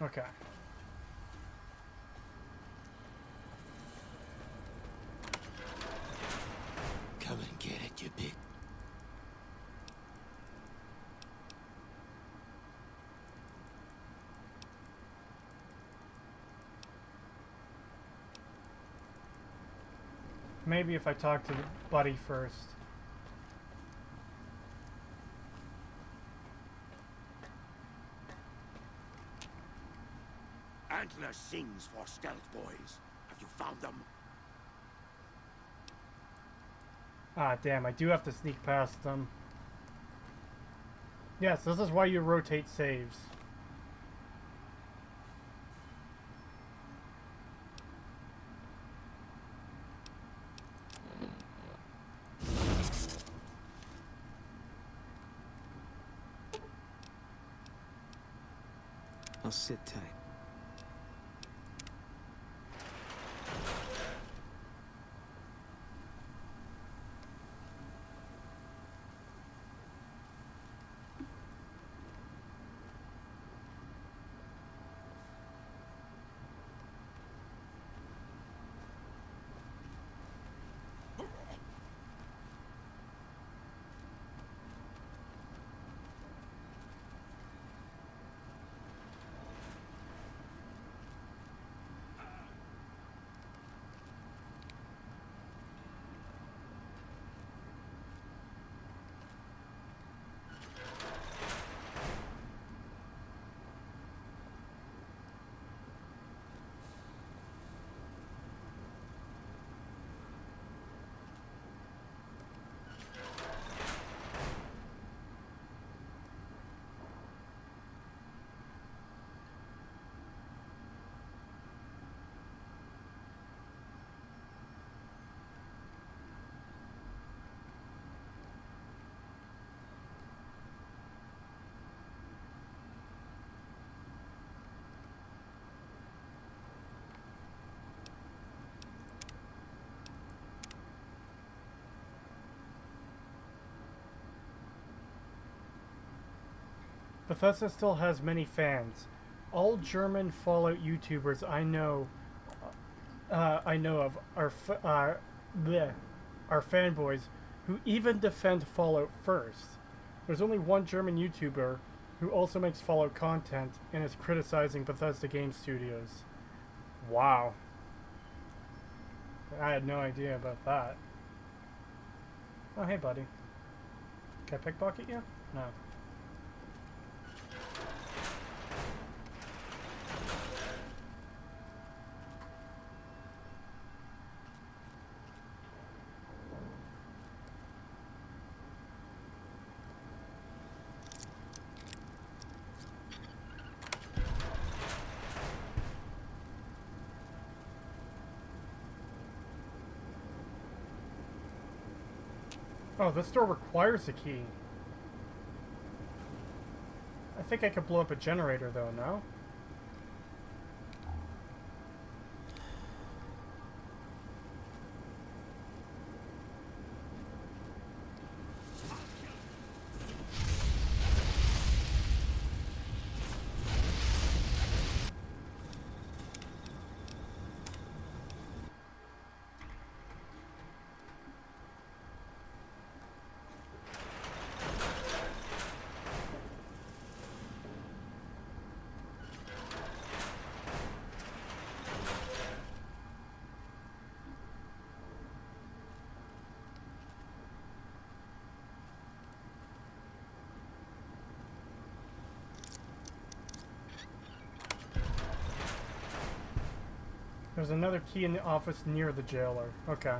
Okay. Come and get it, you big... Maybe if I talk to Buddy first. Antler sings for stealth boys. Have you found them? Ah, damn, I do have to sneak past them. Yes, this is why you rotate saves. I'll sit tight. Bethesda still has many fans. All German Fallout YouTubers I know of are fanboys who even defend Fallout first. There's only one German YouTuber who also makes Fallout content and is criticizing Bethesda Game Studios. Wow. I had no idea about that. Oh, hey, buddy. Can I pickpocket you? No. Oh, this door requires a key. I think I could blow up a generator though, no? There's another key in the office near the jailer. Okay.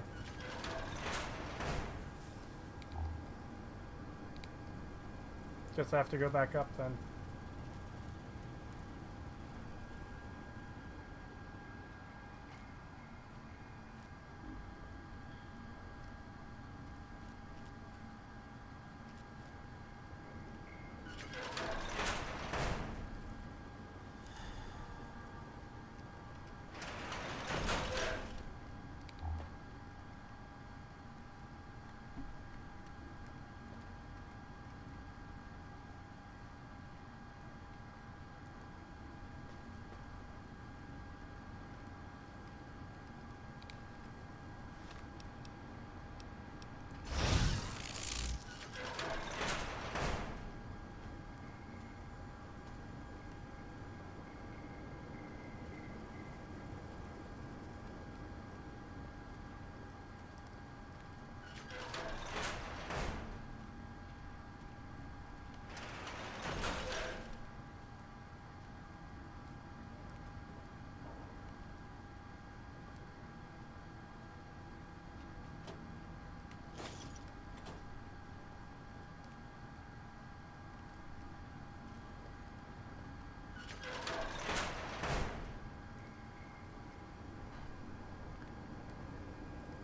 Guess I have to go back up then.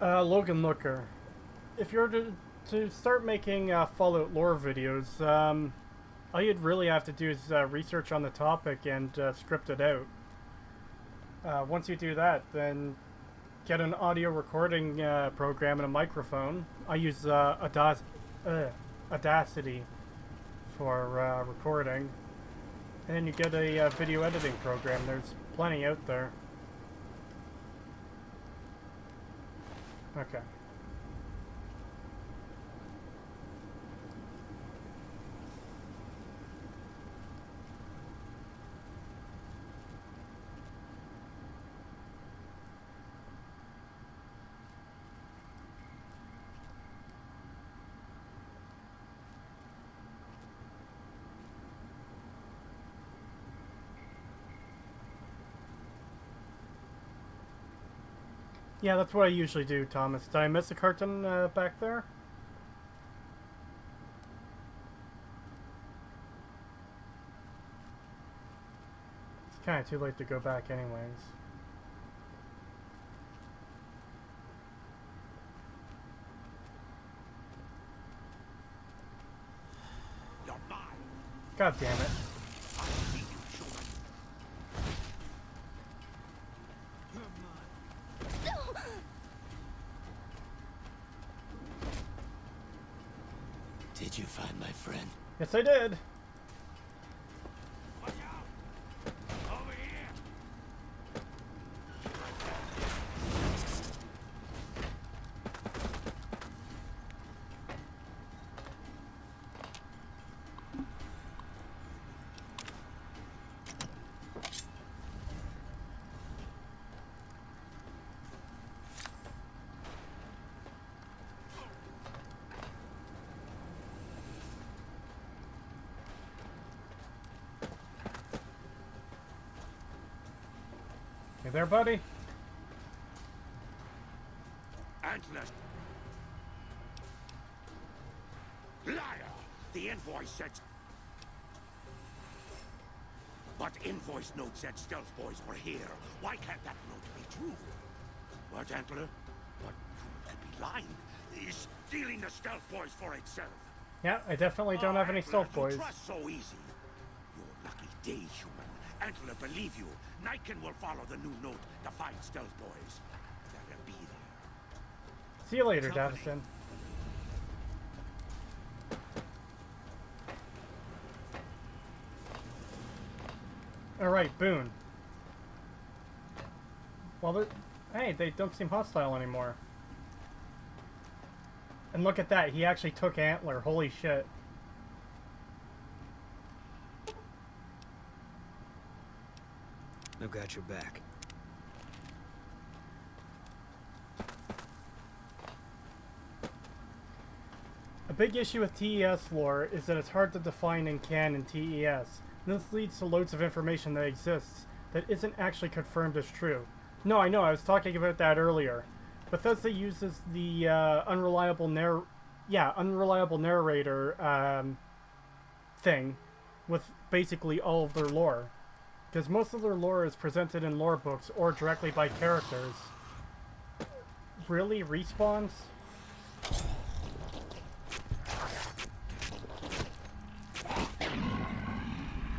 Logan Looker. If you're to start making Fallout lore videos, all you'd really have to do is research on the topic and script it out. Once you do that, then get an audio recording program and a microphone. I use Audacity for recording. And then you get a video editing program. There's plenty out there. Okay. Yeah, that's what I usually do, Thomas. Did I miss a carton back there? It's kind of too late to go back anyways. God damn it. Did you find my friend? Yes, I did. You there, buddy? Antler. Liar! The invoice said... But invoice note said stealth boys were here. Why can't that note be true? What, Antler? What could be lying? Is stealing the stealth boys for itself? Yeah, I definitely don't have any Antler, stealth you boys. trust so easy. Your lucky day, human. Antler, believe you. Nightkin will follow the new note to find stealth boys. They'll be there. See you later, Davison. Alright, Boone. Well, hey, they don't seem hostile anymore. And look at that, he actually took Antler. Holy shit. I've got your back. A big issue with TES lore is that it's hard to define in canon TES. This leads to loads of information that exists that isn't actually confirmed as true. No, I know, I was talking about that earlier. Bethesda uses the unreliable narrator thing with basically all of their lore. Because most of their lore is presented in lore books or directly by characters. Really? Respawns?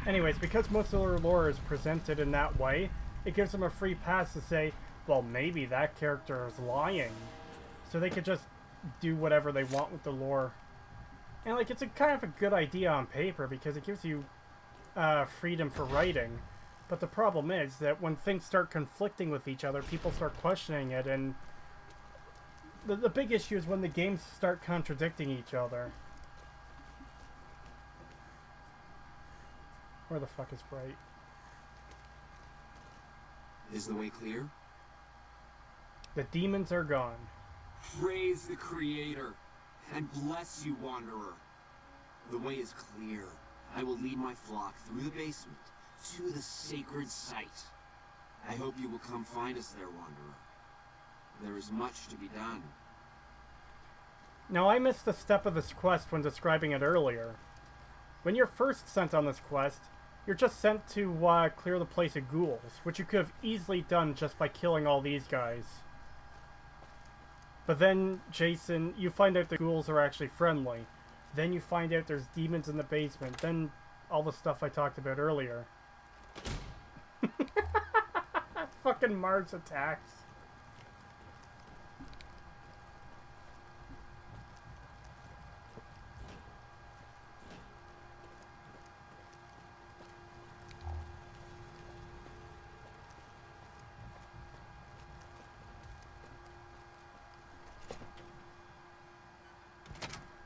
Anyways, because most of their lore is presented in that way, it gives them a free pass to say, well, maybe that character is lying. So they could just do whatever they want with the lore. And like, it's a kind of a good idea on paper because it gives you freedom for writing. But the problem is that when things start conflicting with each other, people start questioning it, and the big issue is when the games start contradicting each other. Where the fuck is Bright? Is the way clear? The demons are gone. Praise the Creator, and bless you, Wanderer. The way is clear. I will lead my flock through the basement to the sacred site. I hope you will come find us there, Wanderer. There is much to be done. Now, I missed a step of this quest when describing it earlier. When you're first sent on this quest, you're just sent to clear the place of ghouls, which you could have easily done just by killing all these guys. But then, Jason, you find out the ghouls are actually friendly. Then you find out there's demons in the basement. Then all the stuff I talked about earlier. Fucking Mars attacks.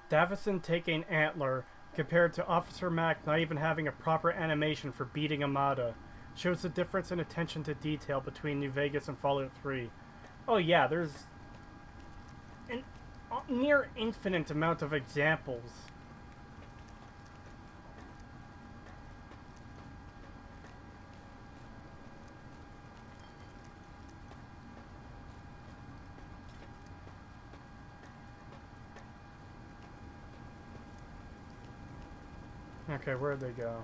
Davison taking Antler, compared to Officer Mack not even having a proper animation for beating Amada, shows the difference in attention to detail between New Vegas and Fallout 3. Oh yeah, there's an near infinite amount of examples. Okay, where'd they go?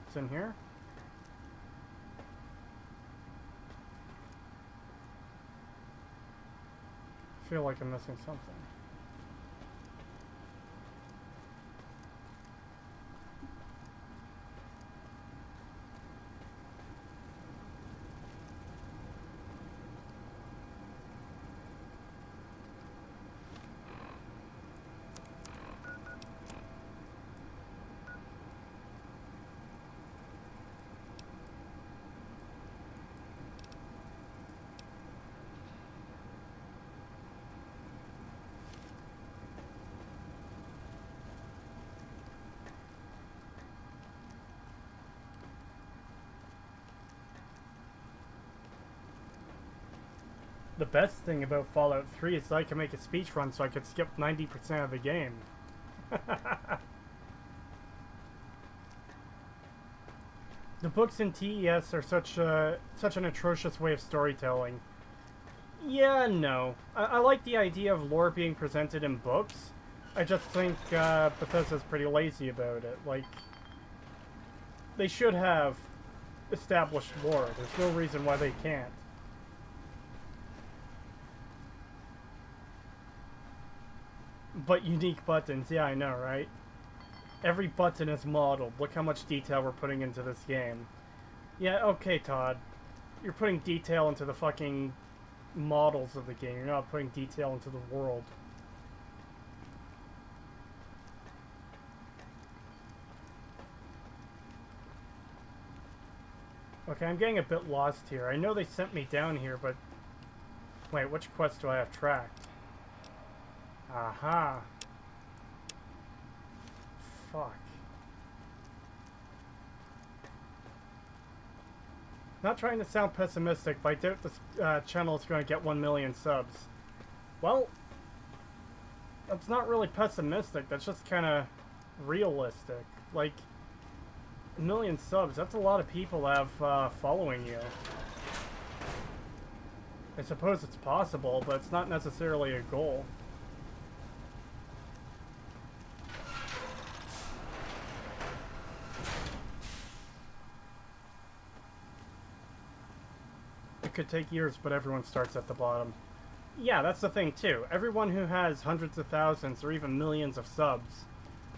It's in here? I feel like I'm missing something. The best thing about Fallout 3 is that I can make a speech run so I could skip 90% of the game. The books in TES are such an atrocious way of storytelling. Yeah, no. I like the idea of lore being presented in books. I just think Bethesda's pretty lazy about it. Like, they should have established lore. There's no reason why they can't. But unique buttons, yeah, I know, right? Every button is modeled. Look how much detail we're putting into this game. Yeah, okay, Todd. You're putting detail into the fucking models of the game. You're not putting detail into the world. Okay, I'm getting a bit lost here. I know they sent me down here, but... Wait, which quest do I have tracked? Aha. Fuck. Not trying to sound pessimistic, but I doubt this channel is going to get 1 million subs. Well, that's not really pessimistic, that's just kind of realistic. Like, 1 million subs, that's a lot of people have following you. I suppose it's possible, but it's not necessarily a goal. It could take years, but everyone starts at the bottom. Yeah, that's the thing too. Everyone who has hundreds of thousands or even millions of subs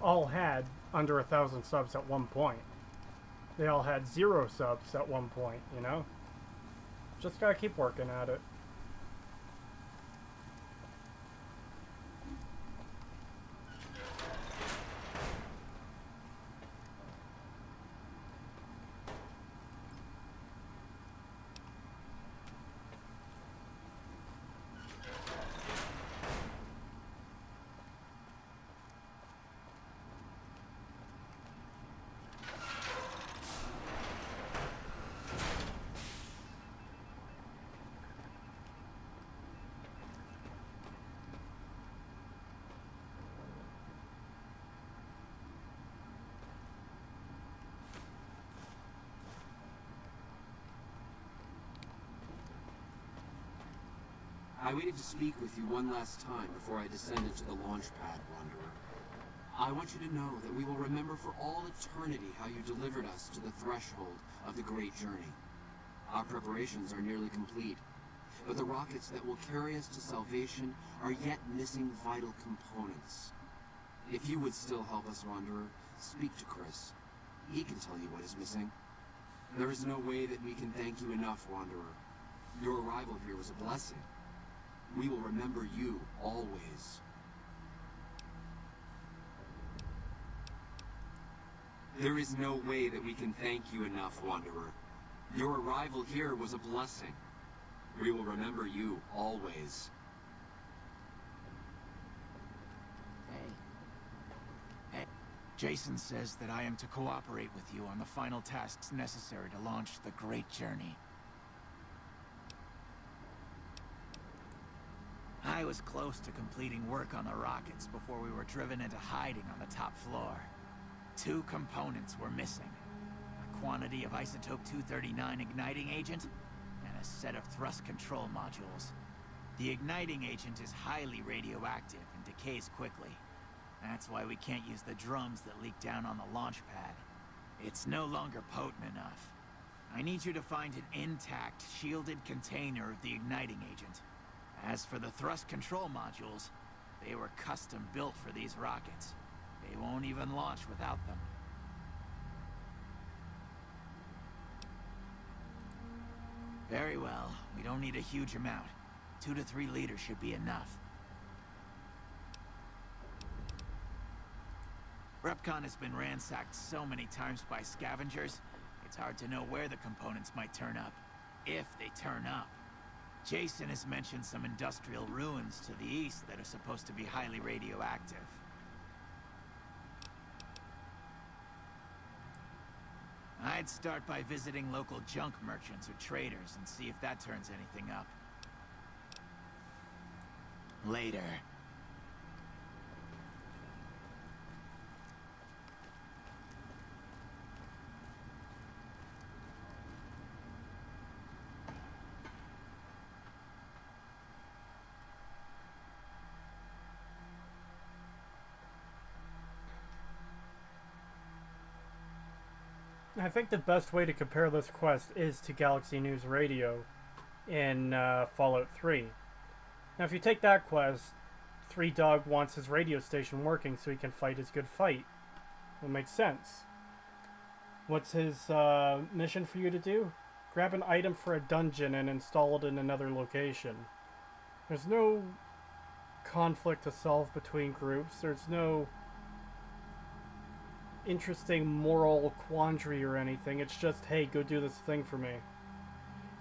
all had under 1,000 subs at one point. They all had 0 subs at one point, you know? Just gotta keep working at it. I waited to speak with you one last time before I descended to the launch pad, Wanderer. I want you to know that we will remember for all eternity how you delivered us to the threshold of the great journey. Our preparations are nearly complete. but the rockets that will carry us to salvation are yet missing vital components. If you would still help us, Wanderer, speak to Chris. He can tell you what is missing. There is no way that we can thank you enough, Wanderer. Your arrival here was a blessing. We will remember you always. There is no way that we can thank you enough, Wanderer. Your arrival here was a blessing. We will remember you always. Hey, Jason says that I am to cooperate with you on the final tasks necessary to launch the Great Journey. I was close to completing work on the rockets before we were driven into hiding on the top floor. 2 components were missing. A quantity of isotope 239 igniting agent, and a set of thrust control modules. The igniting agent is highly radioactive and decays quickly. That's why we can't use the drums that leak down on the launch pad. It's no longer potent enough. I need you to find an intact, shielded container of the igniting agent. As for the thrust control modules, they were custom built for these rockets. They won't even launch without them. Very well. We don't need a huge amount. 2 to 3 liters should be enough. Repcon has been ransacked so many times by scavengers, it's hard to know where the components might turn up. If they turn up. Jason has mentioned some industrial ruins to the east that are supposed to be highly radioactive. I'd start by visiting local junk merchants or traders and see if that turns anything up. Later. I think the best way to compare this quest is to Galaxy News Radio in Fallout 3. Now if you take that quest, Three Dog wants his radio station working so he can fight his good fight. It makes sense. What's his mission for you to do? Grab an item for a dungeon and install it in another location. There's no conflict to solve between groups. There's no interesting moral quandary or anything. It's just, hey, go do this thing for me.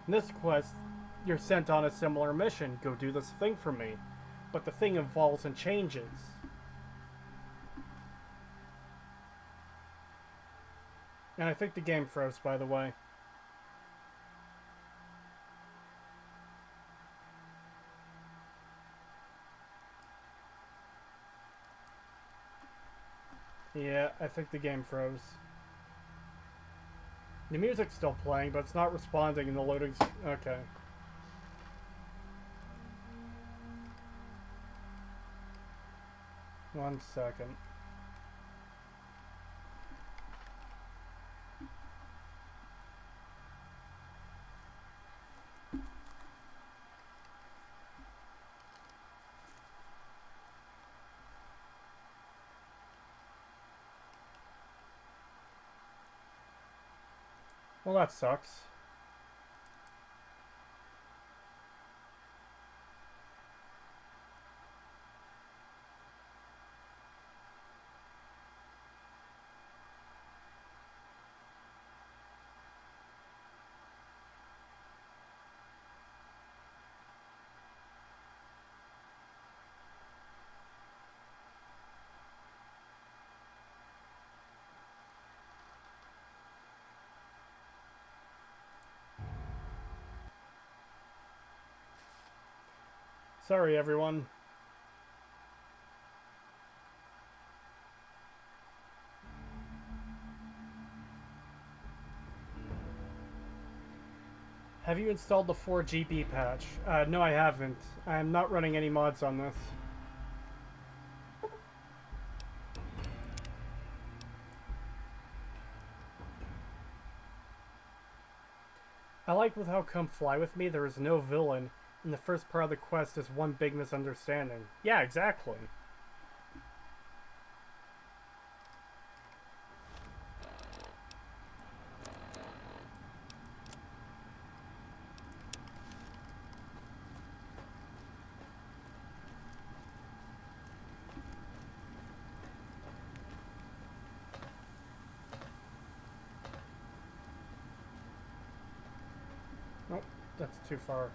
In this quest, you're sent on a similar mission. Go do this thing for me. But the thing evolves and changes. And I think the game froze, by the way. Yeah, I think the game froze. The music's still playing, but it's not responding in the loading. Okay. One second. Well, that sucks. Sorry, everyone. Have you installed the 4GB patch? No, I haven't. I'm not running any mods on this. I like with how Come Fly With Me, there is no villain, And the first part of the quest is one big misunderstanding. Yeah, exactly. Oh, that's too far.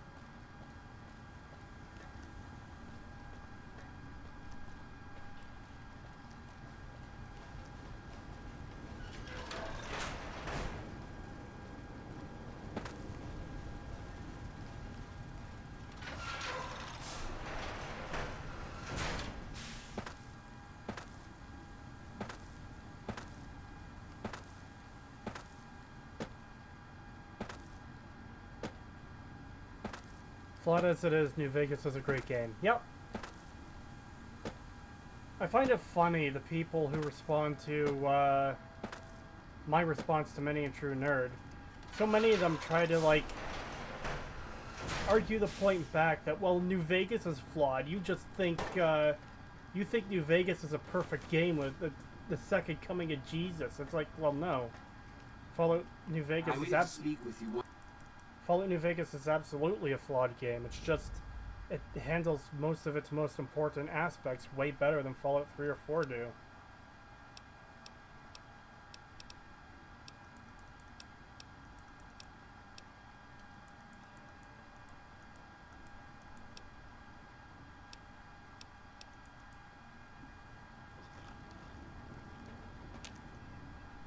Flawed as it is, New Vegas is a great game. Yep. I find it funny, the people who respond to my response to Many a True Nerd. So many of them try to, like, argue the point back that, well, New Vegas is flawed. You just think, you think New Vegas is a perfect game with the second coming of Jesus. It's like, well, no. Fallout New Vegas Fallout New Vegas is absolutely a flawed game. It's just, it handles most of its most important aspects way better than Fallout 3 or 4 do.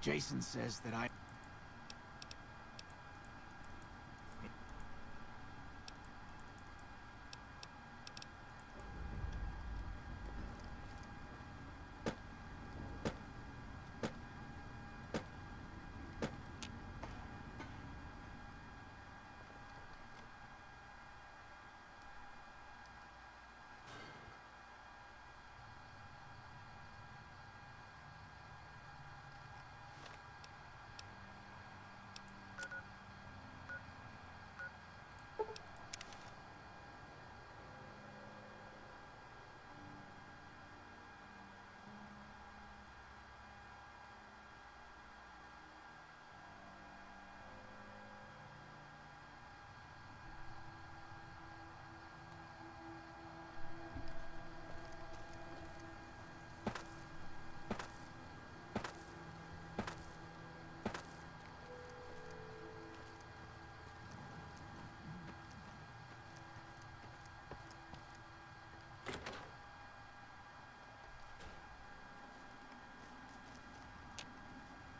Jason says that I...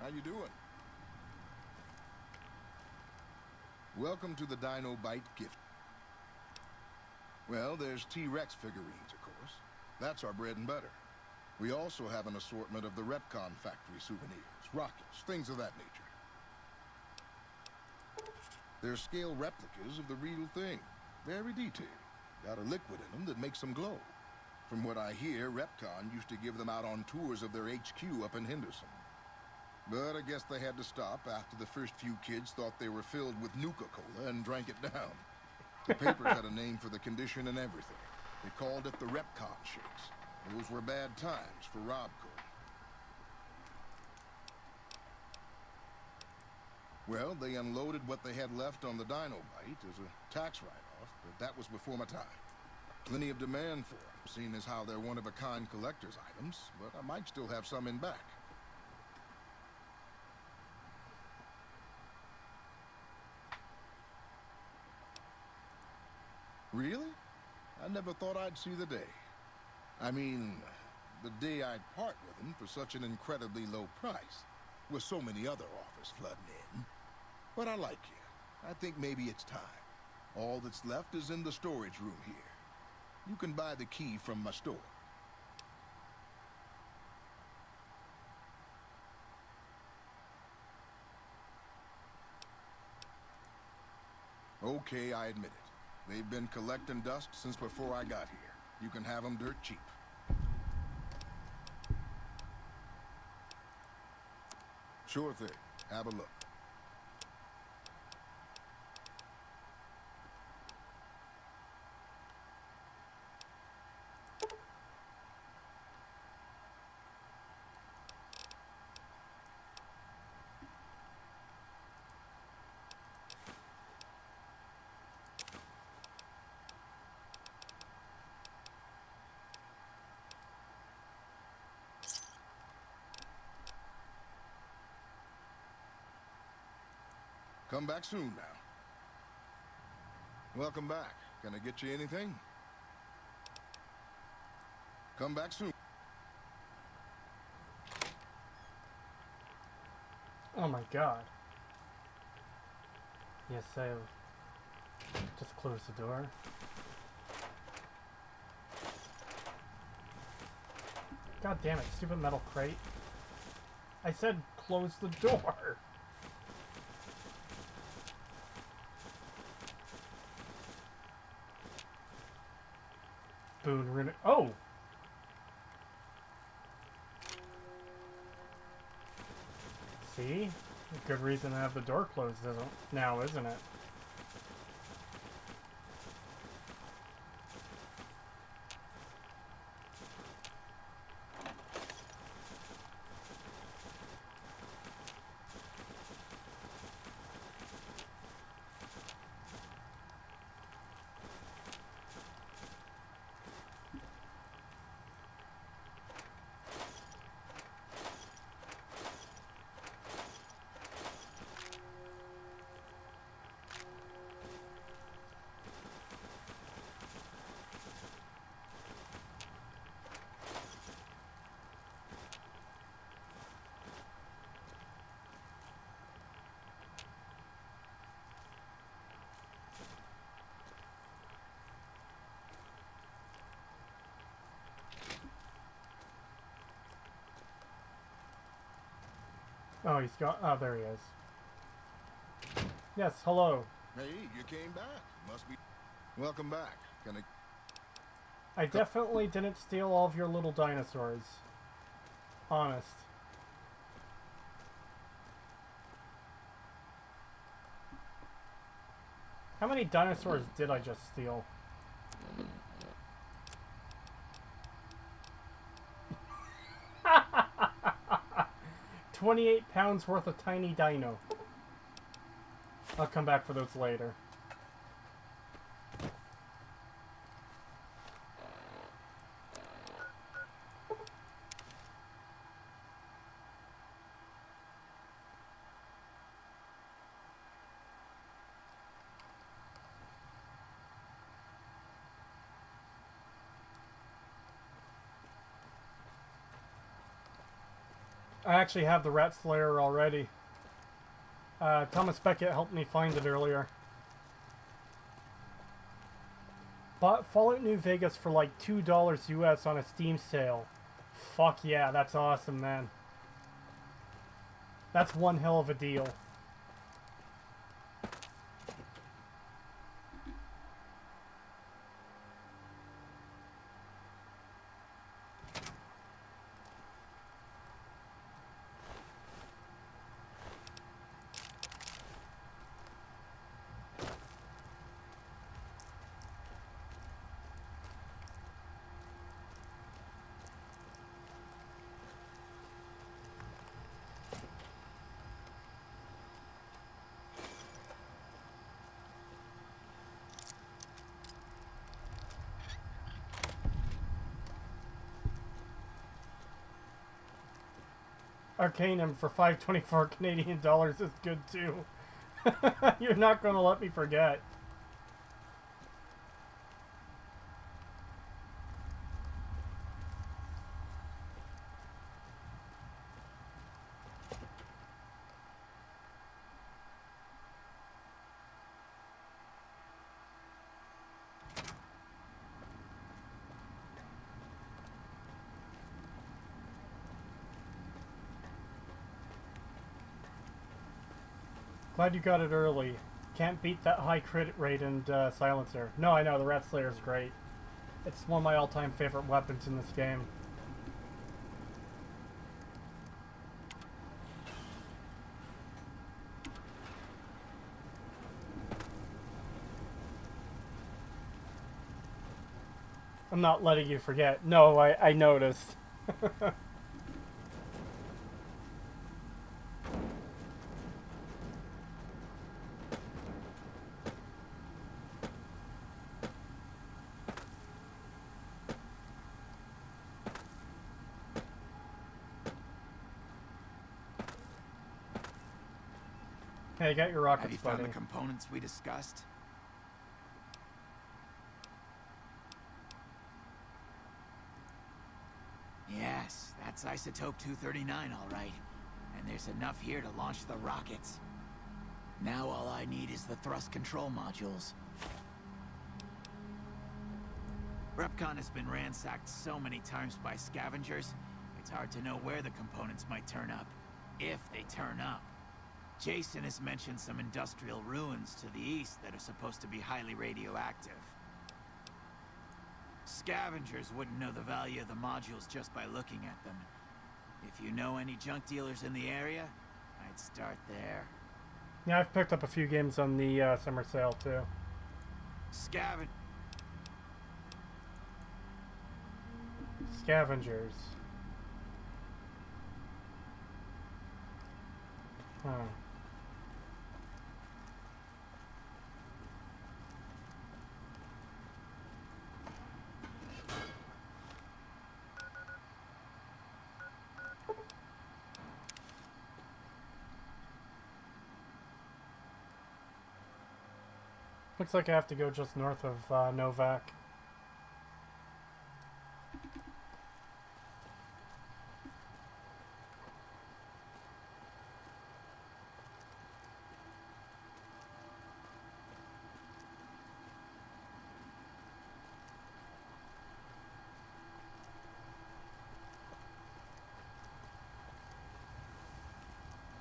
How you doing? Welcome to the Dino Bite gift. Well, there's T-Rex figurines, of course. That's our bread and butter. We also have an assortment of the Repcon factory souvenirs, rockets, things of that nature. They're scale replicas of the real thing. Very detailed. Got a liquid in them that makes them glow. From what I hear, Repcon used to give them out on tours of their HQ up in Henderson. But I guess they had to stop after the first few kids thought they were filled with Nuka-Cola and drank it down. The papers had a name for the condition and everything. They called it the Repcon shakes. Those were bad times for Robco. Well, they unloaded what they had left on the Dino Bite as a tax write-off, but that was before my time. Plenty of demand for them, seeing as how they're one-of-a-kind collector's items, but I might still have some in back. Really? I never thought I'd see the day. I mean, the day I'd part with them for such an incredibly low price, with so many other offers flooding in. But I like you. I think maybe it's time. All that's left is in the storage room here. You can buy the key from my store. Okay, I admit it. They've been collecting dust since before I got here. You can have them dirt cheap. Sure thing. Have a look. Come back soon now. Welcome back. Can I get you anything? Come back soon. Oh my god. Yes, I'll just close the door. God damn it, stupid metal crate. I said close the door. Boone runic. Oh! See? A good reason to have the door closed now, isn't it? Oh, he's got... Oh, there he is. Yes, hello. Hey, you came back. Must be... Welcome back. Can I... I definitely didn't steal all of your little dinosaurs. Honest. How many dinosaurs did I just steal? £28 worth of tiny dino. I'll come back for those later. I actually have the Rat Slayer already. Thomas Beckett helped me find it earlier. Bought Fallout New Vegas for like $2 US on a Steam sale. Fuck yeah, that's awesome, man. That's one hell of a deal. Arcanum for $5.24 Canadian dollars is good too. You're not gonna let me forget. Glad you got it early. Can't beat that high crit rate and silencer. No, I know, the Rat Slayer is great. It's one of my all-time favorite weapons in this game. I'm not letting you forget. No, I noticed. Hey, got your rockets, Have you found buddy. the components we discussed? Yes, that's isotope 239, all right. And there's enough here to launch the rockets. Now all I need is the thrust control modules. Repcon has been ransacked so many times by scavengers, it's hard to know where the components might turn up. If they turn up. Jason has mentioned some industrial ruins to the east that are supposed to be highly radioactive. Scavengers wouldn't know the value of the modules just by looking at them. If you know any junk dealers in the area, I'd start there. Yeah, I've picked up a few games on the summer sale too. Scavengers. Huh. Looks like I have to go just north of Novak.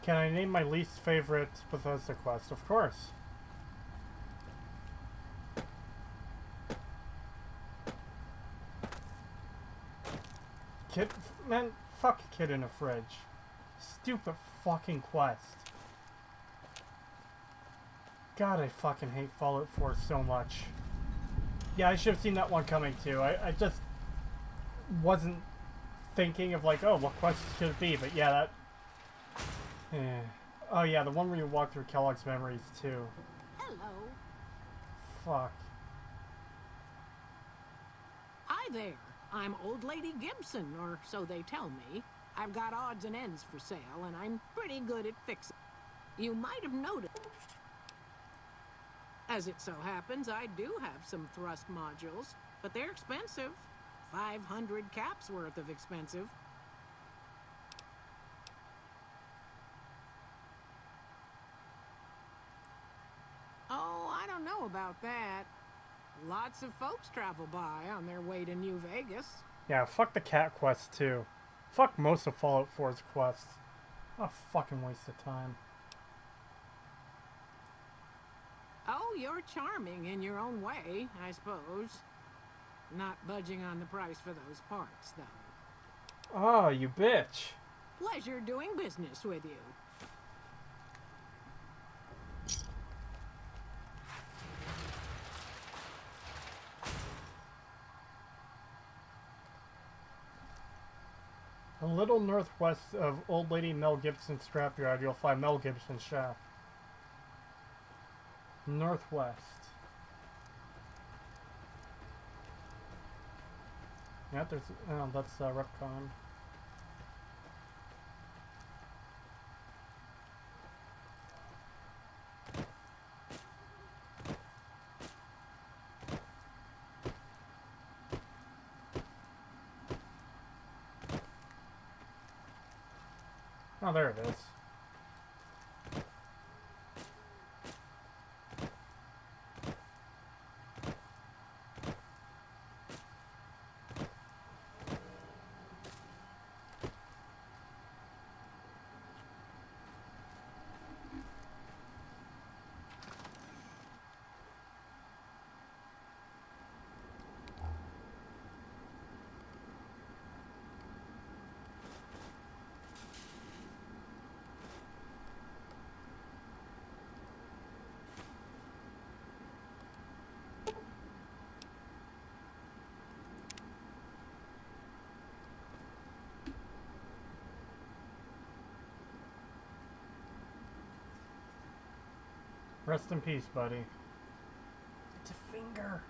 Can I name my least favorite Bethesda quest? Of course. Kid, man, fuck kid in a fridge. Stupid fucking quest. God, I fucking hate Fallout 4 so much. Yeah, I should have seen that one coming too. I just wasn't thinking of like, oh, what quest should it be? But yeah, that... Yeah. Oh yeah, the one where you walk through Kellogg's memories too. Hello. Fuck. Hi there. I'm Old Lady Gibson, or so they tell me. I've got odds and ends for sale, and I'm pretty good at fixing. You might have noticed. As it so happens, I do have some thrust modules, but they're expensive. 500 caps worth of expensive. Oh, I don't know about that. Lots of folks travel by on their way to New Vegas. Yeah, fuck the cat quest too. Fuck most of Fallout 4's quests. What a fucking waste of time. Oh, you're charming in your own way, I suppose. Not budging on the price for those parts, though. Oh, you bitch. Pleasure doing business with you. A little northwest of Old Lady Mel Gibson's scrapyard, you'll find Mel Gibson's shop. Northwest. Yeah, there's... Oh, that's Repcon. Oh, there it is. Rest in peace, buddy. It's a finger.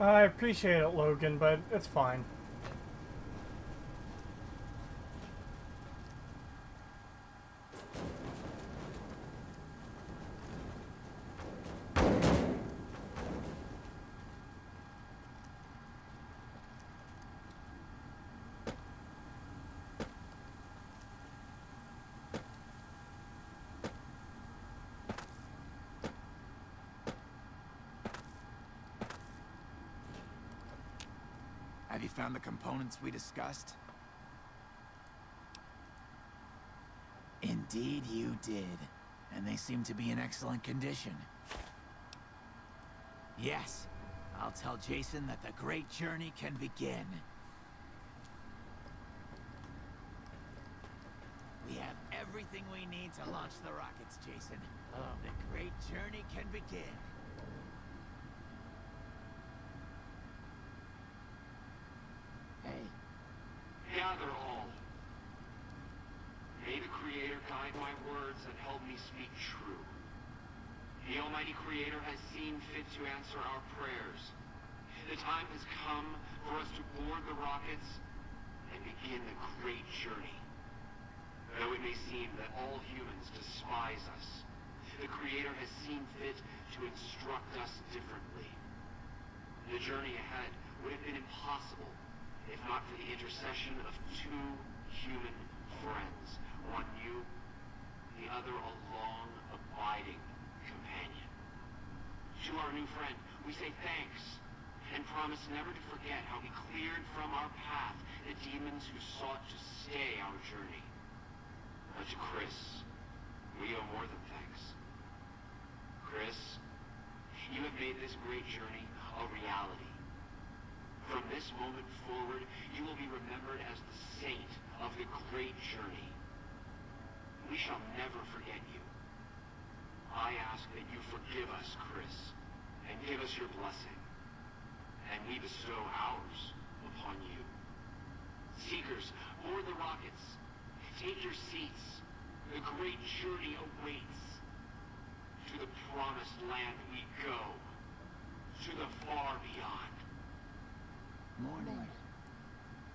I appreciate it, Logan, but it's fine. Have you found the components we discussed? Indeed you did. And they seem to be in excellent condition. Yes, I'll tell Jason that the great journey can begin. We have everything we need to launch the rockets, Jason. The great journey can begin. Hey, gather all. May the Creator guide my words and help me speak true. The Almighty Creator has seen fit to answer our prayers. The time has come for us to board the rockets and begin the great journey. Though it may seem that all humans despise us, the Creator has seen fit to instruct us differently. The journey ahead would have been impossible if not for the intercession of two human friends, one new, the other a long, abiding companion. To our new friend, we say thanks, and promise never to forget how he cleared from our path the demons who sought to stay our journey. But to Chris, we owe more than thanks. Chris, you have made this great journey a reality. From this moment forward, you will be remembered as the saint of the great journey. We shall never forget you. I ask that you forgive us, Chris, and give us your blessing. And we bestow ours upon you. Seekers, board the rockets. Take your seats. The great journey awaits. To the promised land we go. To the far beyond. Morning.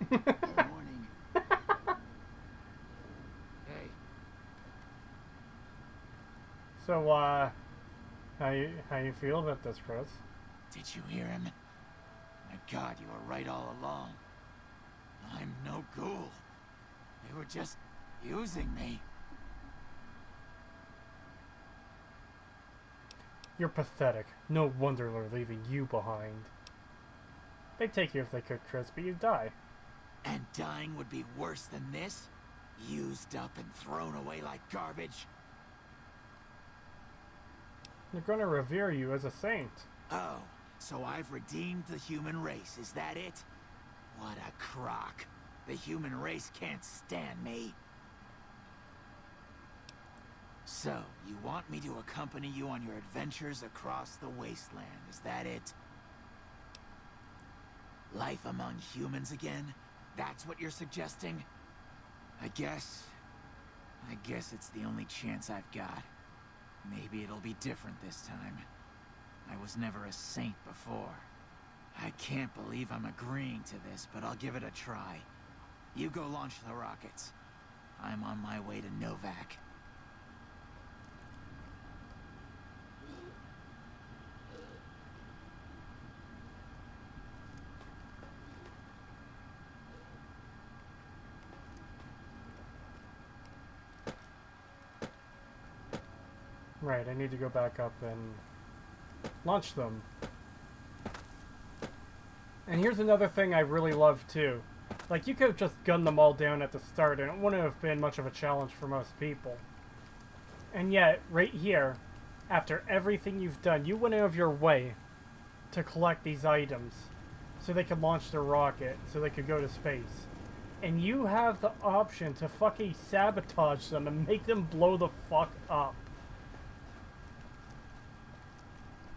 Good morning. Hey. So, how you feel about this, Chris? Did you hear him? My God, you were right all along. I'm no ghoul. They were just using me. You're pathetic. No wonder they're leaving you behind. They'd take you if they could, Chris, but you'd die. And dying would be worse than this? Used up and thrown away like garbage? They're gonna revere you as a saint. Oh, so I've redeemed the human race, is that it? What a crock. The human race can't stand me. So, you want me to accompany you on your adventures across the wasteland, is that it? Life among humans again? That's what you're suggesting? I guess it's the only chance I've got. Maybe it'll be different this time. I was never a saint before. I can't believe I'm agreeing to this, but I'll give it a try. You go launch the rockets. I'm on my way to Novak. Right, I need to go back up and launch them. And here's another thing I really love too. Like, you could have just gunned them all down at the start and it wouldn't have been much of a challenge for most people. And yet, right here, after everything you've done, you went out of your way to collect these items so they could launch their rocket, so they could go to space. And you have the option to fucking sabotage them and make them blow the fuck up.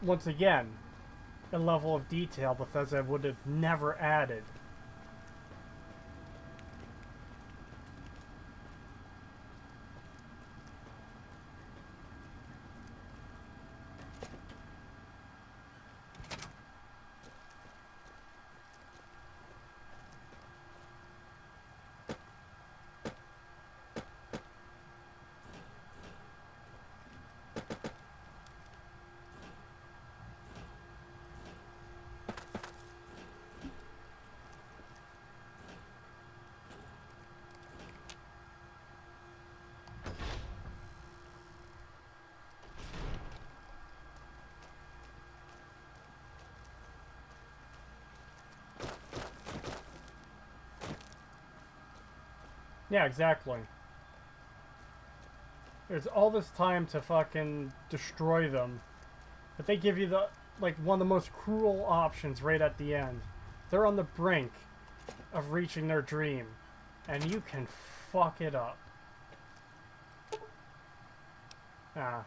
Once again, a level of detail Bethesda would have never added. Yeah, exactly. There's all this time to fucking destroy them. But they give you the, like, one of the most cruel options right at the end. They're on the brink of reaching their dream. And you can fuck it up. Ah.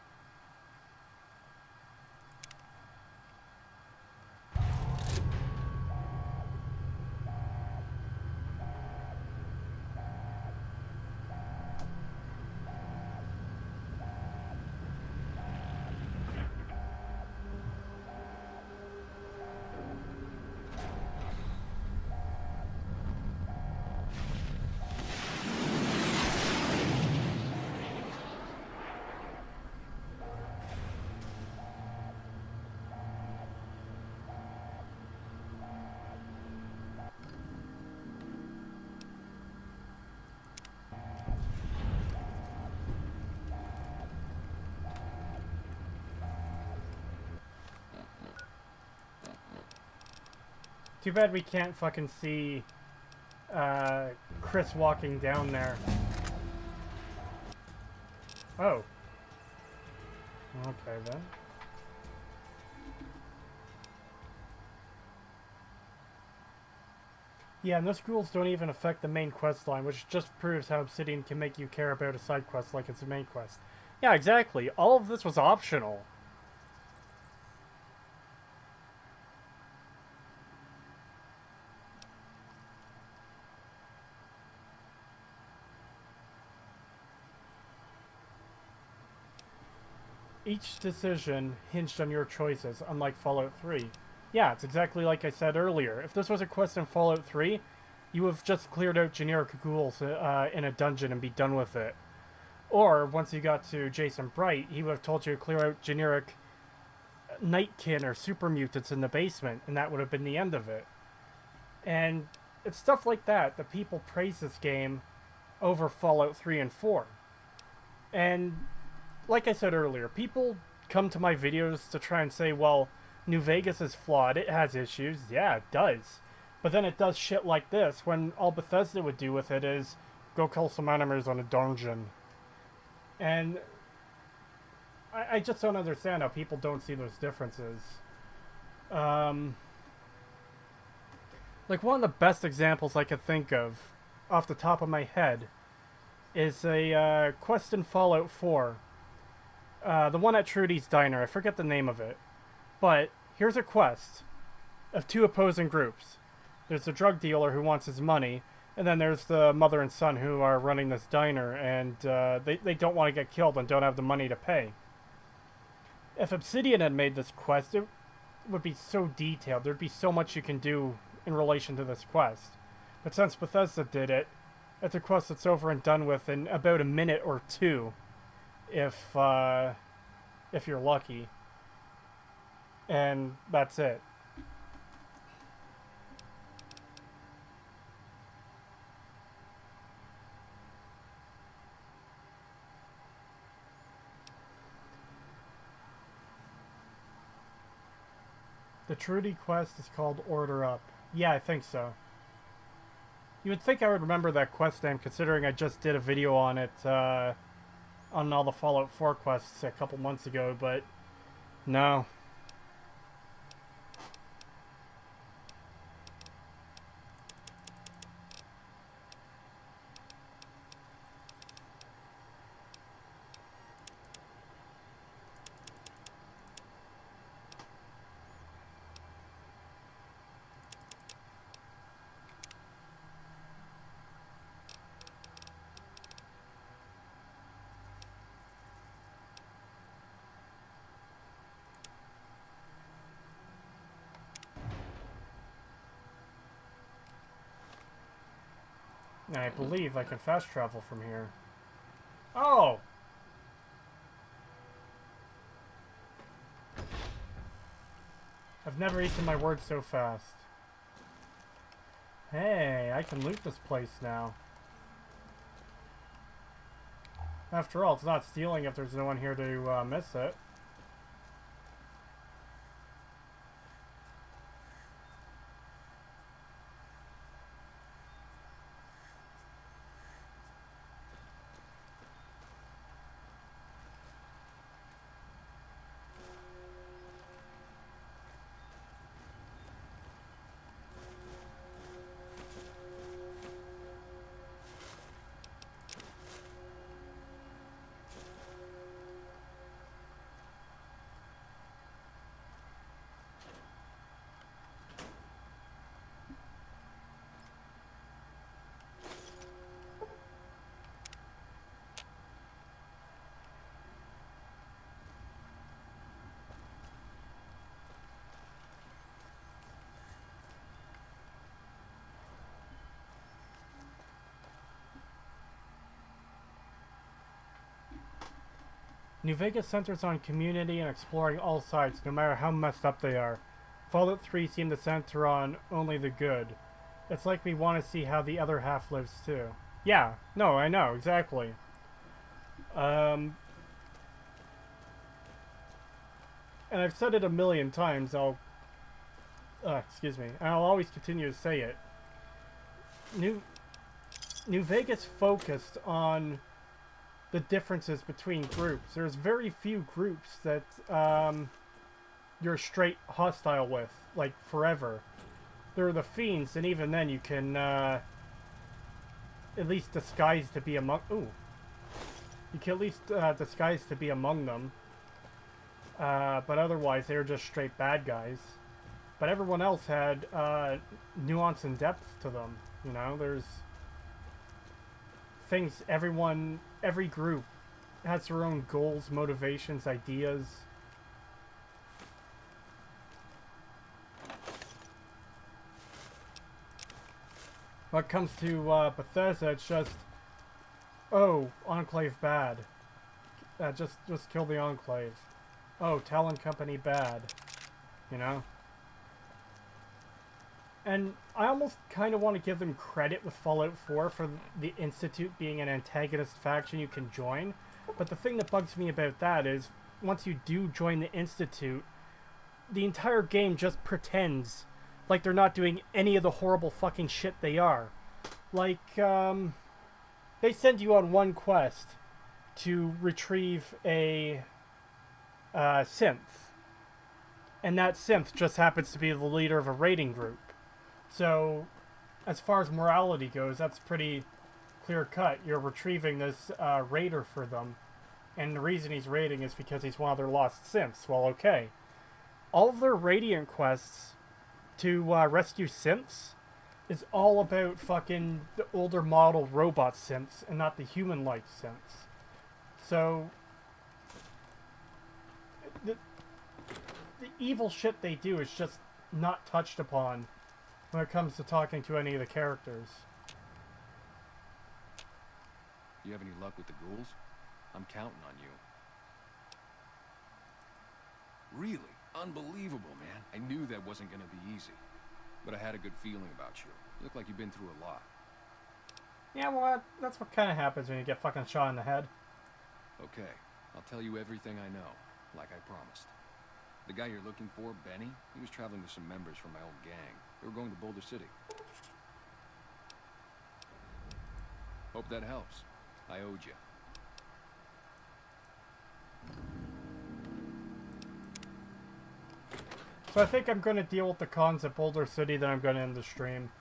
Too bad we can't fucking see Chris walking down there. Oh. Okay then. Yeah, and those rules don't even affect the main quest line, which just proves how Obsidian can make you care about a side quest like it's a main quest. Yeah, exactly. All of this was optional. Each decision hinged on your choices, unlike Fallout 3. Yeah, it's exactly like I said earlier. If this was a quest in Fallout 3, you would have just cleared out generic ghouls in a dungeon and be done with it. Or, once you got to Jason Bright, he would have told you to clear out generic nightkin or super mutants in the basement, and that would have been the end of it. And it's stuff like that that people praise this game over Fallout 3 and 4. And like I said earlier, people come to my videos to try and say, well, New Vegas is flawed, it has issues. Yeah, it does. But then it does shit like this, when all Bethesda would do with it is go kill some enemies on a dungeon. And I just don't understand how people don't see those differences. Like, one of the best examples I could think of, off the top of my head, is a quest in Fallout 4. The one at Trudy's Diner. I forget the name of it. But here's a quest of two opposing groups. There's a drug dealer who wants his money, and then there's the mother and son who are running this diner, and they don't want to get killed and don't have the money to pay. If Obsidian had made this quest, it would be so detailed. There'd be so much you can do in relation to this quest. But since Bethesda did it, it's a quest that's over and done with in about a minute or two, if you're lucky. And that's it. The Trudy quest is called Order Up. Yeah, I think so. You would think I would remember that quest name, considering I just did a video on it, on all the Fallout 4 quests a couple months ago, but no. And I believe I can fast travel from here. Oh! I've never eaten my words so fast. Hey, I can loot this place now. After all, it's not stealing if there's no one here to miss it. New Vegas centers on community and exploring all sides, no matter how messed up they are. Fallout 3 seemed to center on only the good. It's like we want to see how the other half lives too. Yeah, no, I know, exactly. And I've said it a million times, excuse me, and I'll always continue to say it. New Vegas focused on the differences between groups. There's very few groups that you're straight hostile with, like forever. There are the Fiends, and even then you can at least disguise to be among. Ooh, you can at least disguise to be among them. But otherwise, they're just straight bad guys. But everyone else had nuance and depth to them. You know, there's things every group has their own goals, motivations, ideas. When it comes to Bethesda, it's just, oh, Enclave bad. Just kill the Enclave. Oh, Talon Company bad. You know? And I almost kind of want to give them credit with Fallout 4 for the Institute being an antagonist faction you can join. But the thing that bugs me about that is, once you do join the Institute, the entire game just pretends like they're not doing any of the horrible fucking shit they are. Like, they send you on one quest to retrieve a synth. And that synth just happens to be the leader of a raiding group. So, as far as morality goes, that's pretty clear-cut. You're retrieving this raider for them, and the reason he's raiding is because he's one of their lost synths. Well, okay. All of their Radiant quests to rescue synths is all about fucking the older model robot synths and not the human-like synths. So, the evil shit they do is just not touched upon when it comes to talking to any of the characters. You have any luck with the ghouls? I'm counting on you. Really? Unbelievable, man. I knew that wasn't gonna be easy. But I had a good feeling about you. You look like you've been through a lot. Yeah, well, that's what kind of happens when you get fucking shot in the head. Okay, I'll tell you everything I know, like I promised. The guy you're looking for, Benny, he was traveling with some members from my old gang. They were going to Boulder City. Hope that helps. I owed you. So I think I'm going to deal with the cons at Boulder City, then I'm going to end the stream.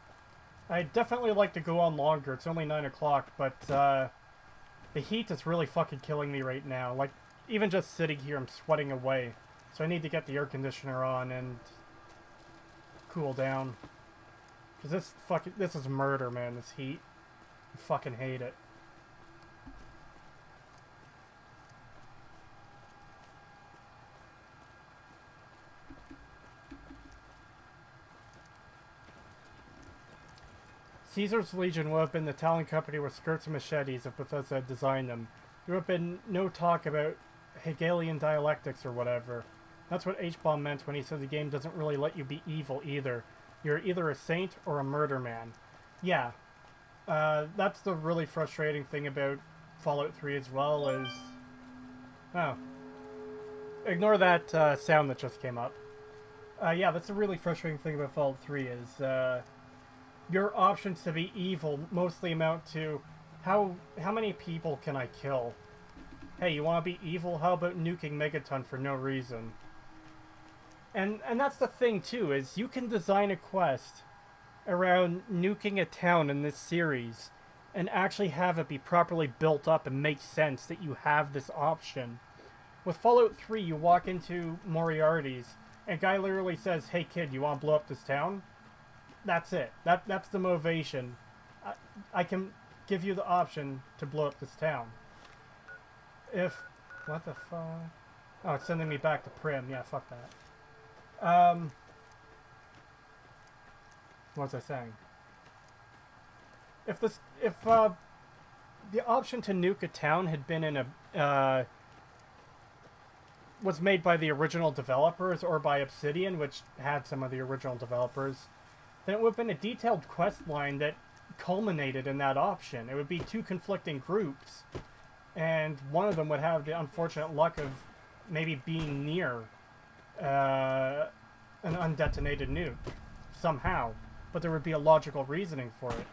I'd definitely like to go on longer. It's only 9 o'clock, but the heat is really fucking killing me right now. Like, even just sitting here, I'm sweating away. So I need to get the air conditioner on and cool down. Because this is murder, man, this heat. I fucking hate it. Caesar's Legion would have been the Talon Company with skirts and machetes if Bethesda had designed them. There would have been no talk about Hegelian dialectics or whatever. That's what H-Bomb meant when he said the game doesn't really let you be evil either. You're either a saint or a murder man. Yeah. That's the really frustrating thing about Fallout 3 as well is... Oh. Ignore that sound that just came up. Yeah, that's the really frustrating thing about Fallout 3 is... your options to be evil mostly amount to how many people can I kill? Hey, you want to be evil? How about nuking Megaton for no reason? And that's the thing too, is you can design a quest around nuking a town in this series and actually have it be properly built up and make sense that you have this option. With Fallout 3, you walk into Moriarty's and a guy literally says, "Hey kid, you want to blow up this town?" That's it. That's the motivation. I can give you the option to blow up this town. If... What the fuck? Oh, it's sending me back to Prim. Yeah, fuck that. What was I saying? If the option to nuke a town had been in a was made by the original developers or by Obsidian, which had some of the original developers, then it would have been a detailed quest line that culminated in that option. It would be two conflicting groups, and one of them would have the unfortunate luck of maybe being near an undetonated nuke somehow, but there would be a logical reasoning for it.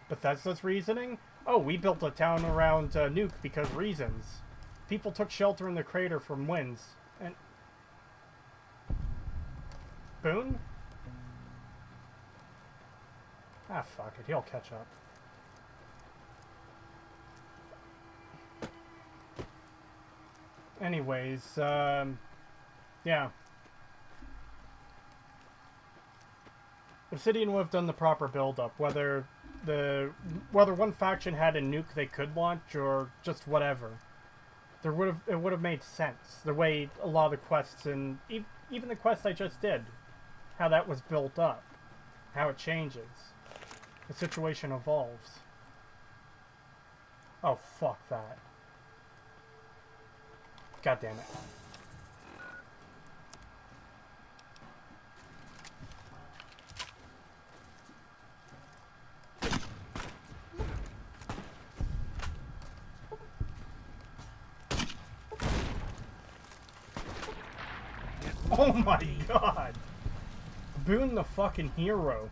Bethesda's reasoning? Oh, we built a town around nuke because reasons. People took shelter in the crater from winds, and... Boone? Ah, fuck it. He'll catch up. Anyways, yeah. Obsidian would have done the proper build-up, whether one faction had a nuke they could launch or just whatever. It would have made sense. The way a lot of the quests and even the quest I just did, how that was built up, how it changes, the situation evolves. Oh, fuck that. God damn it. Oh my god! Boone the fucking hero.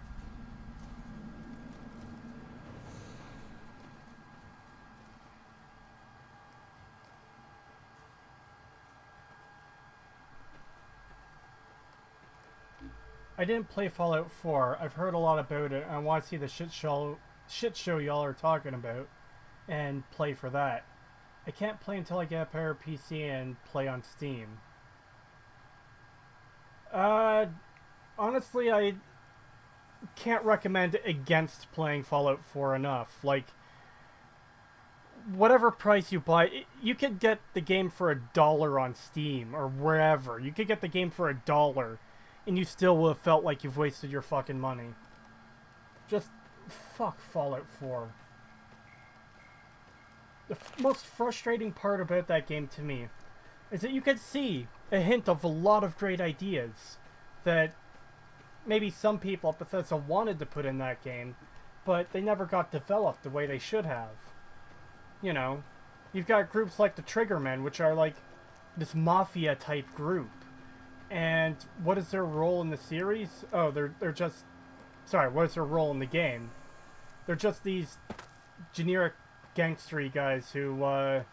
I didn't play Fallout 4. I've heard a lot about it. I want to see the shit show y'all are talking about and play for that. I can't play until I get a better PC and play on Steam. Honestly, I can't recommend against playing Fallout 4 enough. Like, whatever price you buy, you could get the game for $1 on Steam or wherever. You could get the game for $1, and you still would have felt like you've wasted your fucking money. Just fuck Fallout 4. The most frustrating part about that game to me is that you could see a hint of a lot of great ideas that maybe some people at Bethesda wanted to put in that game, but they never got developed the way they should have. You know, you've got groups like the Triggermen, which are like this mafia type group. And what is their role in the series? Oh, they're just... Sorry, what is their role in the game? They're just these generic gangstery guys who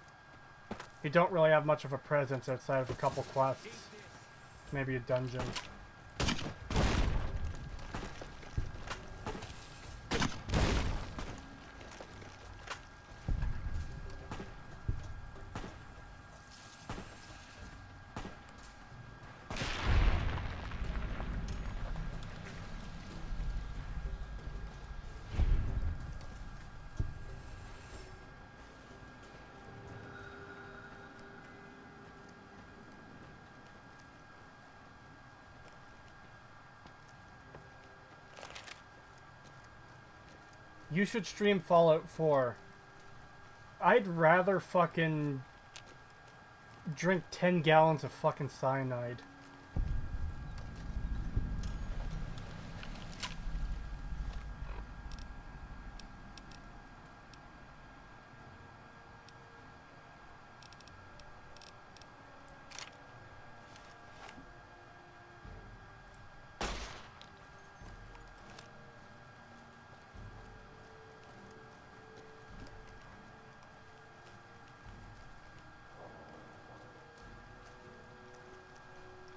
don't really have much of a presence outside of a couple quests. Maybe a dungeon. You should stream Fallout 4. I'd rather fucking drink 10 gallons of fucking cyanide.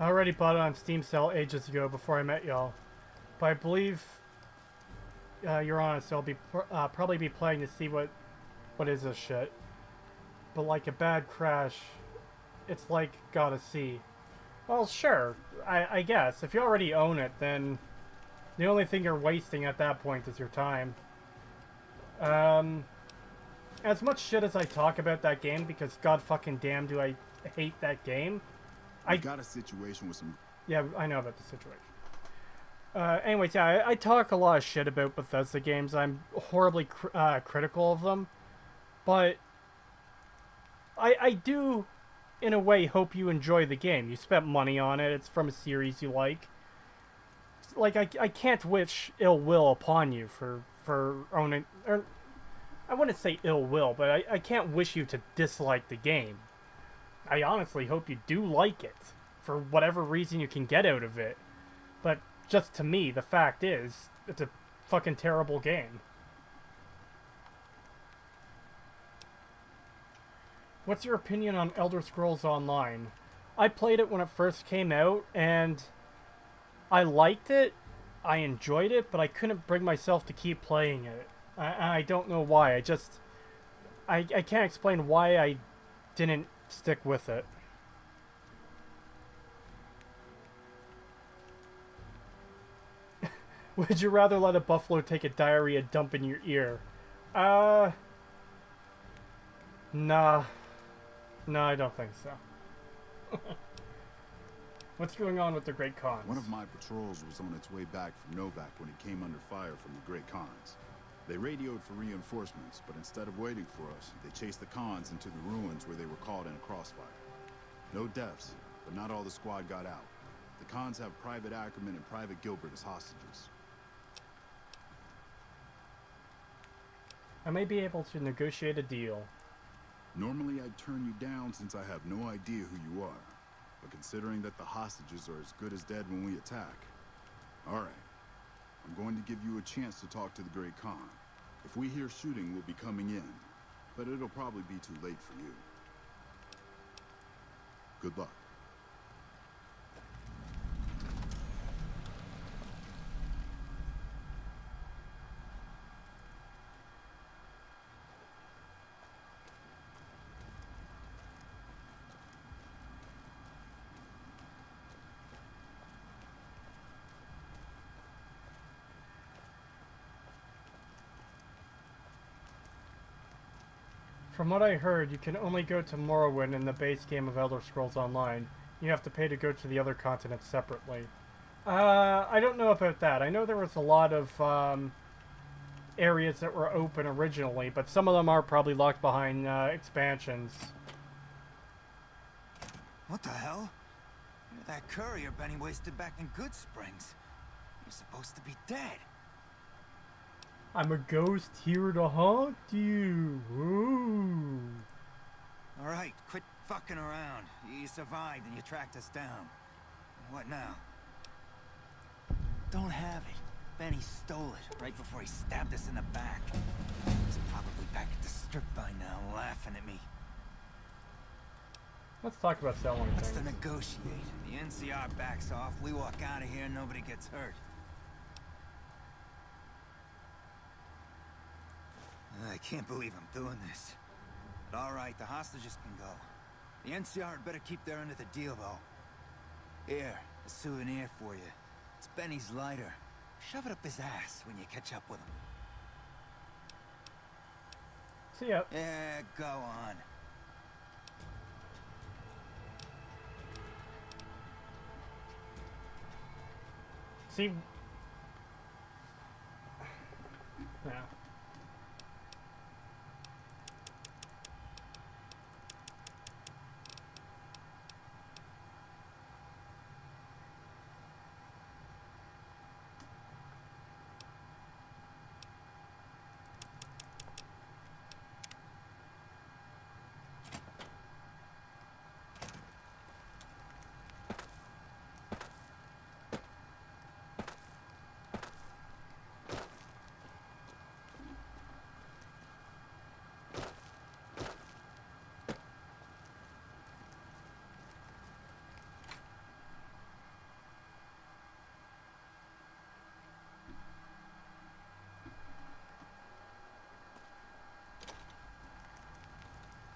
I already bought it on Steam sale ages ago before I met y'all, but I believe you're honest. So I'll be probably be playing to see what is this shit. But like a bad crash, it's like gotta see. Well, sure, I guess if you already own it, then the only thing you're wasting at that point is your time. As much shit as I talk about that game, because god fucking damn do I hate that game. I got a situation with some... Yeah, I know about the situation. Anyways, yeah, I talk a lot of shit about Bethesda games. I'm horribly critical of them. But I do in a way, hope you enjoy the game. You spent money on it. It's from a series you like. Like, I can't wish ill will upon you for owning... Or, I wouldn't say ill will, but I can't wish you to dislike the game. I honestly hope you do like it, for whatever reason you can get out of it. But just to me, the fact is, it's a fucking terrible game. What's your opinion on Elder Scrolls Online? I played it when it first came out, and I liked it, I enjoyed it, but I couldn't bring myself to keep playing it. I don't know why. I can't explain why I didn't stick with it. Would you rather let a buffalo take a diarrhea dump in your ear? Nah. No, I don't think so. What's going on with the Great Khans? One of my patrols was on its way back from Novak when it came under fire from the Great Khans. They radioed for reinforcements, but instead of waiting for us, they chased the Khans into the ruins where they were caught in a crossfire. No deaths, but not all the squad got out. The Khans have Private Ackerman and Private Gilbert as hostages. I may be able to negotiate a deal. Normally I'd turn you down since I have no idea who you are. But considering that the hostages are as good as dead when we attack... Alright. I'm going to give you a chance to talk to the Great Khan. If we hear shooting, we'll be coming in. But it'll probably be too late for you. Good luck. From what I heard, you can only go to Morrowind in the base game of Elder Scrolls Online. You have to pay to go to the other continents separately. I don't know about that. I know there was a lot of areas that were open originally, but some of them are probably locked behind expansions. What the hell? You're that courier Benny wasted back in Good Springs. You're supposed to be dead. I'm a ghost here to haunt you. Ooh. All right, quit fucking around. You survived and you tracked us down. What now? Don't have it. Benny stole it right before he stabbed us in the back. He's probably back at the strip by now, laughing at me. Let's talk about selling things. What's to negotiate? The NCR backs off, we walk out of here, nobody gets hurt. I can't believe I'm doing this. But all right, the hostages can go. The NCR had better keep their end of the deal, though. Here, a souvenir for you. It's Benny's lighter. Shove it up his ass when you catch up with him. See ya. Yeah, go on. See... Yeah.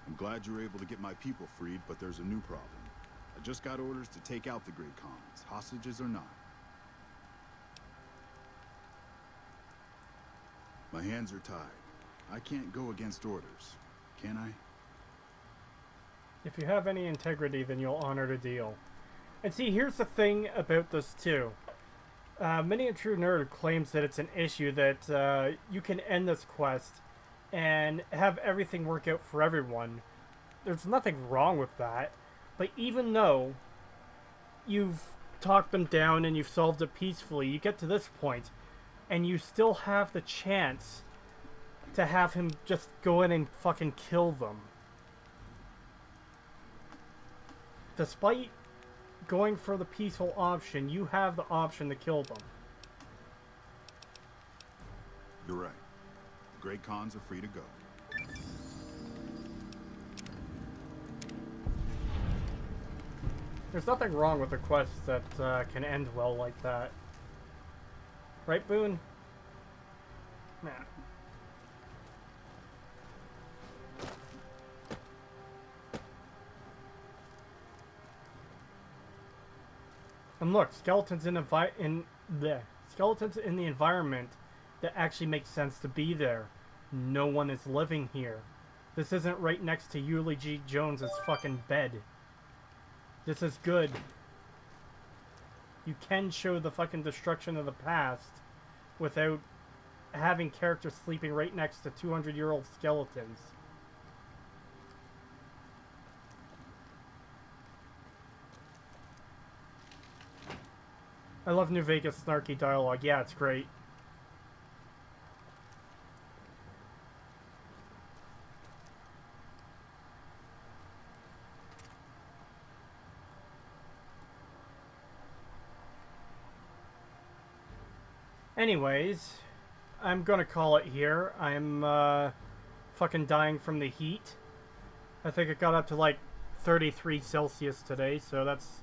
I'm glad you were able to get my people freed, but there's a new problem. I just got orders to take out the Great Khans, hostages or not. My hands are tied. I can't go against orders, can I? If you have any integrity, then you'll honor the deal. And see, here's the thing about this too. Many a true nerd claims that it's an issue that you can end this quest and have everything work out for everyone. There's nothing wrong with that. But even though you've talked them down and you've solved it peacefully, you get to this point, and you still have the chance to have him just go in and fucking kill them. Despite going for the peaceful option, you have the option to kill them. You're right. The Great Khans are free to go. There's nothing wrong with a quest that can end well like that. Right, Boone? Nah. And look, skeletons in skeletons in the environment that actually make sense to be there. No one is living here. This isn't right next to Eulogy G. Jones's fucking bed. This is good. You can show the fucking destruction of the past without having characters sleeping right next to 200-year-old skeletons. I love New Vegas' snarky dialogue. Yeah, it's great. Anyways, I'm gonna call it here. I'm fucking dying from the heat. I think it got up to like 33 Celsius today, so that's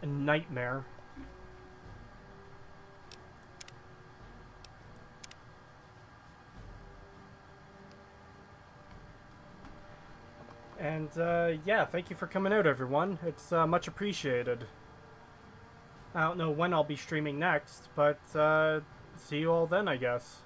a nightmare. And yeah, thank you for coming out, everyone. It's much appreciated. I don't know when I'll be streaming next, but see you all then, I guess.